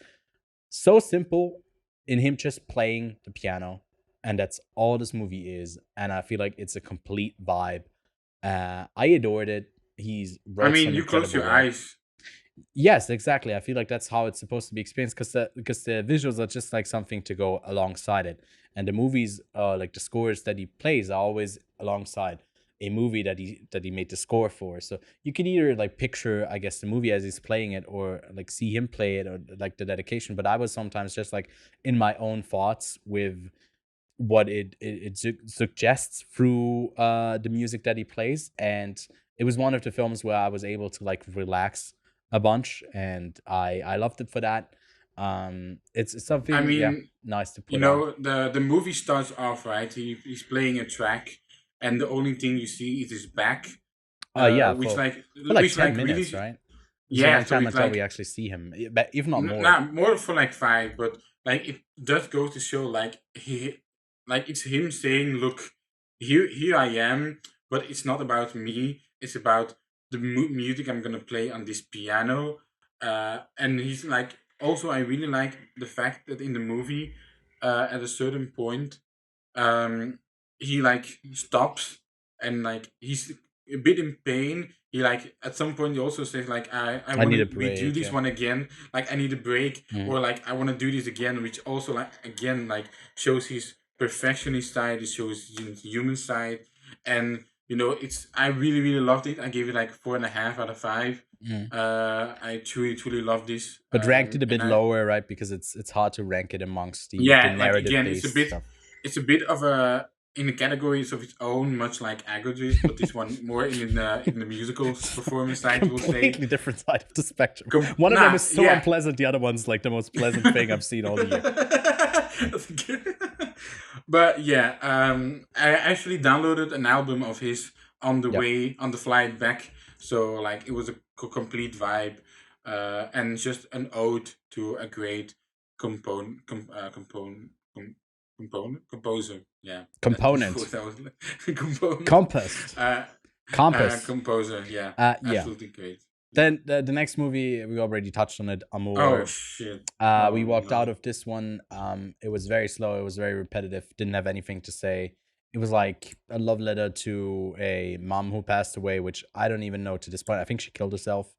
so simple in him just playing the piano, and that's all this movie is. And I feel like it's a complete vibe. I adored it. He's I wrote mean, some you close incredible your work. eyes. Yes, exactly. I feel like that's how it's supposed to be experienced because the visuals are just like something to go alongside it, and the movies, like the scores that he plays, are always alongside a movie that he made the score for. So you can either like picture, I guess, the movie as he's playing it, or like see him play it, or like the dedication. But I was sometimes just like in my own thoughts with what it suggests through the music that he plays, and it was one of the films where I was able to like relax a bunch, and I loved it for that. It's I something, yeah, mean, nice to put on. the movie starts off right. He's playing a track, and the only thing you see is his back, Yeah, which for like which 10 like minutes, really right? It's a Yeah, long so time it's until like we actually see him, but if not more. not more for like 5, but like it does go to show like it's him saying, "Look, here I am, but it's not about me. It's about the music I'm gonna play on this piano." And he's like, also I really like the fact that in the movie, at a certain point, he like stops and like he's a bit in pain. He like at some point he also says like I I want need a to redo break. this Yeah. one again, like I need a break, Mm. or like I want to do this again, which also like again like shows his perfectionist side, it shows his human side. And it's I really loved it. I gave it like 4.5 out of 5. Mm. I truly love this. But ranked it a bit and lower, right? Because it's hard to rank it amongst the like narrative again, based stuff. it's a bit of a in the categories of its own, much like Aggro Dr1ft, but this one more in the musical performance side, we'll say. Completely different side of the spectrum. One of them is so unpleasant, the other one's like the most pleasant thing I've seen all year. But yeah, I actually downloaded an album of his on the way, on the flight back. So like it was a complete vibe, and just an ode to a great composer. Yeah. Component. Component. Compass. Compass. Composer. Yeah. Yeah. Absolutely great. Then the next movie, we already touched on it, Amour. Oh shit. We walked out of this one. It was very slow. It was very repetitive. Didn't have anything to say. It was like a love letter to a mom who passed away, which I don't even know to this point. I think she killed herself.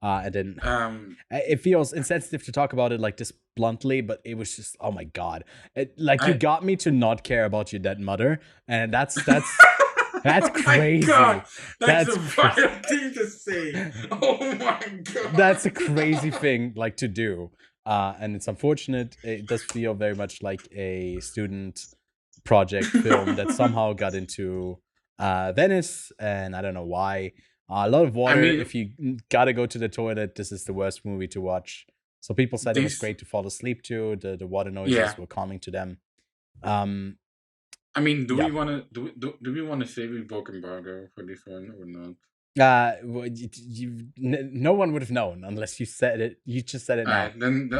And then it feels insensitive to talk about it like this bluntly, but it was just, oh my god, you got me to not care about your dead mother, and that's that's crazy. God, that's a vile thing to say. Oh my god, that's a crazy thing like to do, and it's unfortunate. It does feel very much like a student project film that somehow got into Venice, and I don't know why. A lot of water. If you gotta go to the toilet, this is the worst movie to watch. So people said it was great to fall asleep to. The water noises were calming to them. I mean, do we want to do we want to say we broke embargo for this one or not? No one would have known unless you said it. You just said it now. Then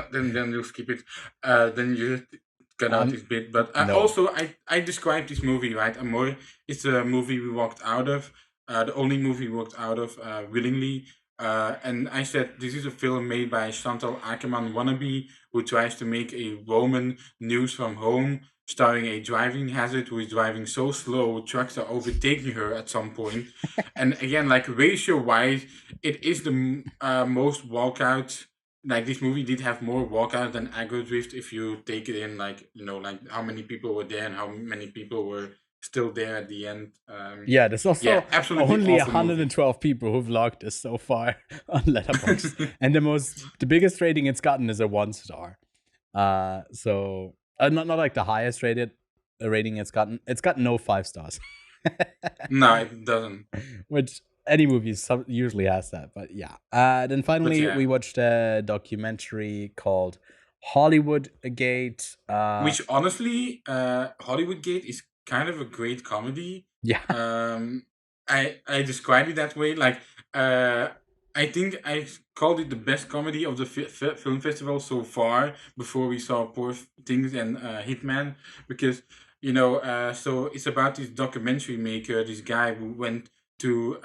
you'll skip it. Then you cut out this bit. But also, I described this movie, right? Amour. It's a movie we walked out of. The only movie we walked out of willingly. And I said, this is a film made by Chantal Akerman wannabe who tries to make a Roman news from home, starring a driving hazard who is driving so slow, trucks are overtaking her at some point. And again, like ratio-wise, it is the most walkout. Like this movie did have more walkout than Aggro Dr1ft if you take it in, like like how many people were there and how many people were still there at the end. There's also only 112 movie. people who've logged this so far on Letterboxd, and the biggest rating it's gotten is a 1-star. So not like the highest rated rating it's gotten. It's got no 5 stars. No, it doesn't. Which any movie usually has that, but yeah. Then finally we watched a documentary called Hollywood Gate. Which honestly, Hollywood Gate is kind of a great comedy. Yeah. I described it that way. Like, I think I called it the best comedy of the film festival so far. Before we saw Poor Things and Hitman, because so it's about this documentary maker, this guy who went to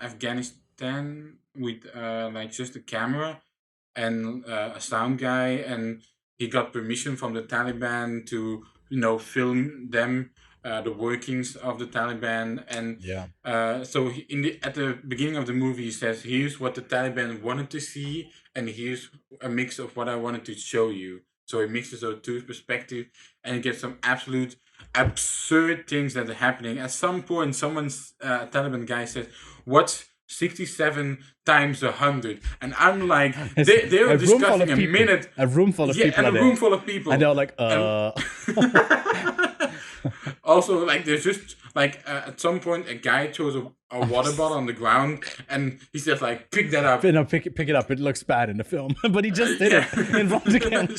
Afghanistan with like just a camera and a sound guy, and he got permission from the Taliban to film them. The workings of the Taliban, and so at the beginning of the movie he says, here's what the Taliban wanted to see, and here's a mix of what I wanted to show you. So it mixes those two perspectives, and you get some absolute absurd things that are happening. At some point, someone's Taliban guy says, "What's 67 times 100?" And I'm like, they were discussing a minute. A room full of people. And a room full of people. And they're like, Also, like, there's just, like, at some point, a guy throws a water bottle on the ground, and he says, like, pick that up. No, pick it up. It looks bad in the film. But he just did it in front again.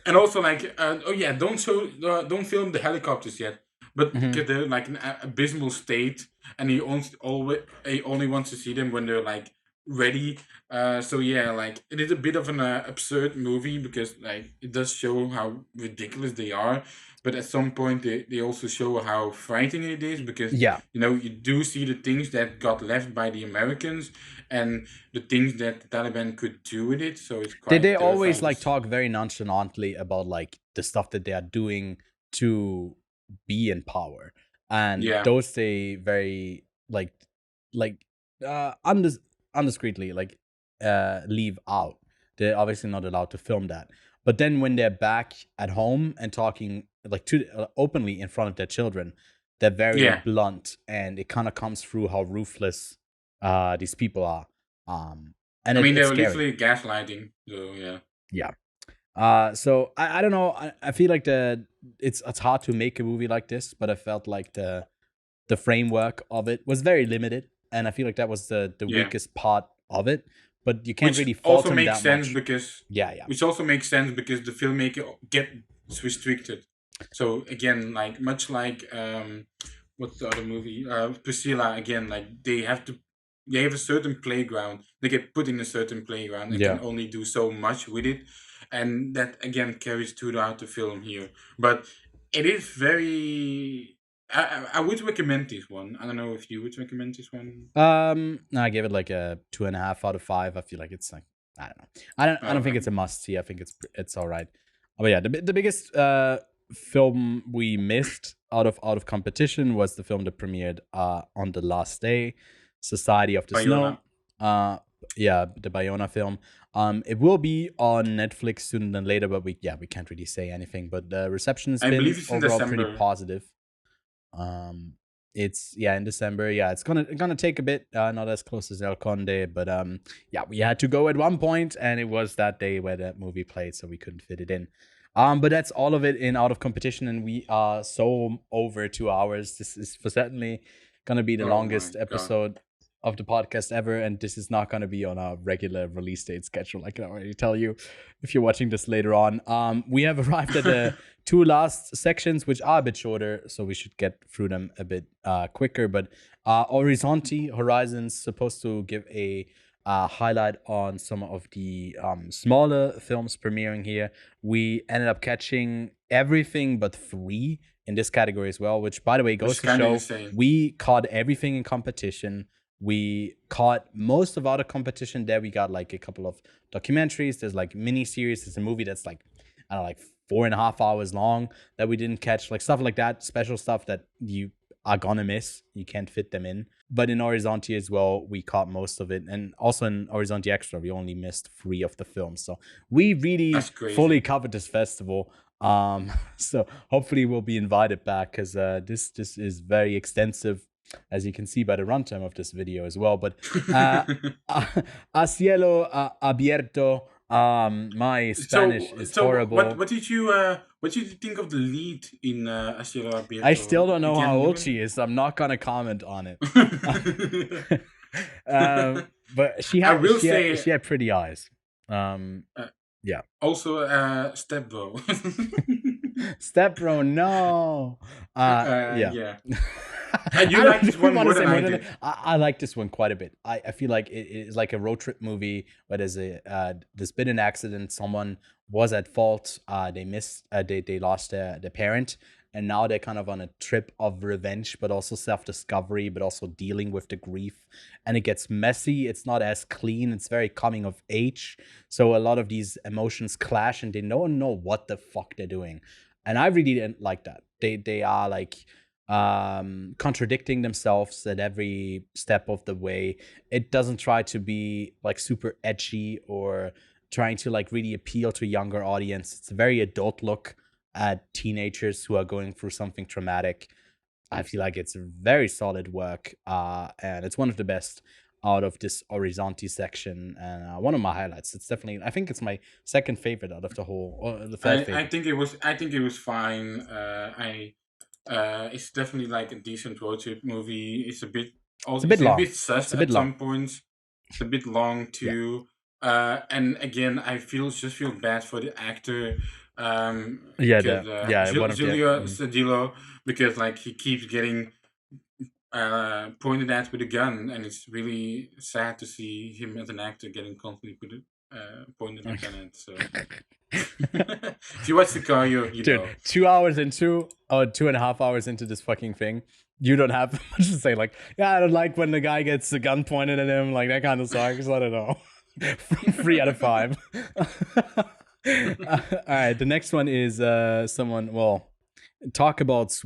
And also, like, don't film the helicopters yet. But because they're, like, in an abysmal state, and he only wants to see them when they're, like, ready. So yeah, like it is a bit of an absurd movie because like it does show how ridiculous they are, but at some point they also show how frightening it is because Yeah. you do see the things that got left by the Americans and the things that the Taliban could do with it. So it's They quite always terrifying to like see. talk very nonchalantly about like the stuff that they are doing to be in power, and Yeah, those they very like undiscreetly like leave out. They're obviously not allowed to film that. But then when they're back at home and talking like to openly in front of their children, they're very yeah. blunt, and it kind of comes through how ruthless these people are. And I mean, they it's were scary. literally gaslighting. So yeah. Yeah. So I don't know. I feel like it's hard to make a movie like this, but I felt like the framework of it was very limited, and I feel like that was the Yeah. weakest part of it. But you can't Which really fault also him makes that sense much. because Yeah. which also makes sense because the filmmaker gets restricted. So again, like much like what's the other movie? Priscilla again, like they have a certain playground. They get put in a certain playground and Yeah. can only do so much with it. And that again carries throughout the film here. But it is very I would recommend this one. I don't know if you would recommend this one. No, I gave it like a 2.5 out of 5. I feel like it's like I don't know. I don't think Okay. it's a must see. I think it's all right. But yeah, the biggest film we missed out of competition was the film that premiered on the last day, Society of the Bayona. Snow. Yeah, the Bayona film. It will be on Netflix sooner than later, but we can't really say anything. But the reception has I been believe it's in overall pretty December. positive. It's in December. Yeah, it's gonna take a bit, not as close as El Conde, but yeah, we had to go at one point, and it was that day where that movie played, so we couldn't fit it in. But that's all of it in Out of Competition, and we are so over 2 hours. This is for certainly gonna be the Oh my longest god. episode of the podcast ever, and this is not gonna be on our regular release date schedule. I can already tell you if you're watching this later on. We have arrived at the two last sections, which are a bit shorter, so we should get through them a bit quicker. But Horizons supposed to give a highlight on some of the smaller films premiering here. We ended up catching everything but 3 in this category as well, which, by the way, Which goes is to kind of show insane. we caught everything in competition. We caught most of our competition there. We got like a couple of documentaries. There's like mini series. There's a movie that's like, I don't know, like 4.5 hours long that we didn't catch, like stuff like that, special stuff that you are gonna miss. You can't fit them in. But in Horizonte as well, we caught most of it. And also in Horizonte Extra, we only missed 3 of the films. So we really That's crazy. fully covered this festival. So hopefully we'll be invited back because this is very extensive, as you can see by the runtime of this video as well. But a cielo abierto. My Spanish is horrible. What did you think of the lead in Asielo Abierto? I still don't know how old Ewan? she is. So I'm not gonna comment on it. But she had pretty eyes. Yeah. Also, Stepbro. Stepbro, no. Yeah. Yeah. And you like this one more than I did. I like this one quite a bit. I feel like it is like a road trip movie where there's been an accident. Someone was at fault. They lost their parent, and now they're kind of on a trip of revenge, but also self-discovery, but also dealing with the grief. And it gets messy. It's not as clean. It's very coming of age. So a lot of these emotions clash, and they don't know what the fuck they're doing. And I really didn't like that. They are like contradicting themselves at every step of the way. It doesn't try to be like super edgy or trying to like really appeal to a younger audience. It's a very adult look at teenagers who are going through something traumatic. I feel like it's very solid work, and it's one of the best out of this Horizonte section, and one of my highlights. It's definitely, I think it's my second favorite out of the whole, or the third favorite. I think it was fine. It's definitely like a decent road trip movie. It's a bit long. a bit sus at some points. It's a bit long too. Yeah. And again, I feel bad for the actor. Julio Cedillo, because like he keeps getting pointed at with a gun, and it's really sad to see him as an actor getting constantly pointed a gun at. So if you watch the car, you Dude, know. 2 hours into, or 2.5 hours into this fucking thing, you don't have much to say. Like, yeah, I don't like when the guy gets the gun pointed at him. Like, that kind of sucks. I don't know. 3 out of 5. All right, the next one is someone. Well, talk about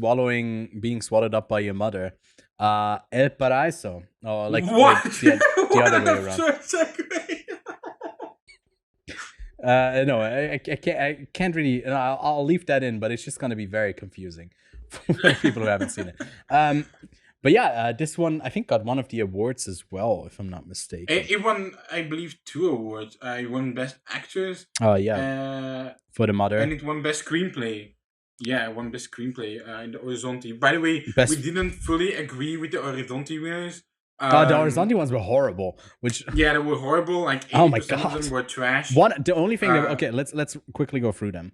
being swallowed up by your mother. El Paraíso, or like What? the other way around. No, I can't really. I'll leave that in, but it's just gonna be very confusing for people who haven't seen it. But yeah, this one I think got one of the awards as well, if I'm not mistaken. It won, I believe, 2 awards. I won Best Actress. Oh yeah, for the mother, and it won Best Screenplay. Yeah, it won Best Screenplay in the Horizonte. By the way, we didn't fully agree with the Horizonte winners. The Horizonte ones were horrible. Which yeah, they were horrible. Like 80% oh my God. of them were trash. The only thing okay, let's quickly go through them.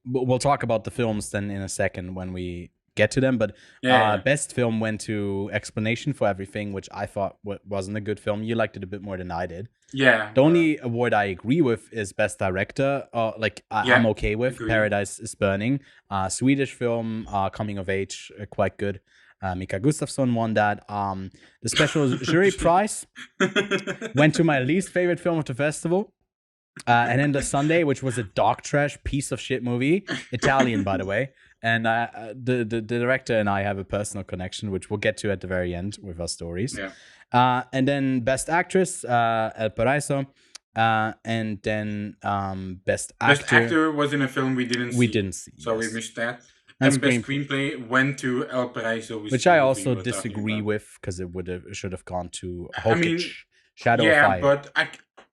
We'll talk about the films then in a second when we get to them. But best film went to Explanation for Everything, which I thought wasn't a good film. You liked it a bit more than I did. Yeah. The only award I agree with is Best Director. I'm okay with. Agreed. Paradise is Burning. Swedish film, coming of age, quite good. Mika Gustafsson won that. The special jury prize went to my least favorite film of the festival. And then The Sunday, which was a dog trash piece of shit movie. Italian, by the way. And the director and I have a personal connection, which we'll get to at the very end with our stories. Yeah. And then Best Actress, El Paraíso. And then Best Actor. Best Actor was in a film we didn't see. So yes. we missed that. And Best Screenplay went to El Paraíso. Which I also disagree with, because it should have gone to Hokage, Shadow of Fire.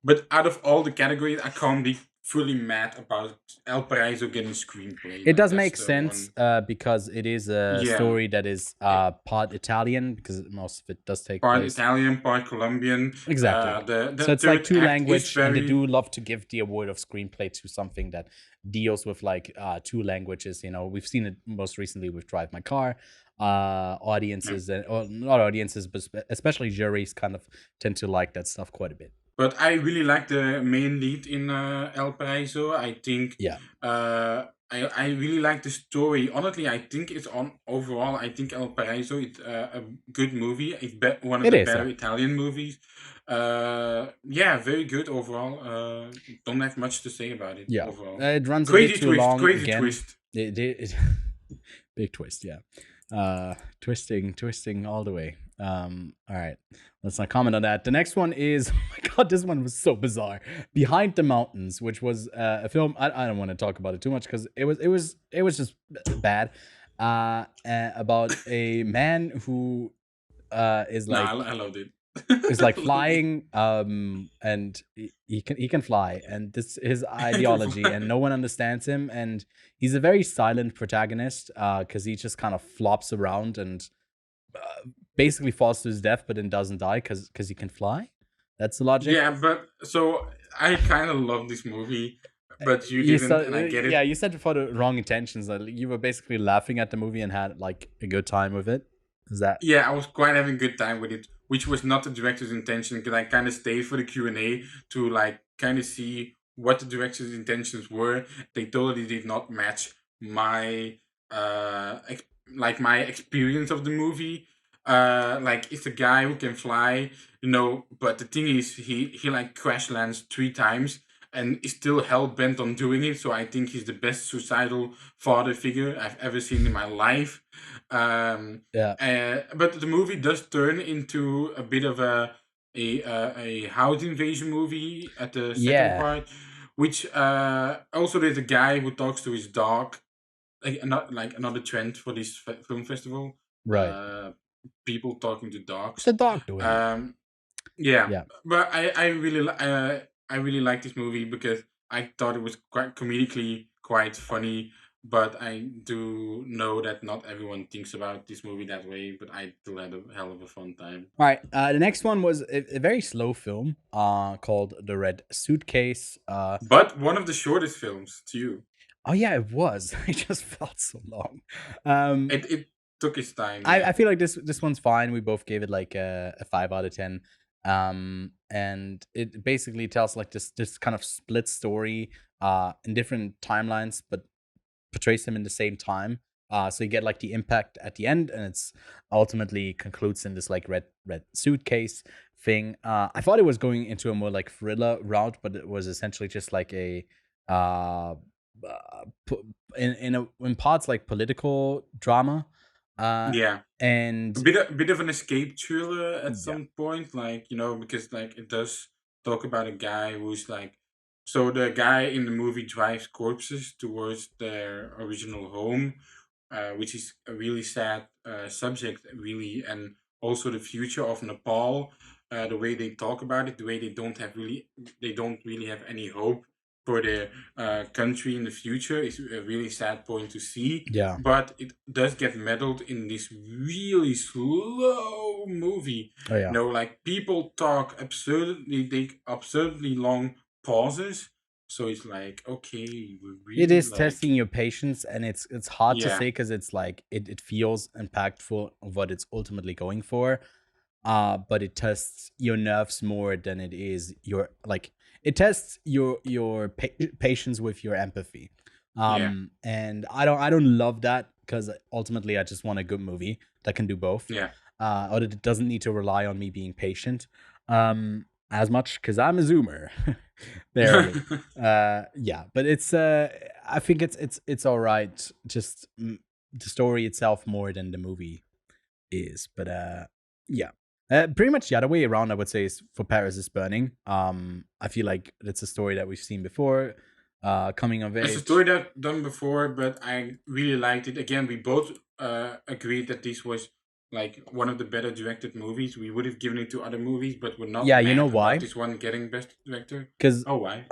But out of all the categories, I can't be fully mad about El Paraíso getting screenplay. It does make sense because it is a story that is part Italian, because most of it does take part place. Italian, part Colombian. Exactly. So it's like 2 language, and they do love to give the award of screenplay to something that deals with like 2 languages. You know, we've seen it most recently with Drive My Car. Audiences or not audiences, but especially juries kind of tend to like that stuff quite a bit. But I really like the main lead in El Paraíso. I think I really like the story. Honestly, I think it's overall, I think El Paraíso is a good movie. It's one of the better Italian movies. Very good overall. Don't have much to say about it. Yeah, overall. It runs crazy a bit too twist, long. Crazy again. twist. Big twist, yeah. Twisting all the way. All right, let's not comment on that. The next one is, oh my God, this one was so bizarre. Behind the Mountains, which was a film. I don't want to talk about it too much because it was just bad. About a man who is like, I loved it. is like flying, and he can fly, and this is his ideology, and no one understands him, and he's a very silent protagonist, because he just kind of flops around and basically falls to his death, but then doesn't die because he can fly. That's the logic. Yeah, but so I kind of love this movie, but you didn't, and I get it. Yeah, you said it for the wrong intentions. You were basically laughing at the movie and had like a good time with it. Is that? Yeah, I was quite having a good time with it, which was not the director's intention, because I kind of stayed for the Q&A to like kind of see what the director's intentions were. They totally did not match my my experience of the movie. Like, it's a guy who can fly, but the thing is, he like crash lands 3 times and is still hell-bent on doing it. So I think he's the best suicidal father figure I've ever seen in my life. But the movie does turn into a bit of a house invasion movie at the second part, which also there's a guy who talks to his dog, another trend for this film festival. Right. People talking to dogs. What's the dog doing? But I really like this movie because I thought it was quite comedically quite funny. But I do know that not everyone thinks about this movie that way. But I still had a hell of a fun time. All right. The next one was a very slow film called The Red Suitcase. But one of the shortest films too. Oh yeah, it was. It just felt so long. took its time. I feel like this one's fine. We both gave it like a 5 out of 10. And it basically tells like this kind of split story in different timelines, but portrays them in the same time. So you get like the impact at the end, and it's ultimately concludes in this like red suitcase thing. I thought it was going into a more like thriller route, but it was essentially just like a in parts like political drama. And a bit of an escape thriller at some point, like, you know, because like it does talk about a guy who's like, so the guy in the movie drives corpses towards their original home, which is a really sad subject, really, and also the future of Nepal. The way they talk about it, the way they don't really have any hope for the country in the future is a really sad point to see. Yeah. But it does get meddled in this really slow movie. Oh, yeah. You know, like people talk absurdly long pauses. So it's like, okay, we're really it is like, testing your patience, and it's hard to Yeah. say because it's like it feels impactful of what it's ultimately going for. But it tests your nerves more than it is your like it tests your patience with your empathy. And I don't love that because ultimately I just want a good movie that can do both. Yeah. Or that it doesn't need to rely on me being patient as much because I'm a zoomer. Barely. Yeah, but it's I think it's all right. Just the story itself more than the movie is. But yeah. Pretty much the other way around, I would say, is For Paris is Burning. I feel like it's a story that we've seen before. Coming of age. It's a story that I've done before, but I really liked it. Again, we both agreed that this was like one of the better directed movies. We would have given it to other movies, but we're not. Yeah, you mad know about why? This one getting best director. Because why?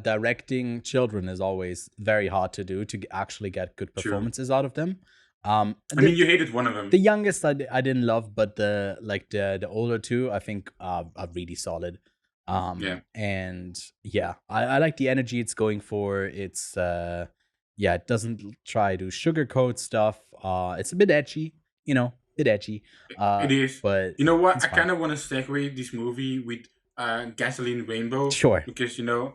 Directing children is always very hard to do to actually get good True. performances out of them. I mean, you hated one of them. The youngest I didn't love, but the older two I think are really solid. And yeah, I like the energy it's going for. It's it doesn't try to sugarcoat stuff. It's a bit edgy, you know, It is. But you know what? it's I fine. kind of want to segue this movie with Gasoline Rainbow. Sure. Because, you know,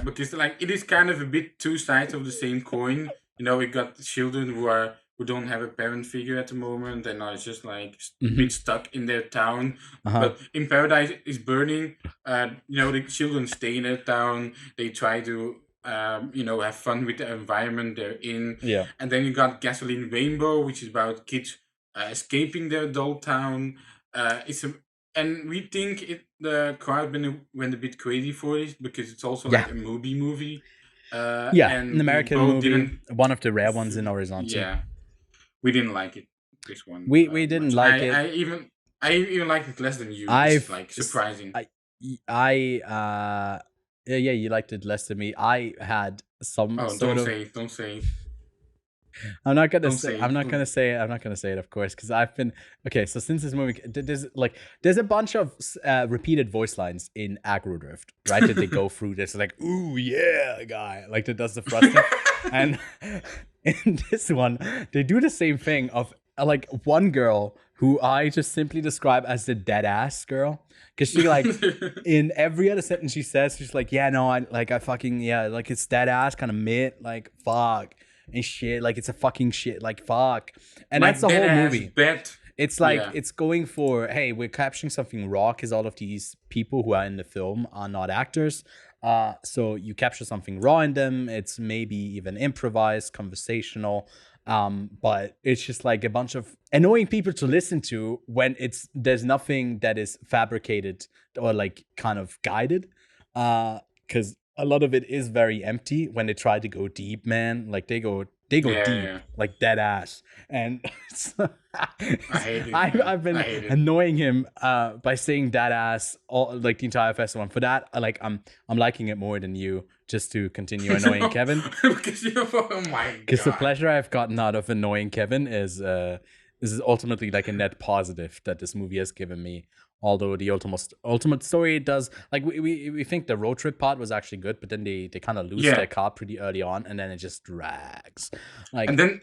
because like it is kind of a bit two sides of the same coin. You know, we got children who don't have a parent figure at the moment and are just like a bit stuck in their town. But in Paradise is Burning, you know, the children stay in their town. They try to you know, have fun with the environment they're in. Yeah. And then you got Gasoline Rainbow, which is about kids escaping their adult town. And we think the crowd went a bit crazy for this because it's also like a movie. And an American movie, one of the rare ones in Horizontal. Yeah, we didn't like it. This one. We didn't much. like it. I even liked it less than you. It's like surprising. Yeah, you liked it less than me. I had some don't say. I'm not gonna say it, of course, because I've been okay. So since this movie, there's a bunch of repeated voice lines in Aggro Dr1ft, right? That they go through this like, ooh yeah, guy, like that does the thrusting, and in this one they do the same thing of like one girl who I just simply describe as the dead ass girl. Because she like in every other sentence she says, she's like, yeah, no, I fucking, yeah, like it's dead ass kind of mid, like fuck and shit, like it's a fucking shit, like fuck. And that's the whole movie. It's like, it's going for, hey, we're capturing something raw because all of these people who are in the film are not actors. So you capture something raw in them. It's maybe even improvised, conversational. But it's just like a bunch of annoying people to listen to when there's nothing that is fabricated or like kind of guided. Because a lot of it is very empty when they try to go deep, man. Like they go deep, like dead ass. And I've been annoying him by saying dead ass all like the entire festival. And for that, I'm liking it more than you, just to continue annoying Kevin. Because oh my god. Because the pleasure I've gotten out of annoying Kevin is ultimately like a net positive that this movie has given me Although the ultimate story does, like, we think the road trip part was actually good, but then they kind of lose Yeah. their car pretty early on, and then it just drags. Like, And then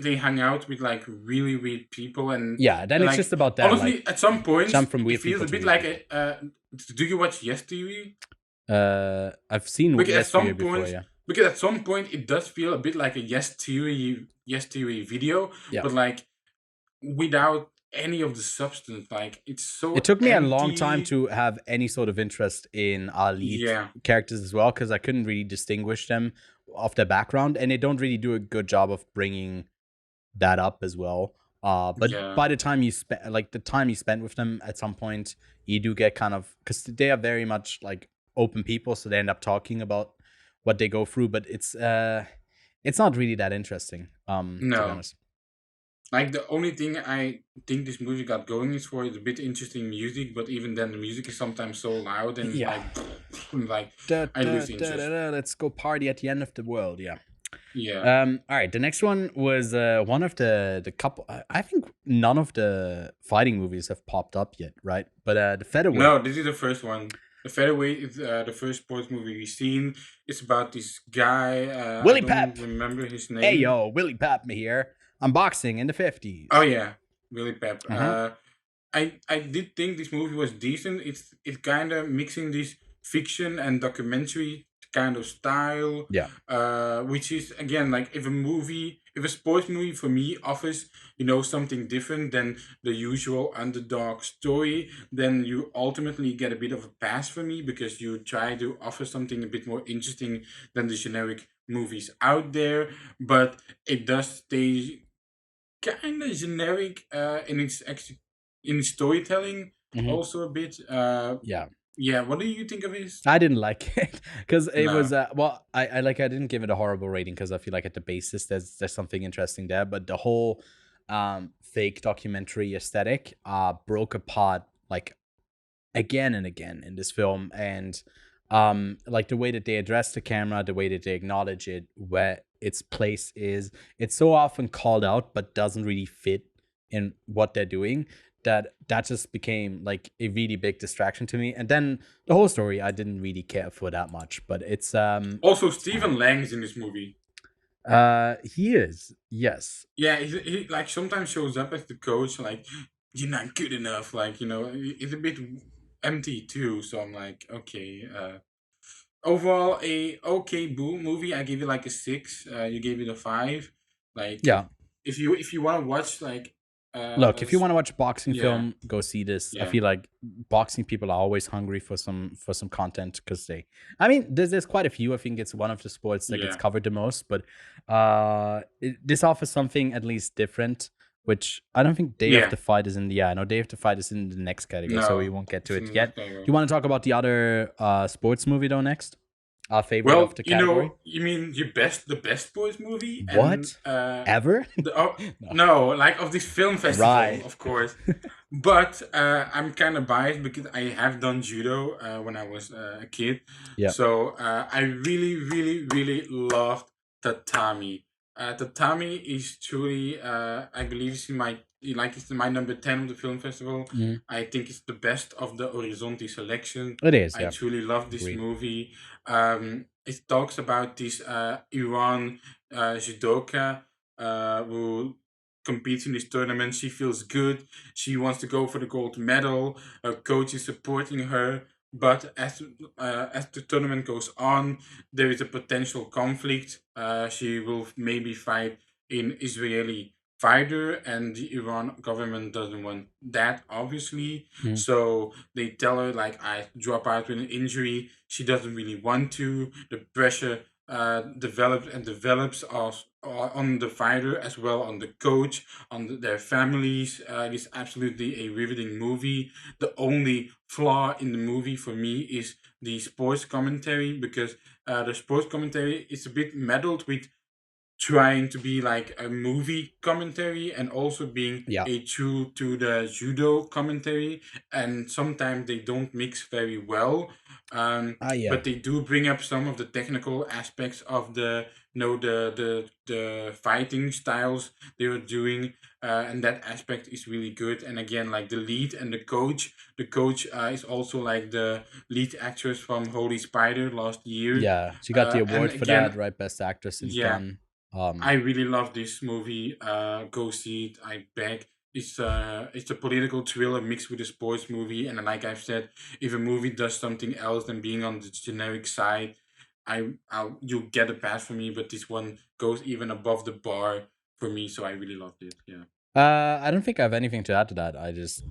they hang out with like really weird people, and yeah, then and, it's like, just about that. honestly, Like, at some points jump from it weird feels people a to bit weird like people. do you watch Yes TV? I've seen Because at Yesterday some before, point, yeah. because at some point it does feel a bit like a Yes TV video, Yeah. but like without any of the substance. Like it's so It took me a long time empty. to have any sort of interest in our lead Yeah. characters as well, because I couldn't really distinguish them off their background, and they don't really do a good job of bringing that up as well. But Yeah. by the time you spend, like, the time you spend with them, at some point you do get kind of, because they are very much like open people, so they end up talking about what they go through, but it's not really that interesting. To be No. honest. Like the only thing I think this movie got going is for is a bit interesting music, but even then the music is sometimes so loud and Yeah. like Da, I da, lose da, interest. da, da, let's go party at the end of the world. Yeah. Yeah. All right. The next one was one of the couple. I think none of the fighting movies have popped up yet, right? But the featherweight. No, this is the first one. The Featherweight is the first sports movie we've seen. It's about this guy. Willie I don't Pep. remember his name. Hey yo, Willie Pep here. I'm boxing in the 50s. Oh yeah, Willie Pep. Uh-huh. I did think this movie was decent. It's kind of mixing this fiction and documentary kind of style. Yeah. Which is again like if a sports movie for me offers something different than the usual underdog story, then you ultimately get a bit of a pass for me because you try to offer something a bit more interesting than the generic movies out there. But it does stay kind of generic in its storytelling, Mhm. also a bit. Yeah. What do you think of this? I didn't like it because it No. was I didn't give it a horrible rating because I feel like at the basis there's something interesting there, but the whole fake documentary aesthetic broke apart like again and again in this film, and like the way that they address the camera, the way that they acknowledge it, where its place is, it's so often called out but doesn't really fit in what they're doing, that just became like a really big distraction to me. And then the whole story I didn't really care for that much, but it's Also, Stephen Lang is in this movie. he is, yes. Yeah, he like sometimes shows up as the coach, like you're not good enough. Like it's a bit empty too. So I'm like, okay. Overall, a okay movie. I give it like a 6. You gave it a 5. Like Yeah. if you want to watch like. Look, if you want to watch a boxing yeah. film, go see this. I Yeah. feel like boxing people are always hungry for some content, because there's quite a few. I think it's one of the sports that gets Yeah. covered the most, but this offers something at least different, which I don't think Day Yeah. of the Fight is in the Day of the Fight is in the next category, so No, we won't get to it's it in yet. the category. You want to talk about the other sports movie though next? Our favorite Well, of the category? you mean the best boys movie? What? And, Ever? no, like of this film festival, Right. of course. But I'm kind of biased because I have done judo when I was a kid. Yeah. So I really, really, really loved tatami. Tatami is truly, I believe, it's my number 10 of the film festival. Mhm. I think it's the best of the Horizonte selection. It is, I yeah. truly love this Agreed. movie. It talks about this Iran judoka who competes in this tournament. She feels good. She wants to go for the gold medal. Her coach is supporting her. But as the tournament goes on, there is a potential conflict. She will maybe fight an Israeli fighter, and the Iran government doesn't want that, obviously. Mhm. So they tell her like, I drop out with an injury. She doesn't really want to. The pressure develops on the fighter as well on the coach, on their families. It is absolutely a riveting movie. The only flaw in the movie for me is the sports commentary, because the sports commentary is a bit meddled with trying to be like a movie commentary and also being Yeah. a true to the judo commentary, and sometimes they don't mix very well. Yeah. But they do bring up some of the technical aspects of the fighting styles they were doing. and that aspect is really good. And again, like the lead and the coach is also like the lead actress from Holy Spider last year. Yeah, she got the And award for that, again, right? Best actress in yeah, Gun. I really love this movie. Go see it. I beg. It's a political thriller mixed with a sports movie, and like I've said, if a movie does something else than being on the generic side, you'll get a pass from me. But this one goes even above the bar for me, so I really loved it. Yeah. I don't think I have anything to add to that. I just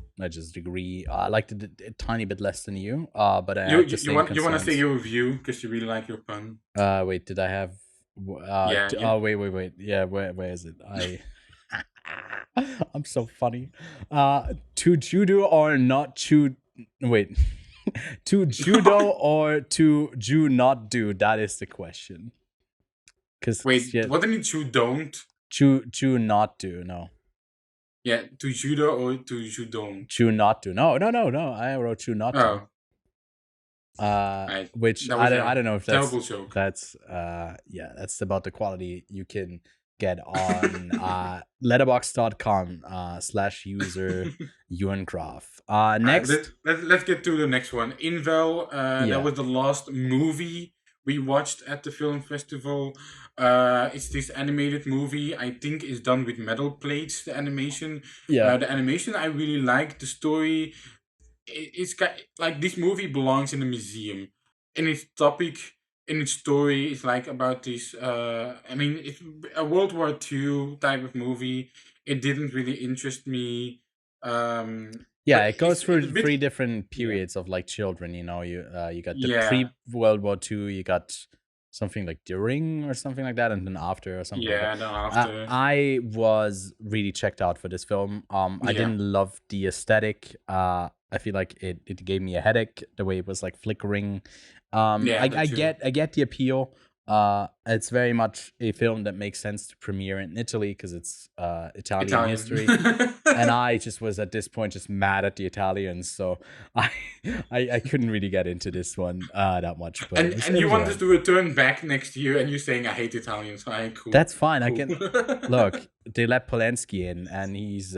agree. I liked it a tiny bit less than you. But I had the same You want to say concerns. your review because you really like your pun. Wait, did I have? Yeah, Oh, wait. Yeah, where is it? I'm so funny. To judo or not to? Wait, to judo or to Jew not do? That is the question. Because Wait, wasn't it you don't? Jew not do? No. Yeah, to judo or to you don't? Chew not to. No. I wrote chew not to. Which I don't know if that's terrible joke. That's that's about the quality you can get on letterboxd.com /user Ewan. Next, let's get to the next one. Invel. That was the last movie we watched at the film festival. It's this animated movie. I think is done with metal plates. The animation. The animation I really like. The story. It's like this movie belongs in a museum. In its topic, in its story, it's like about this. I mean, it's a World War II type of movie. It didn't really interest me. It goes through three different periods of like children. You know, you got the pre-World War II. You got something like during or something like that, and then after or something. Yeah, then after. I was really checked out for this film. I didn't love the aesthetic. I feel like it gave me a headache the way it was like flickering. I get the appeal. It's very much a film that makes sense to premiere in Italy because it's Italian history. And I just was at this point just mad at the Italians, so I couldn't really get into this one that much. But and you want us to return back next year, and you're saying I hate Italians. So cool. That's fine. Cool. I can look. They let Polanski in, and he's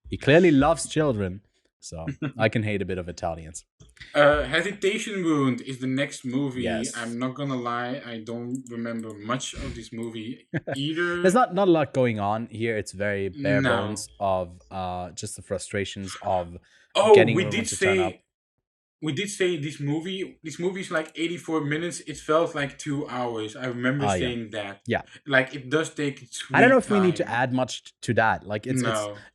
he clearly loves children. So I can hate a bit of Italians. Hesitation Wound is the next movie. Yes. I'm not gonna lie, I don't remember much of this movie either. There's not a lot going on here. It's very bare bones of just the frustrations of getting everyone to turn up. We did say this movie is like 84 minutes. It felt like 2 hours. I remember saying that. Yeah. Like it does take its sweet I don't know if time. we need to add much to that. Like it's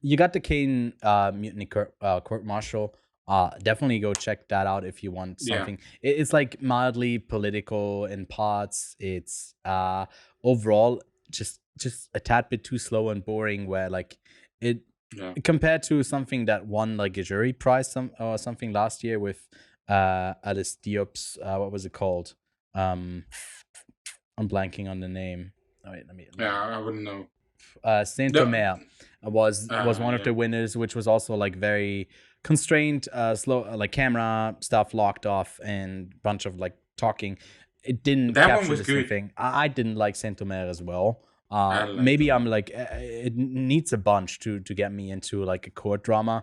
you got the Kane Mutiny Court Martial. Definitely go check that out if you want something. It's like mildly political in parts. It's overall just a tad bit too slow and boring where like it compared to something that won like a jury prize or something last year with Alice Diop's what was it called? I'm blanking on the name. Oh, wait, let me I wouldn't know. Saint-Omer was one of the winners, which was also like very constrained, slow, like camera stuff locked off and bunch of like talking. It didn't capture the same thing. I didn't like Saint-Omer as well. Maybe I'm like it needs a bunch to get me into like a court drama.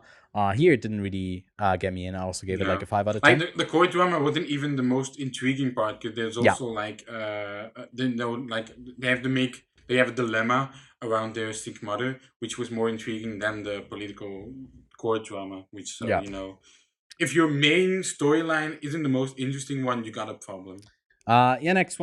Here it didn't really get me in. I also gave it like a 5 out of 10. Like the court drama wasn't even the most intriguing part because there's also like they have a dilemma around their sick mother, which was more intriguing than the political court drama. Which you know, if your main storyline isn't the most interesting one, you got a problem. Next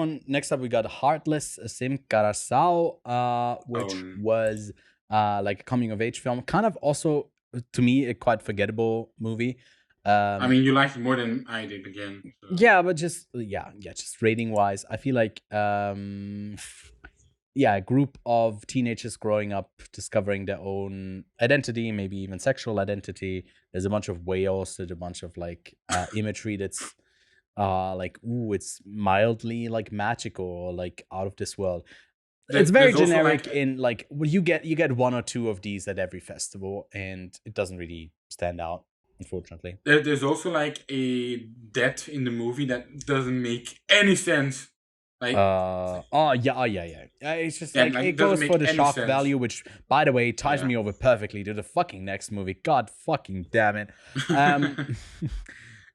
up we got Heartless, Sem Coracao, which was like a coming of age film. Kind of also to me a quite forgettable movie. I mean, you liked it more than I did again. So. Yeah, but just rating wise, I feel like a group of teenagers growing up, discovering their own identity, maybe even sexual identity. There's a bunch of whales, there's a bunch of like imagery that's like it's mildly like magical or like out of this world. It's very generic in like you get one or two of these at every festival and it doesn't really stand out, unfortunately. There's also like a death in the movie that doesn't make any sense. Like, It's just yeah, like like it it doesn't goes make for the any shock sense. value, which, by the way, ties Yeah. me over perfectly to the fucking next movie. God fucking damn it.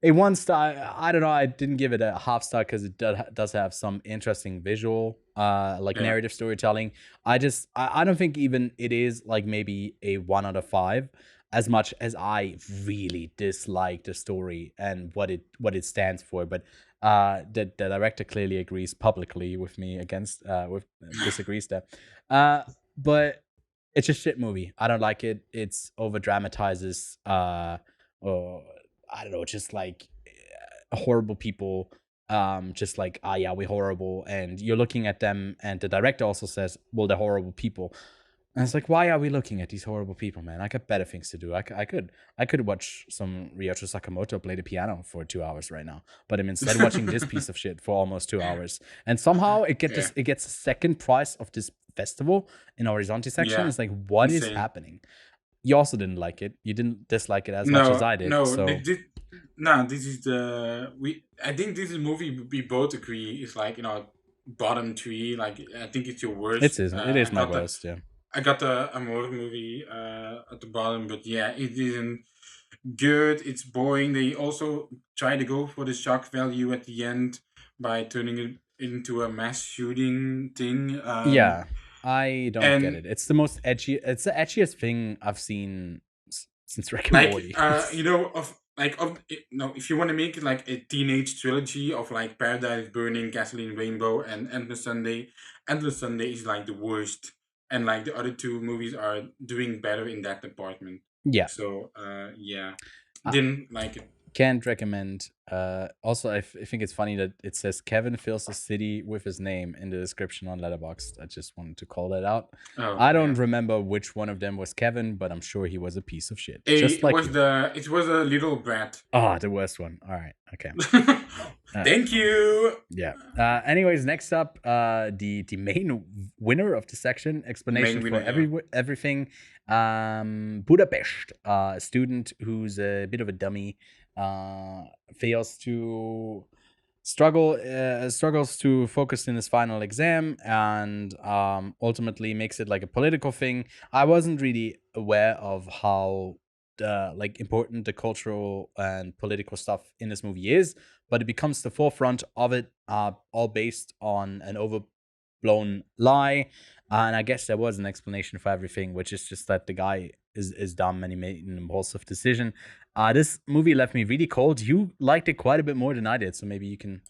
A 1 star. I don't know. I didn't give it a half star because it does have some interesting visual, like Yeah. narrative storytelling. I don't think even it is like maybe a 1 out of 5, as much as I really dislike the story and what it stands for. But the director clearly agrees publicly with me disagrees there. But it's a shit movie. I don't like it. It's over dramatizes or I don't know, just like horrible people. Just like, yeah, we're horrible, and you're looking at them, and the director also says, well, they're horrible people. And it's like, why are we looking at these horrible people, man? I got better things to do. I could watch some Ryocho Sakamoto play the piano for 2 hours right now, but I'm instead watching this piece of shit for almost 2 hours. And somehow it gets a second prize of this festival in Horizonte section. Yeah. It's like, what is Insane. happening? You also didn't like it. You didn't dislike it as much as I did. No, So this is I think this is a movie we both agree is like, bottom 3. Like, I think it's your worst. it is my worst. Yeah. I got the Amor movie at the bottom, but yeah, it isn't good. It's boring. They also try to go for the shock value at the end by turning it into a mass shooting thing. Yeah, I don't and- get it. It's the most edgy. It's the edgiest thing I've seen since Rick and Morty. If you want to make it like a teenage trilogy of like Paradise Burning, Gasoline Rainbow, and Endless Sunday is like the worst, and like the other 2 movies are doing better in that department. Yeah. So didn't like it. Can't recommend. Also, I think it's funny that it says Kevin fills the city with his name in the description on Letterboxd. I just wanted to call that out. I don't remember which one of them was Kevin, but I'm sure he was a piece of shit. Just like it was a little brat. Oh, the worst one. All right. Okay. Thank you. Yeah. Anyways, next up, the main winner of the section, explanation for everything. Budapest, a student who's a bit of a dummy, struggles to focus in his final exam, and ultimately makes it like a political thing. I wasn't really aware of how important the cultural and political stuff in this movie is, but it becomes the forefront of it, all based on an overblown lie. And I guess there was an explanation for everything, which is just that the guy is dumb and he made an impulsive decision. This movie left me really cold. You liked it quite a bit more than I did, so maybe you can.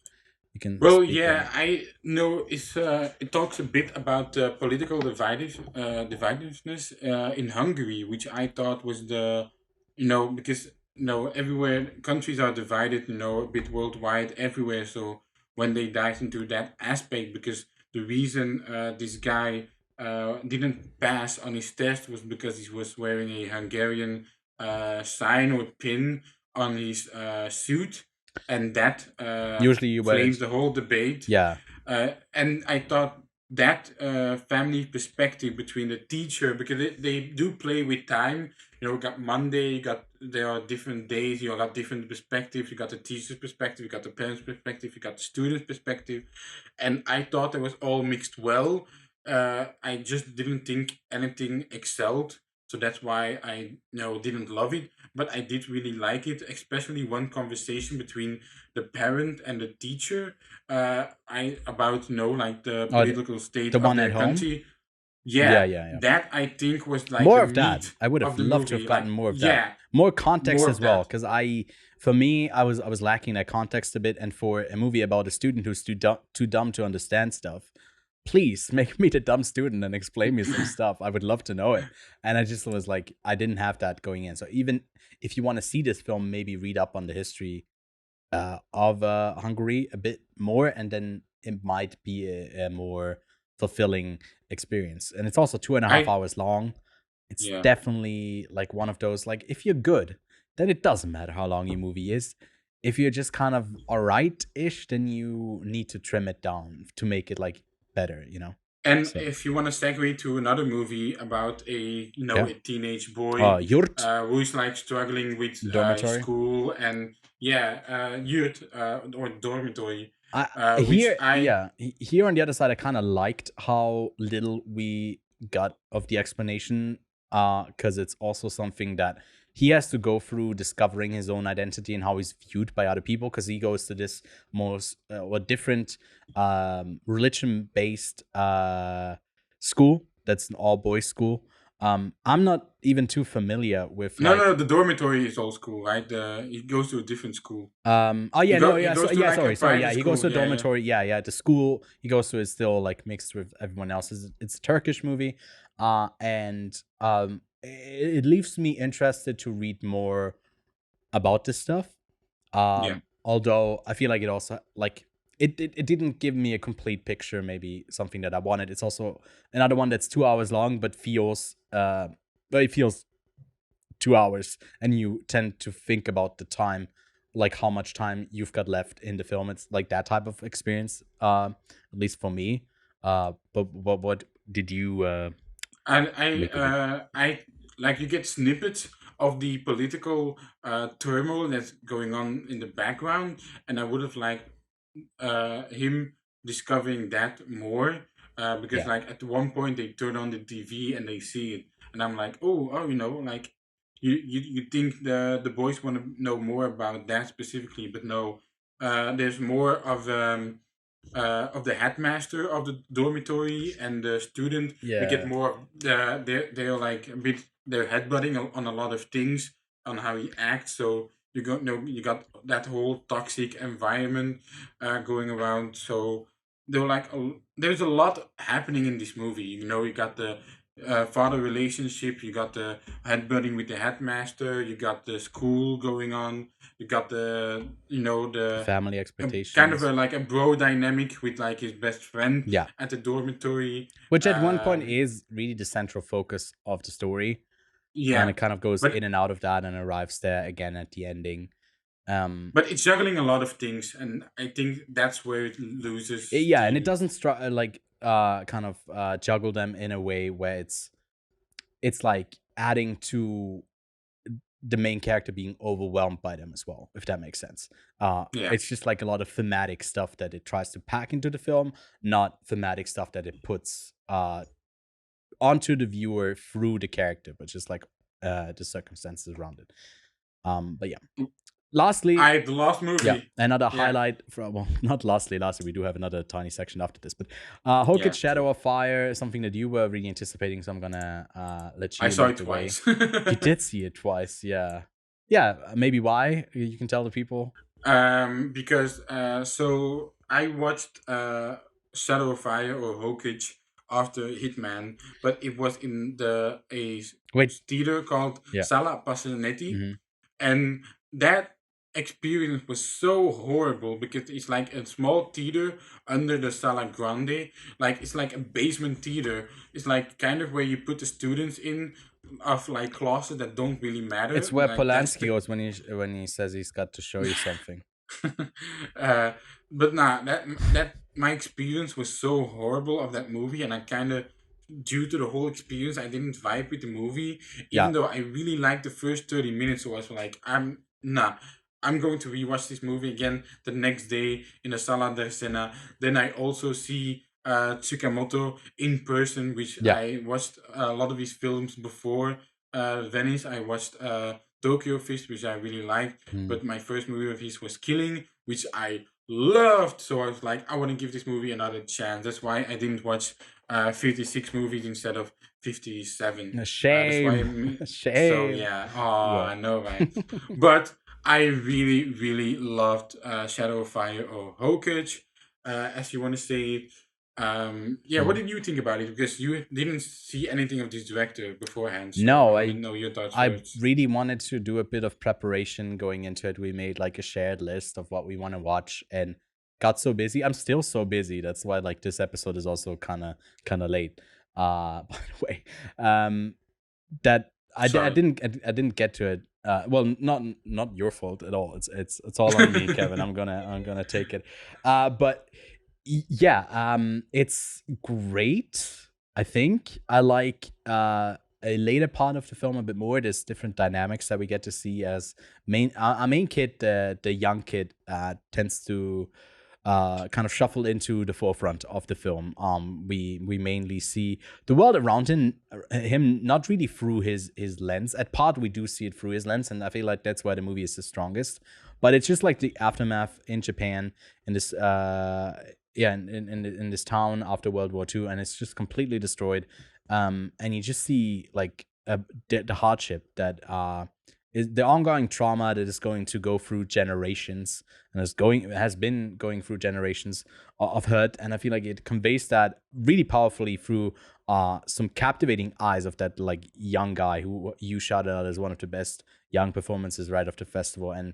Well, yeah, I know it talks a bit about the political divisiveness in Hungary, which I thought was because everywhere countries are divided, a bit worldwide everywhere. So when they dive into that aspect, because the reason this guy didn't pass on his test was because he was wearing a Hungarian sign or pin on his suit, and that usually you flames the whole debate. Yeah. And I thought that family perspective between the teacher, because they do play with time. You got Monday, there are different days, you got different perspectives. You got the teacher's perspective, you got the parents' perspective, you got the student's perspective. And I thought it was all mixed well. I just didn't think anything excelled. So that's why I didn't love it, but I did really like it, especially one conversation between the parent and the teacher about like the political state the of one their at home? country. Yeah. That I think was like more the of that. meat I would of have the loved to movie. have gotten Like, more of yeah, that. More context more as of well, that. because I was lacking that context a bit, and for a movie about a student who's too dumb to understand stuff, please make me the dumb student and explain me some stuff. I would love to know it. And I just was like, I didn't have that going in. So even if you want to see this film, maybe read up on the history of Hungary a bit more, and then it might be a more fulfilling experience. And it's also 2.5 hours long. It's definitely like one of those, like, if you're good, then it doesn't matter how long your movie is. If you're just kind of alright-ish, then you need to trim it down to make it like better, And So- if you want to segue to another movie about a a teenage boy Yurt. who's like struggling with Dormitory. school and yurt or dormitory, Here on the other side, I kind of liked how little we got of the explanation, because it's also something that he has to go through discovering his own identity and how he's viewed by other people, because he goes to this most or different religion-based school that's an all-boys school. I'm not even too familiar with No, the dormitory is all school, right? He goes to a different school. Sorry. He He goes to a dormitory. Yeah. The school he goes to is still like mixed with everyone else's. It's a Turkish movie, and it leaves me interested to read more about this stuff. Although I feel like it also it didn't give me a complete picture, maybe something that I wanted. It's also another one that's 2 hours long, but feels it feels 2 hours, and you tend to think about the time, like how much time you've got left in the film. It's like that type of experience, at least for me. But what did you? I like you get snippets of the political turmoil that's going on in the background, and I would have liked him discovering that more, because like at one point they turn on the TV and they see it, and I'm like, oh, like you think the boys want to know more about that specifically, but no, there's more of the headmaster of the dormitory and the student. We get more of they're like a bit they're headbutting on a lot of things on how he acts. So you got that whole toxic environment going around. So there's a lot happening in this movie. You got the father relationship, you got the headbutting with the headmaster, you got the school going on, you got the family expectations, kind of a bro dynamic with like his best friend at the dormitory, which at one point is really the central focus of the story. And it kind of goes in and out of that and arrives there again at the ending. But it's juggling a lot of things, and I think that's where it loses. And it doesn't juggle them in a way where it's like adding to the main character being overwhelmed by them as well, if that makes sense. It's just like a lot of thematic stuff that it tries to pack into the film, not thematic stuff that it puts onto the viewer through the character, but just like the circumstances around it. But yeah. Lastly, the last movie. Another highlight from not lastly, we do have another tiny section after this, but Hokage Shadow of Fire is something that you were really anticipating, so I'm gonna let you. I saw it twice. You did see it twice, yeah. Maybe why? You can tell the people. Because so I watched Shadow of Fire or Hokage after Hitman, but it was in a theater called Sala Passanetti, and that experience was so horrible because it's like a small theater under the Sala Grande. Like it's like a basement theater. It's like kind of where you put the students in of like classes that don't really matter. It's where Polanski goes when he says he's got to show you something. But that my experience was so horrible of that movie, and I kind of, due to the whole experience, I didn't vibe with the movie, even though I really liked the first 30 minutes. So I was like, I'm going to rewatch this movie again the next day in the Sala de Sena. Then I also see Tsukamoto in person, which I watched a lot of his films before Venice. I watched Tokyo Fish, which I really liked, but my first movie of his was Killing, which I loved. So I was like, I want to give this movie another chance. That's why I didn't watch 56 movies instead of 57. Shame. Shame. So yeah, I know, right? But I really, really loved Shadow of Fire or Hokage, as you want to say it. What did you think about it? Because you didn't see anything of this director beforehand. So no, I didn't know your thoughts. I really wanted to do a bit of preparation going into it. We made like a shared list of what we want to watch and got so busy. I'm still so busy. That's why like this episode is also kind of late. By the way, that I didn't get to it. Well, not your fault at all. It's all on me, Kevin. I'm gonna take it. But yeah, it's great. I think I like a later part of the film a bit more. There's different dynamics that we get to see as our main kid, the young kid, tends to kind of shuffled into the forefront of the film. We mainly see the world around him not really through his lens. At part, we do see it through his lens, and I feel like that's why the movie is the strongest. But it's just like the aftermath in Japan, in this in this town after World War II, and it's just completely destroyed. And you just see like the hardship that is the ongoing trauma that is going to go through generations and has been going through generations of hurt. And I feel like it conveys that really powerfully through some captivating eyes of that like young guy who you shouted out as one of the best young performances right after festival. And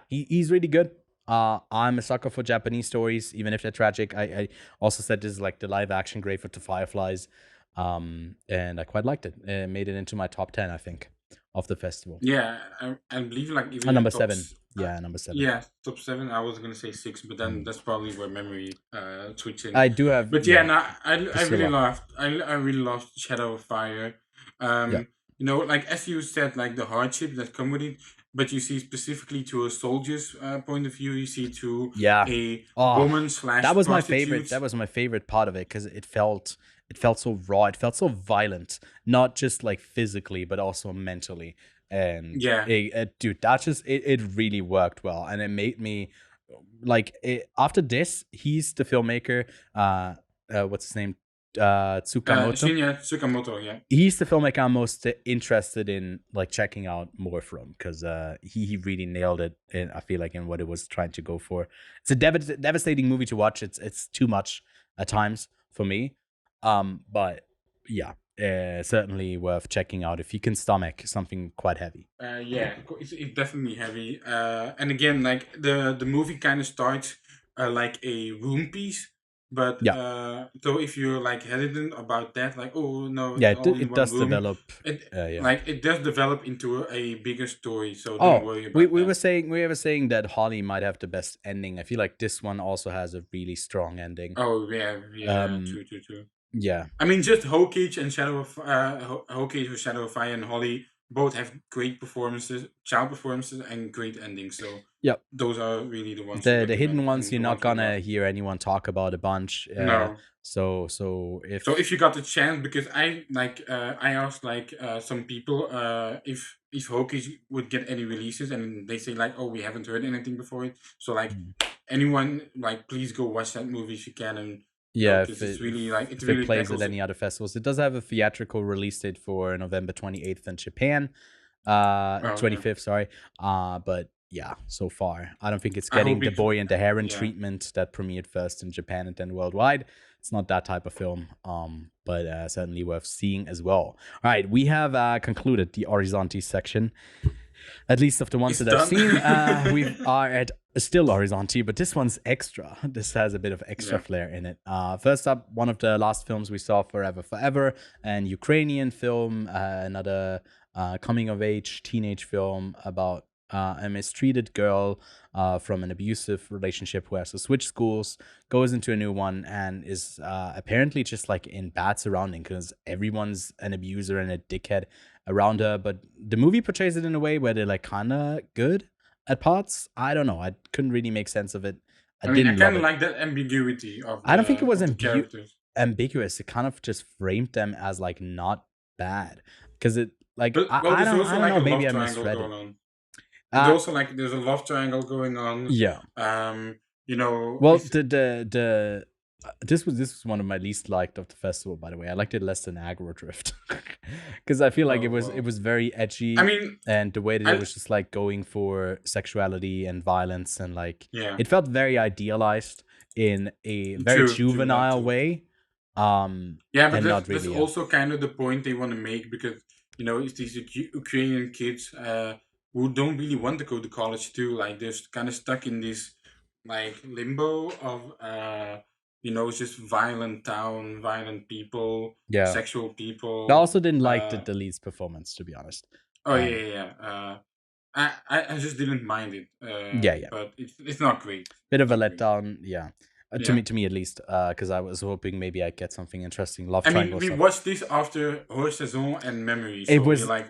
he's really good. I'm a sucker for Japanese stories, even if they're tragic. I also said this is like the live action Grave with the Fireflies. And I quite liked it. It made it into my top 10, I think, of the festival. Yeah, I believe like even Number 7. Number 7. Yeah, top 7. I was gonna say 6, but then that's probably where memory switching. I do have, but I really loved Shadow of Fire. You know, like as you said, like the hardship that come with it. But you see specifically to a soldier's point of view, you see to a woman / that was prostitute. my favorite. That was my favorite part of it because it felt so raw. It felt so violent, not just like physically, but also mentally. And dude, that just it really worked well, and it made me like after this. He's the filmmaker. What's his name? Tsukamoto. Shinya Tsukamoto, yeah. He's the filmmaker I'm most interested in like checking out more from because he really nailed it. And I feel like in what it was trying to go for. It's a devastating movie to watch. It's too much at times for me. But yeah, certainly worth checking out if you can stomach something quite heavy. It's definitely heavy. And again, like the movie kind of starts like a room piece. But so if you're like hesitant about that, like it does develop. It does develop into a bigger story. So don't worry about we were saying that Holly might have the best ending. I feel like this one also has a really strong ending. Oh yeah, true. Yeah, I mean, just Hokage and Hokage with Shadow of Fire and Holly both have great performances, child performances, and great endings. So those are really the ones. The hidden ones you're not gonna hear anyone talk about a bunch. No. So if you got the chance, because I asked like some people if Hokage would get any releases, and they say like, oh, we haven't heard anything before it. So like anyone, like, please go watch that movie if you can. And if it really plays at any other festivals. It does have a theatrical release date for November 28th in Japan. 25th, sorry. But yeah, so far I don't think it's getting the Boy and the Heron treatment that premiered first in Japan and then worldwide. It's not that type of film, but certainly worth seeing as well. All right, we have concluded the Horizonte section. At least of the ones that I've seen, we are at still Horizonte, but this one's extra. This has a bit of extra flair in it. First up, one of the last films we saw, Forever, an Ukrainian film, another coming-of-age teenage film about a mistreated girl from an abusive relationship who has to switch schools, goes into a new one, and is apparently just like in bad surrounding because everyone's an abuser and a dickhead around her. But the movie portrays it in a way where they're like kind of good at parts. I don't know. I couldn't really make sense of it. I kind of like that ambiguity of I don't think it was ambiguous. It kind of just framed them as like not bad because it like I don't know. Maybe I misread it. There's also like there's a love triangle going on. Yeah. You know. Well, this was one of my least liked of the festival. By the way, I liked it less than Aggro Dr1ft because I feel like it was very edgy. I mean, and the way that it was just like going for sexuality and violence and like it felt very idealized in a very juvenile way. But that's also kind of the point they want to make because you know it's these Ukrainian kids who don't really want to go to college too. Like they're kind of stuck in this like limbo of you know, it's just violent town, violent people, sexual people. I also didn't like the lead's performance, to be honest. I just didn't mind it. But it's not great. Bit of a letdown, to me at least, because I was hoping maybe I'd get something interesting. I mean, we watched this after Hors-Saison and Memory. So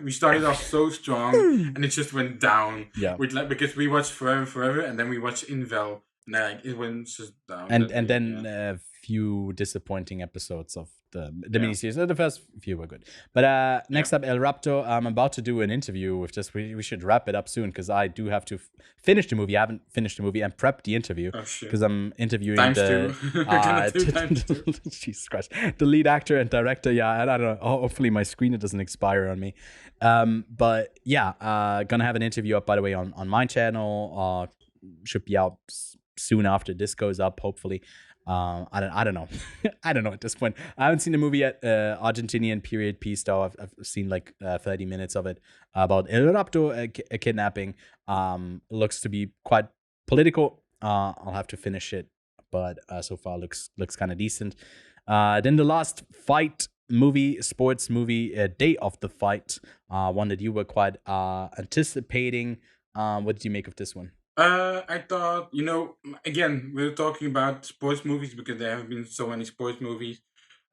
we started off so strong, and it just went down. Yeah. Because we watched Forever, and then we watched Invel. Like it went just down. And that way, then yeah. a few disappointing episodes of the Yeah. miniseries. The first few were good, but next up, El Rapto. I'm about to do an interview with this. We should wrap it up soon because I do have to finish the movie. I haven't finished the movie and prepped the interview Oh shit. because I'm interviewing Times the two. We're gonna do times two. Jesus Christ, the lead actor and director. Yeah, and I don't know. Hopefully my screen doesn't expire on me. But yeah, gonna have an interview up, by the way, on my channel. Should be out soon after this goes up, hopefully. I don't know. I don't know at this point. I haven't seen the movie yet. Argentinian period piece, though. I've seen like 30 minutes of it about El Rapto, a kidnapping. Looks to be quite political. I'll have to finish it, but so far looks kind of decent. Then the last fight movie, sports movie, Day of the Fight, one that you were quite anticipating. What did you make of this one? I thought, again, we're talking about sports movies because there have been so many sports movies.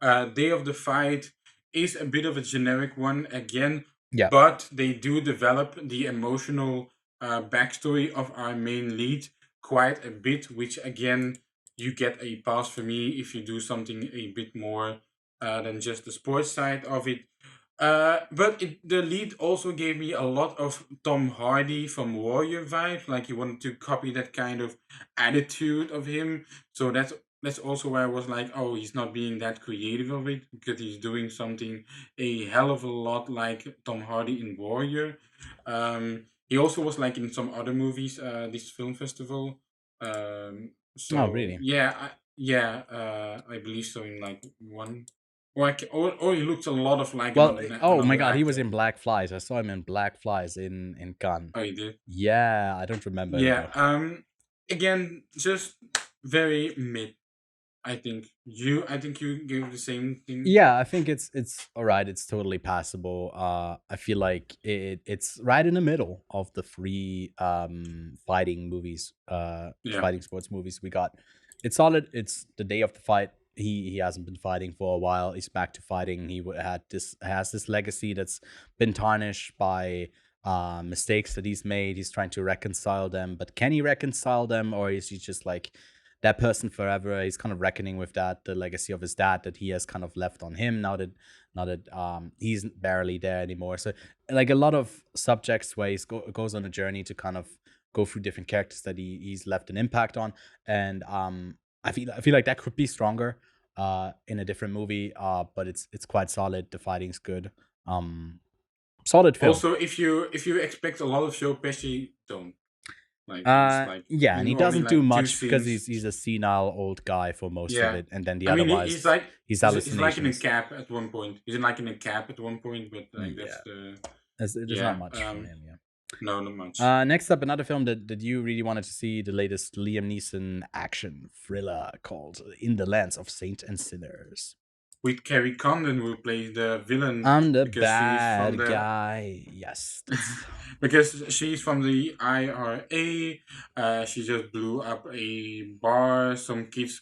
Day of the Fight is a bit of a generic one again, Yeah. but they do develop the emotional backstory of our main lead quite a bit, which again, you get a pass for me if you do something a bit more than just the sports side of it. But the lead also gave me a lot of Tom Hardy from Warrior vibes. Like he wanted to copy that kind of attitude of him. So that's also why I was like, oh, he's not being that creative of it because he's doing something a hell of a lot like Tom Hardy in Warrior. He also was like in some other movies, this film festival. So Oh, really? I believe so in like one. Or he looks a lot of like Well, oh my another God, he was actor. in Black Flies. I saw him in Black Flies in Cannes. Oh, he did. Yeah, I don't remember him, Yeah. though. Again, just very mid. I think you gave the same thing. Yeah, I think it's all right. It's totally passable. I feel like it's right in the middle of the three fighting movies, Yeah. fighting sports movies we got. It's solid. It's the Day of the Fight. He hasn't been fighting for a while. He's back to fighting. He has this legacy that's been tarnished by mistakes that he's made. He's trying to reconcile them, but can he reconcile them, or is he just like that person forever? He's kind of reckoning with that, the legacy of his dad that he has kind of left on him now that he's barely there anymore. So like a lot of subjects where he goes on a journey to kind of go through different characters that he's left an impact on, and I feel like that could be stronger in a different movie, but it's quite solid. The fighting's good. Solid film. Also, if you expect a lot of Joe Pesci, don't. Like, yeah, and he doesn't do much because scenes. he's a senile old guy for most of it, and then the I mean, otherwise he's like he's he's like in a hallucinations. cab at one point. He's like in a cab at one point, but like that's the There's not much from him. Yeah. no, not much. Next up, another film that you really wanted to see, the latest Liam Neeson action thriller called In the Lands of Saints and Sinners. With Carrie Condon, who plays the villain. I'm the because bad guy. Yes. because she's from the IRA. She just blew up a bar. Some kids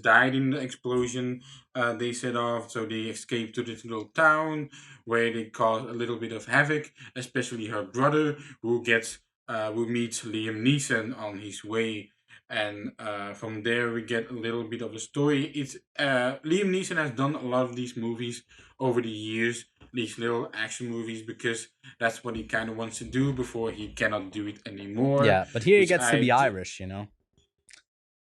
died in the explosion they set off, so they escaped to this little town where they cause a little bit of havoc, especially her brother, who meets Liam Neeson on his way. And from there we get a little bit of a story. It's Liam Neeson has done a lot of these movies over the years, these little action movies, because that's what he kind of wants to do before he cannot do it anymore. Yeah, but here he gets to be Irish,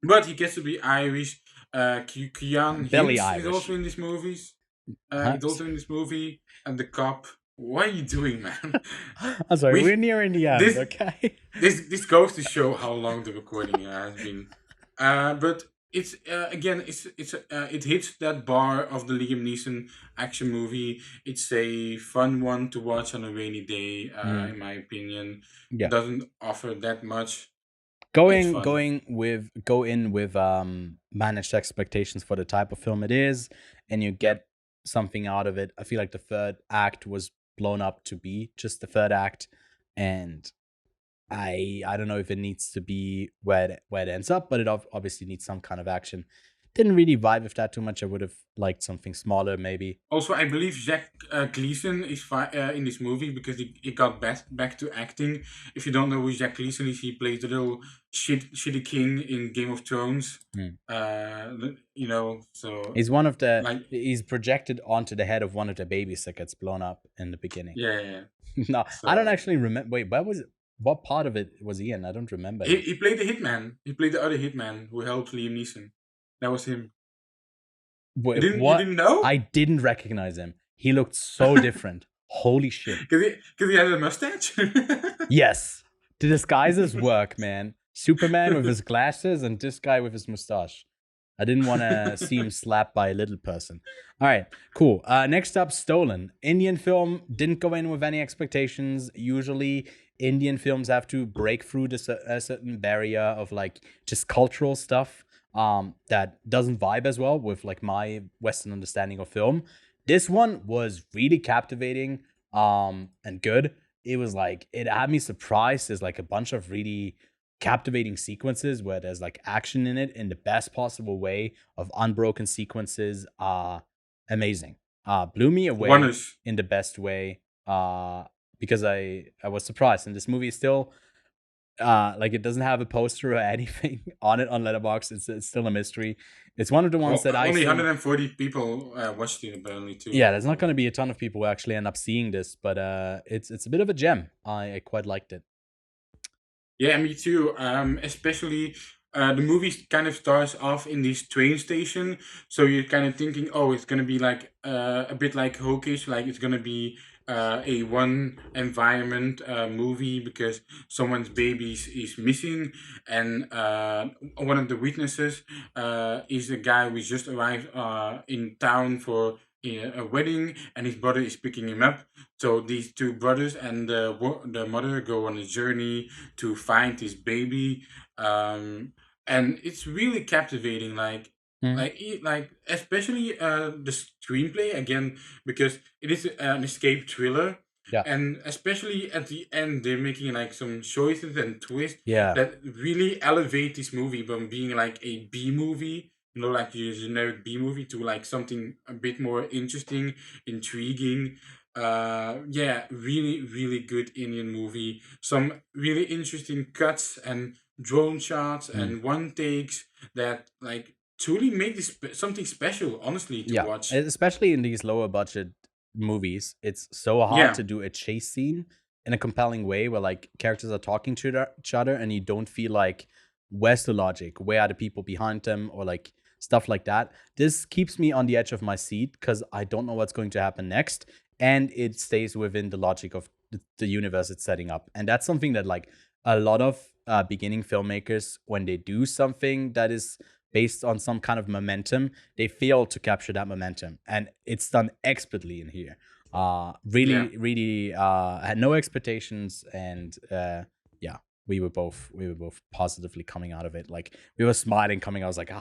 But he gets to be Irish. Kian Belly Hinz Irish. is also in this movies. He's also in this movie. And the cop. What are you doing, man? I'm sorry, we're nearing the end, okay? This goes to show how long the recording has been. But it's again, it hits that bar of the Liam Neeson action movie. It's a fun one to watch on a rainy day, in my opinion. Yeah. It doesn't offer that much. Go in with managed expectations for the type of film it is, and you get something out of it. I feel like the third act was blown up to be just the third act, and I don't know if it needs to be where it ends up, but it obviously needs some kind of action. didn't really vibe with that too much. I would have liked something smaller, maybe. Also, I believe Jack Gleason is in this movie because he got back to acting. If you don't know who Jack Gleason is, he plays the little shitty king in Game of Thrones. So He's one of the. like He's projected onto the head of one of the babies that gets blown up in the beginning. yeah. No, So, I don't actually remember. Wait, what part of it was he in? I don't remember. He played the hitman. He played the other hitman who helped Liam Neeson. That was him. Wait, You didn't know? I didn't recognize him. He looked so different. Holy shit. Because he had a mustache? Yes. The disguises work, man. Superman with his glasses and this guy with his mustache. I didn't want to see him slapped by a little person. All right, cool. Next up, Stolen. Indian film, didn't go in with any expectations. Usually, Indian films have to break through a certain barrier of like just cultural stuff that doesn't vibe as well with like my Western understanding of film. This one was really captivating and good. It was like, it had me surprised. There's like a bunch of really captivating sequences where there's like action in it in the best possible way of unbroken sequences. Amazing. Blew me away Wonders. in the best way because I was surprised. And this movie is still like, it doesn't have a poster or anything on it on Letterboxd. It's still a mystery. It's one of the ones that only 140 people watched it apparently too. Yeah, there's not going to be a ton of people who actually end up seeing this, but it's a bit of a gem. I quite liked it. Yeah, me too. Especially the movie kind of starts off in this train station, so you're kind of thinking, oh, it's gonna be like a bit like Hawkish, like it's gonna be a one environment movie because someone's baby is missing, and one of the witnesses is a guy who just arrived in town for a wedding, and his brother is picking him up. So these two brothers and the mother go on a journey to find his baby, and it's really captivating. Like especially the screenplay again, because it is an escape thriller. Yeah. And especially at the end, they're making like some choices and twists Yeah. that really elevate this movie from being like a B movie, like your generic B movie, to like something a bit more interesting, intriguing. Really, really good Indian movie. Some really interesting cuts and drone shots and one takes that like truly make this something special, honestly, to watch. Especially in these lower budget movies, it's so hard to do a chase scene in a compelling way where like characters are talking to each other and you don't feel like, where's the logic? Where are the people behind them? Or like stuff like that. This keeps me on the edge of my seat because I don't know what's going to happen next. And it stays within the logic of the universe it's setting up. And that's something that like a lot of beginning filmmakers, when they do something that is based on some kind of momentum, they fail to capture that momentum. And it's done expertly in here. Really had no expectations. And we were both positively coming out of it. Like we were smiling coming. I was like,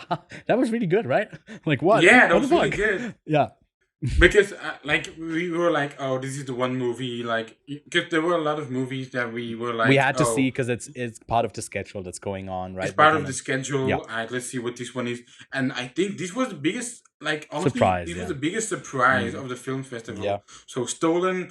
that was really good, right? Like what? Yeah, that what was really good. Yeah. Because like we were like, oh, this is the one movie, like, because there were a lot of movies that we were like, we had to see because it's part of the schedule that's going on, right? It's part of the schedule. All right, let's see what this one is. And I think this was the biggest, like, honestly, surprise, this was the biggest surprise of the film festival. Yeah. So Stolen,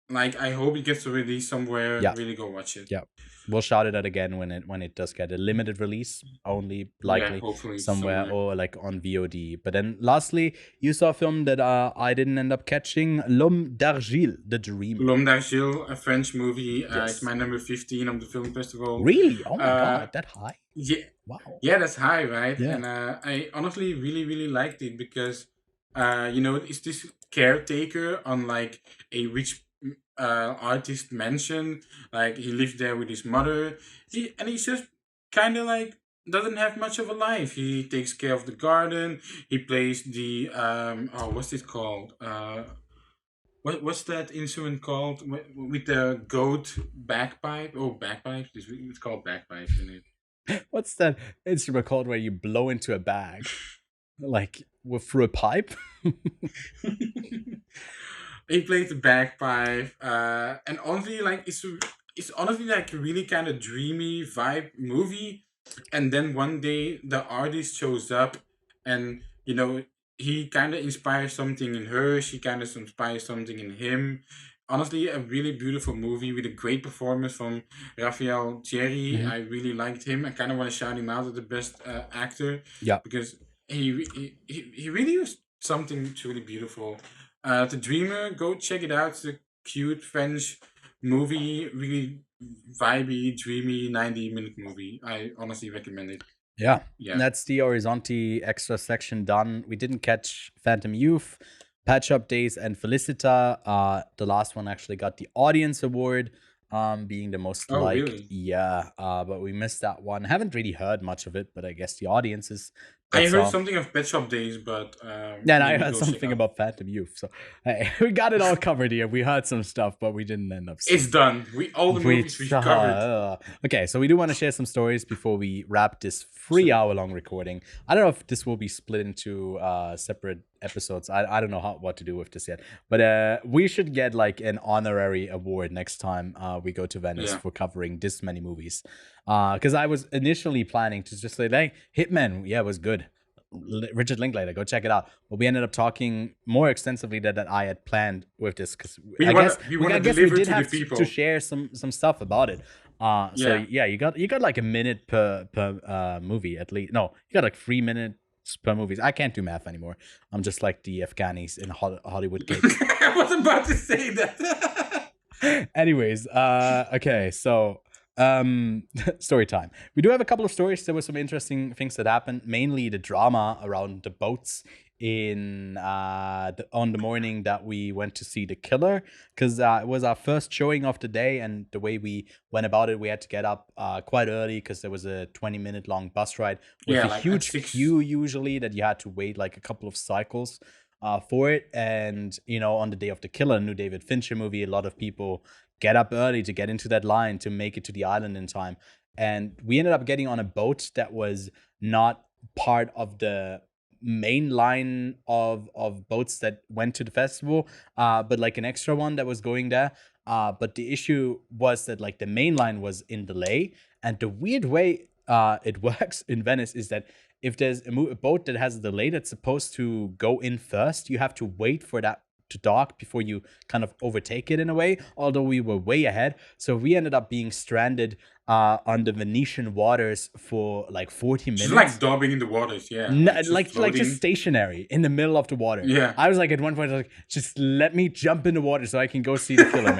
like, I hope it gets to release somewhere. Yeah. Really go watch it. Yeah. We'll shout it out again when it does get a limited release, only likely somewhere or like on VOD. But then lastly, you saw a film that I didn't end up catching, L'Homme d'Argile, The Dream. L'Homme d'Argile, a French movie. It's my number 15 on the film festival. Really? Oh my god, that high? Yeah. Wow. Yeah, that's high, right? Yeah. And I honestly really, really liked it because, it's this caretaker on like a rich artist mansion. Like he lived there with his mother. He's just kind of like doesn't have much of a life. He takes care of the garden. He plays the what's it called? What's that instrument called with the goat bagpipe? Oh, bagpipes. It's called bagpipes in it. What's that instrument called where you blow into a bag, like through a pipe? He plays the bagpipe, and honestly, like it's honestly like a really kind of dreamy vibe movie. And then one day the artist shows up, and he kind of inspires something in her. She kind of inspires something in him. Honestly, a really beautiful movie with a great performance from Raphael Thierry. Mhm. I really liked him. I kind of want to shout him out as the best actor Yeah. because he really was something truly beautiful. The Dreamer, go check it out. It's a cute French movie, really vibey, dreamy 90-minute movie. I honestly recommend it. Yeah. Yeah. That's the Horizonte extra section done. We didn't catch Phantom Youth, Patch Up Days, and Felicita. The last one actually got the audience award, being the most Oh, liked. really? Yeah, but we missed that one. Haven't really heard much of it, but I guess the audiences. I That's heard all. something of Pet Shop Days, but Yeah, and I maybe heard go check something out. about Phantom Youth. So hey, we got it all covered here. We heard some stuff, but we didn't end up seeing It's done. All the movies we covered. Okay, so we do want to share some stories before we wrap this 3-hour-long recording. I don't know if this will be split into separate episodes. I don't know what to do with this yet. But we should get like an honorary award next time we go to Venice Yeah. for covering this many movies. Because I was initially planning to just say, like, Hitman, yeah, it was good. Richard Linklater, go check it out. But we ended up talking more extensively than I had planned with this because We I wanna guess we deliver did to the have people. to share some stuff about it. So Yeah. yeah, you got like a minute per movie at least. No, you got like 3 minutes per movies. I can't do math anymore. I'm just like the Afghanis in Hollywood Gate. I was about to say that. Anyways, okay, so story time. We do have a couple of stories. There were some interesting things that happened, mainly the drama around the boats in on the morning that we went to see The Killer, because it was our first showing of the day, and the way we went about it, we had to get up quite early because there was a 20-minute long bus ride with Yeah, a like at huge 6. queue usually that you had to wait like a couple of cycles for it. And on the day of The Killer, a new David Fincher movie, a lot of people get up early to get into that line to make it to the island in time. And we ended up getting on a boat that was not part of the main line of boats that went to the festival, but like an extra one that was going there. But the issue was that like the main line was in delay, and the weird way it works in Venice is that if there's a boat that has a delay that's supposed to go in first, you have to wait for that to dock before you kind of overtake it in a way, although we were way ahead. So we ended up being stranded on the Venetian waters for like 40 minutes. Just like daubing in the waters, yeah. Like just stationary in the middle of the water. Yeah. I was like at one point, I was like, just let me jump in the water so I can go see The Killer,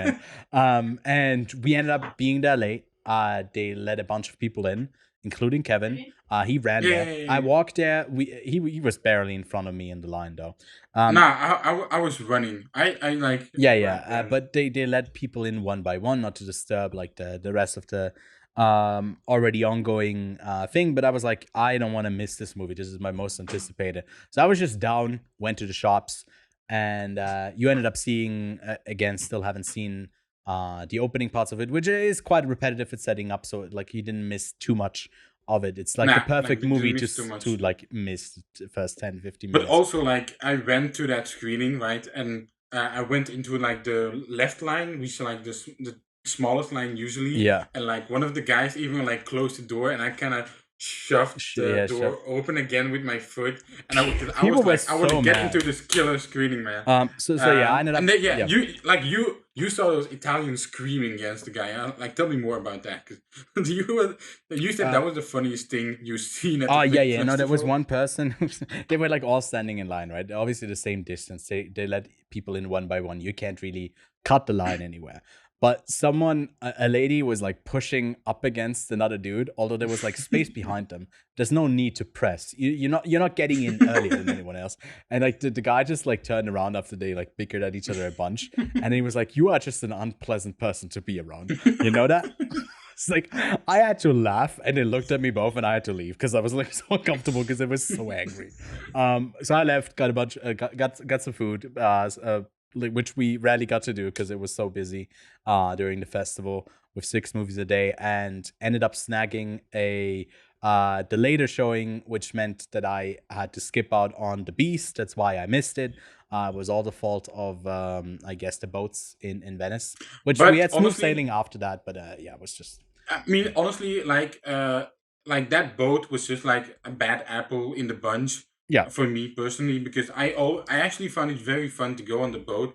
man. And we ended up being there late. They let a bunch of people in, including Kevin. He ran there. I walked there. He was barely in front of me in the line though. I was running. I like. Yeah. But they let people in one by one, not to disturb like the rest of the already ongoing thing. But I was like, I don't want to miss this movie. This is my most anticipated. So I was just down, went to the shops, and you ended up seeing again. Still haven't seen the opening parts of it, which is quite repetitive at setting up. So like you didn't miss too much of it. It's like the perfect movie to like miss the first 10-15 minutes. But also like I went to that screening, right, and I went into like the left line, which is like the smallest line usually. Yeah. And like one of the guys even like closed the door, and I kind of shoved the door open again with my foot, and I want to get into this killer screening, man. So yeah, I ended up. And then, you saw those Italians screaming against the guy. Like, tell me more about that, because you said that was the funniest thing you've seen at the yeah. No, there was one person. They were like all standing in line, right? Obviously the same distance. They let people in one by one. You can't really cut the line anywhere. But a lady was like pushing up against another dude, although there was like space behind them. There's no need to press. You're not getting in earlier than anyone else. And like the guy just like turned around after they like bickered at each other a bunch, and he was like, "You are just an unpleasant person to be around." You know that? It's like I had to laugh, and they looked at me both, and I had to leave because I was like so uncomfortable because it was so angry. So I left, got a bunch, got some food. Which we rarely got to do because it was so busy during the festival with 6 movies a day, and ended up snagging the later showing, which meant that I had to skip out on The Beast. That's why I missed it. It was all the fault of I guess the boats in Venice, which we had smooth sailing after that, but it was just. I mean, honestly, like that boat was just like a bad apple in the bunch. Yeah. For me personally, because I actually found it very fun to go on the boat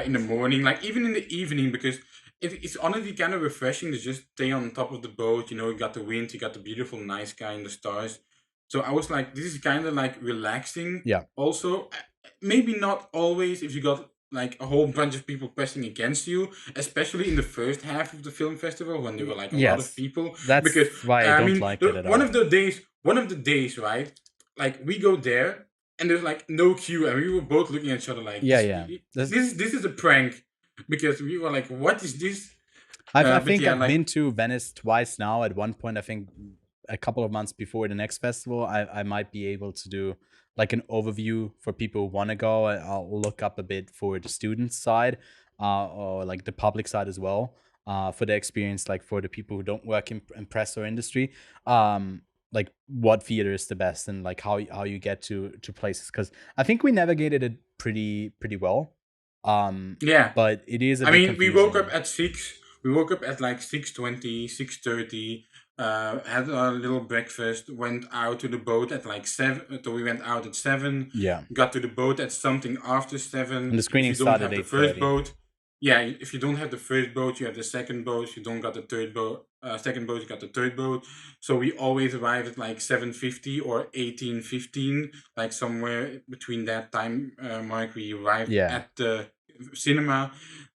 in the morning, like even in the evening, because it's honestly kind of refreshing to just stay on top of the boat. You know, you got the wind, you got the beautiful night sky and the stars. So I was like, this is kind of like relaxing. Yeah. Also, maybe not always if you got like a whole bunch of people pressing against you, especially in the first half of the film festival when there were like a lot of Yes. people. That's Because why I don't like it at one all. of the days, right? Like we go there and there's like no queue, and we were both looking at each other like, Yeah. this is a prank, because we were like, what is this? I But think yeah, I've like been to Venice twice now. At one point, I think a couple of months before the next festival, I might be able to do like an overview for people who want to go. I'll look up a bit for the student side, or like the public side as well, for the experience, like for the people who don't work in press or industry. Like what theater is the best, and like how you get to places, because I think we navigated it pretty well. yeah. But it is a I bit mean, we woke confusing. up at 6. We woke up at like 6:20, 6:30. Had a little breakfast. Went out to the boat at like 7. So we went out at 7. Yeah. Got to the boat at something after 7. And the screening If you don't started have at the first 8:30. boat, yeah. If you don't have the first boat, you have the second boat. If you don't got the third boat, second boat, you got the third boat. So we always arrive at like 7:50 or 18:15, like somewhere between that time mark. We arrived Yeah. at the cinema.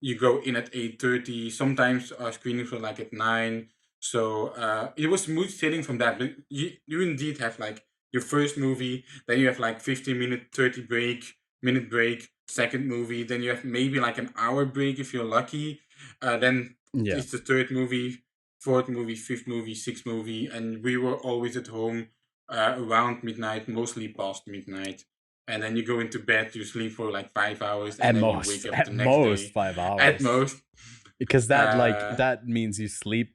You go in at 8:30. Sometimes our screenings were like at 9. So it was smooth sailing from that. But you indeed have like your first movie, then you have like 15-minute, 30-minute break, second movie, then you have maybe like an hour break if you're lucky. Then Yeah. it's the third movie, fourth movie, fifth movie, sixth movie, and we were always at home around midnight, mostly past midnight. And then you go into bed, you sleep for like 5 hours, and At then most, you wake up at the next most day. 5 hours. At most. Because that Uh, that means you sleep.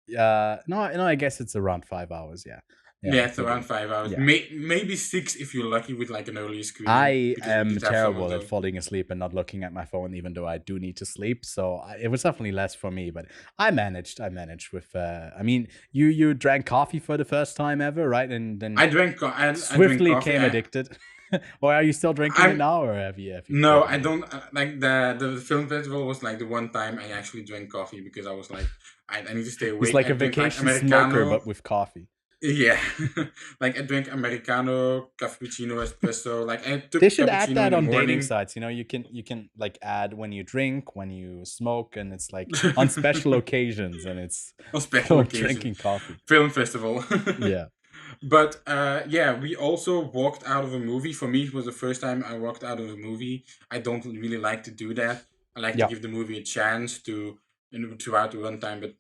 No, I guess it's around 5 hours. Yeah. Yeah, it's for around the- 5 hours. yeah. Maybe 6 if you're lucky with like an early screening. I because we am did have some of terrible at those. falling asleep and not looking at my phone, even though I do need to sleep. So it was definitely less for me, but I managed with. I mean, you drank coffee for the first time ever, right? And then I drank swiftly coffee. became addicted. Or are you still drinking it I'm- now, or have you? No, quit I it? don't like the film festival was like the one time I actually drank coffee, because I was like, I need to stay awake. He's like I a drink, vacation Americano. smoker, but with coffee. Yeah, like I drink Americano, cappuccino, espresso. Like I took They should cappuccino add in that the on morning. dating sites. You know, you can like add when you drink, when you smoke, and it's like on special occasions, and it's On special for occasion. drinking coffee. Film festival. Yeah. But yeah, we also walked out of a movie. For me, it was the first time I walked out of a movie. I don't really like to do that. I like Yeah. to give the movie a chance to throughout the runtime. But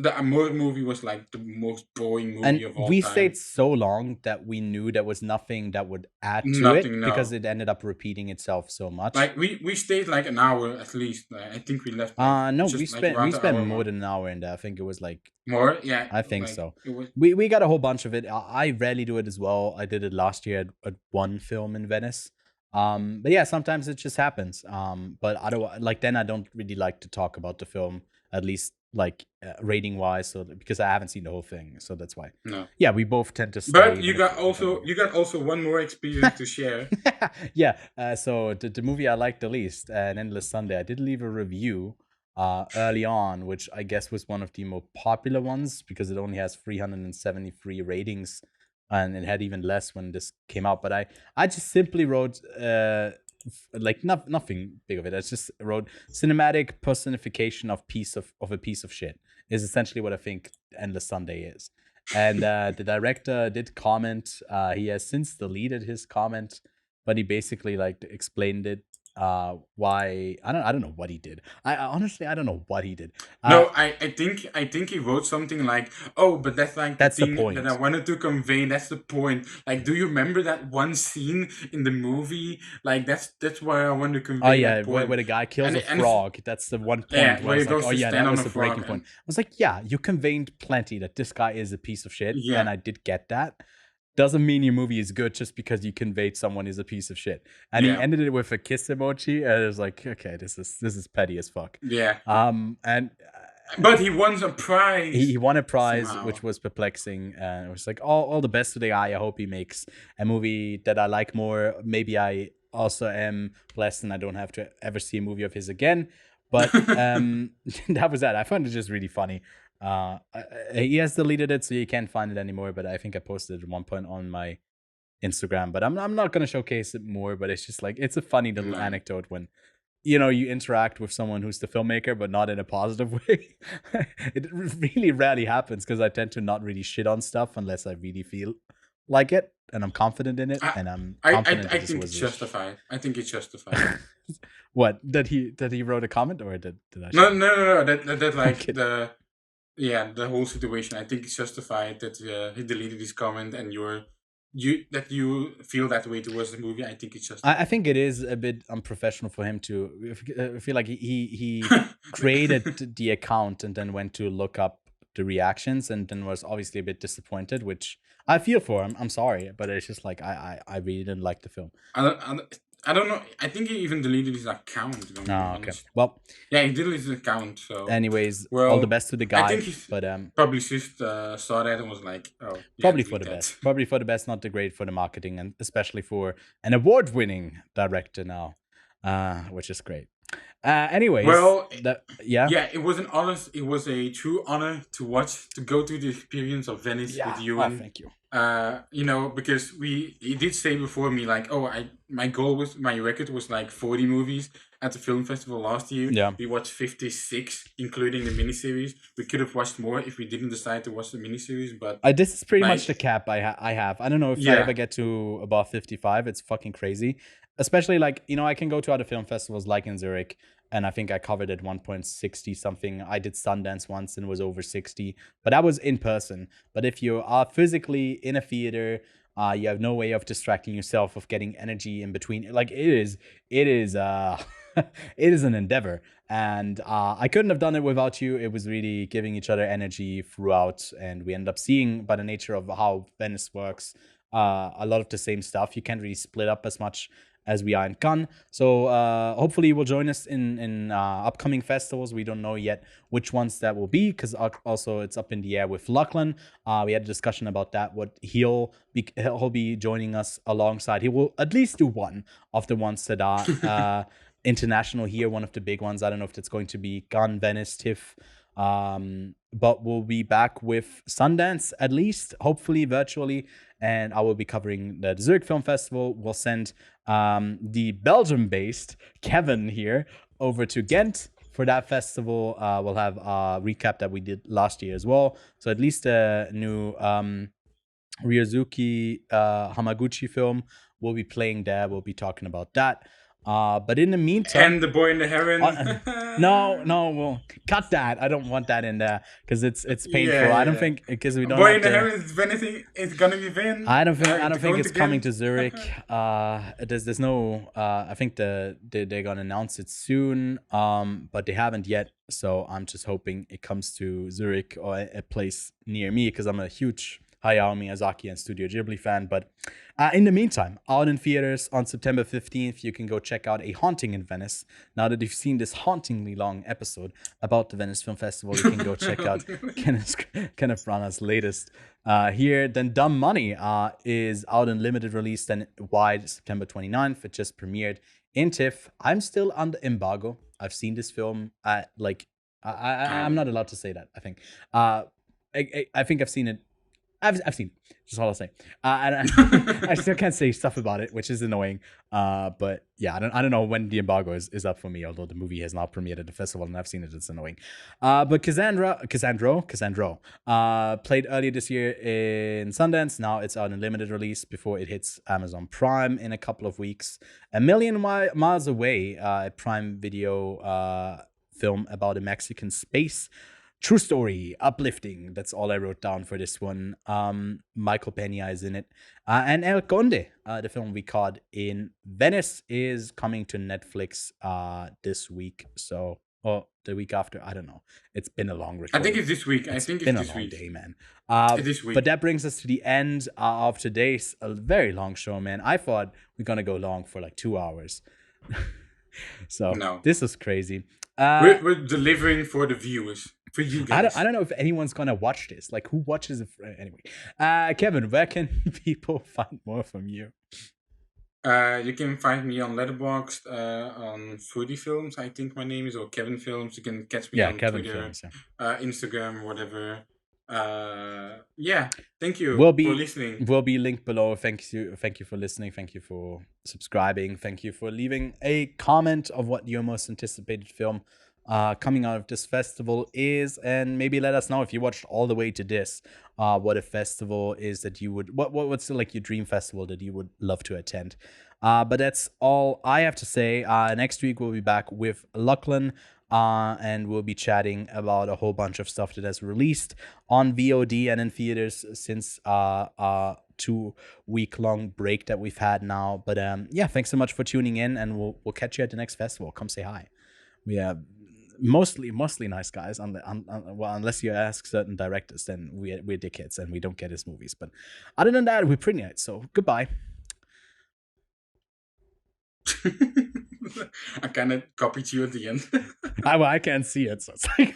the Amor movie was like the most boring movie And of all we time. stayed so long that we knew there was nothing that would add to Nothing, it, no. because it ended up repeating itself so much. Like we stayed like an hour at least. I think we left. No, just we like spent around we the spent hour more mark. than an hour in there. I think it was like More, yeah. I think like, so. It was, We got a whole bunch of it. I rarely do it as well. I did it last year at one film in Venice. But yeah, sometimes it just happens. But otherwise, like then I don't really like to talk about the film, at least like rating wise, so because I haven't seen the whole thing, so that's why. no. Yeah, we both tend to. Stay But you even got if- also one more experience to share. Yeah. So the movie I liked the least, An Endless Sunday, I did leave a review early on, which I guess was one of the more popular ones because it only has 373 ratings, and it had even less when this came out. But I just simply wrote like nothing big of it. I just wrote cinematic personification of a piece of shit is essentially what I think Endless Sunday is. And the director did comment. He has since deleted his comment, but he basically like explained it. Why I don't know what he did. I honestly I don't know what he did. No, I think he wrote something like, "Oh, but that's like That's the thing point. that I wanted to convey. That's the point. Like, do you remember that one scene in the movie? Like, that's why I want to convey. Oh yeah, that point. where the guy kills And a it- and- frog. That's the one point Yeah, where where I he was like, goes oh to yeah, stand that on was a the breaking frog point. and- I was like, yeah, you conveyed plenty that this guy is a piece of shit, Yeah. and I did get that. Doesn't mean your movie is good just because you conveyed someone is a piece of shit. And he Yeah. ended it with a kiss emoji, and it was like, okay, this is petty as fuck. Yeah, And But he won a prize. He won a prize, somehow. which was perplexing. And it was like, all the best to the guy. I hope he makes a movie that I like more. Maybe I also am blessed and I don't have to ever see a movie of his again. But that was that. I found it just really funny. He has deleted it, so you can't find it anymore. But I think I posted it at one point on my Instagram. But I'm not going to showcase it more. But it's just like, it's a funny little anecdote when you interact with someone who's the filmmaker, but not in a positive way. It really rarely happens because I tend to not really shit on stuff unless I really feel like it and I'm confident in it. I think it's justified. I think it's justified. What? That he wrote a comment, or did I? No. That like the whole situation. I think it's justified that he deleted his comment and you feel that way towards the movie. I think it's just. I think it is a bit unprofessional for him to feel like he created the account and then went to look up the reactions and then was obviously a bit disappointed, which I feel for him. I'm sorry, but it's just like I really didn't like the film. I don't know. I think he even deleted his account. Okay. Well. Yeah, he deleted his account. So. Anyways, all the best to the guy. I think but probably just saw that and was like, oh. Probably for the best. Probably for the best, not the great for the marketing, and especially for an award-winning director now, which is great. Anyways, it was an honor. It was a true honor to go through the experience of Venice with Ewan. Thank you. Because he did say before me like, my record was like 40 movies at the film festival last year. Yeah, we watched 56, including the miniseries. We could have watched more if we didn't decide to watch the miniseries, but this is pretty much the cap I have. I don't know if I ever get to above 55. It's fucking crazy. Especially like, I can go to other film festivals like in Zurich, and I think I covered at 1.60 something. I did Sundance once and was over 60, but that was in person. But if you are physically in a theater, you have no way of distracting yourself, of getting energy in between. Like it is it is an endeavor. And I couldn't have done it without you. It was really giving each other energy throughout. And we end up seeing, by the nature of how Venice works, a lot of the same stuff. You can't really split up as much as we are in Cannes. So hopefully you will join us in upcoming festivals. We don't know yet which ones that will be, because also it's up in the air with Lachlan. We had a discussion about that, what he'll be joining us alongside. He will at least do one of the ones that are international here, one of the big ones. I don't know if that's going to be Cannes, Venice, TIFF. But we'll be back with Sundance, at least, hopefully virtually, and I will be covering the Zurich Film Festival. We'll send the Belgium-based Kevin here over to Ghent for that festival. We'll have a recap that we did last year as well. So at least a new Ryozuki Hamaguchi film will be playing there. We'll be talking about that. But in the meantime, and The Boy and the Heron. No, well, cut that. I don't want that in there because it's painful. Yeah. I don't think, because we don't. Boy and the Heron is anything. It's gonna be Vin. I don't think it's coming to Zurich. There's no. I think they're gonna announce it soon. But they haven't yet. So I'm just hoping it comes to Zurich or a place near me, because I'm a huge Hayao Miyazaki and Studio Ghibli fan. But in the meantime, out in theaters on September 15th, you can go check out A Haunting in Venice. Now that you've seen this hauntingly long episode about the Venice Film Festival, you can go check out Kenneth Branagh's latest here. Then Dumb Money is out in limited release then wide September 29th. It just premiered in TIFF. I'm still under embargo. I've seen this film I'm not allowed to say that, I think. I think I've seen it. I've seen it. That's all I'll say. And I still can't say stuff about it, which is annoying. But yeah, I don't know when the embargo is up for me, although the movie has not premiered at the festival and I've seen it. It's annoying. But Cassandro played earlier this year in Sundance. Now it's out in limited release before it hits Amazon Prime in a couple of weeks. A Million Miles Away, a Prime Video film about a Mexican space. True story, uplifting. That's all I wrote down for this one. Michael Peña is in it. And El Conde, the film we caught in Venice, is coming to Netflix this week. Or the week after, I don't know. It's been a long recording. I think it's this week. It's been a long day, man. This week. But that brings us to the end of today's very long show, man. I thought we're going to go long for like 2 hours. So this is crazy. We're delivering for the viewers, for you guys. I don't know if anyone's gonna watch this. Like, who watches it? Anyway, Kevin, where can people find more from you? You can find me on Letterboxd, on Foodie Films, I think my name is, or Kevin Films. You can catch me on Kevin Twitter, Films, Instagram, whatever. Thank you for listening. Will be linked below. Thank you for listening. Thank you for subscribing. Thank you for leaving a comment of what your most anticipated film coming out of this festival is, and maybe let us know if you watched all the way to this, what a festival is that you would, what's like your dream festival that you would love to attend. But that's all I have to say. Next week we'll be back with Lachlan, and we'll be chatting about a whole bunch of stuff that has released on VOD and in theaters since 2-week-long break that we've had now. But thanks so much for tuning in, and we'll catch you at the next festival. Come say hi. We have mostly nice guys. Well, unless you ask certain directors, then we're dickheads and we don't get his movies. But other than that, we're pretty nice. So goodbye. I kind of copied you at the end. I can't see it, so it's like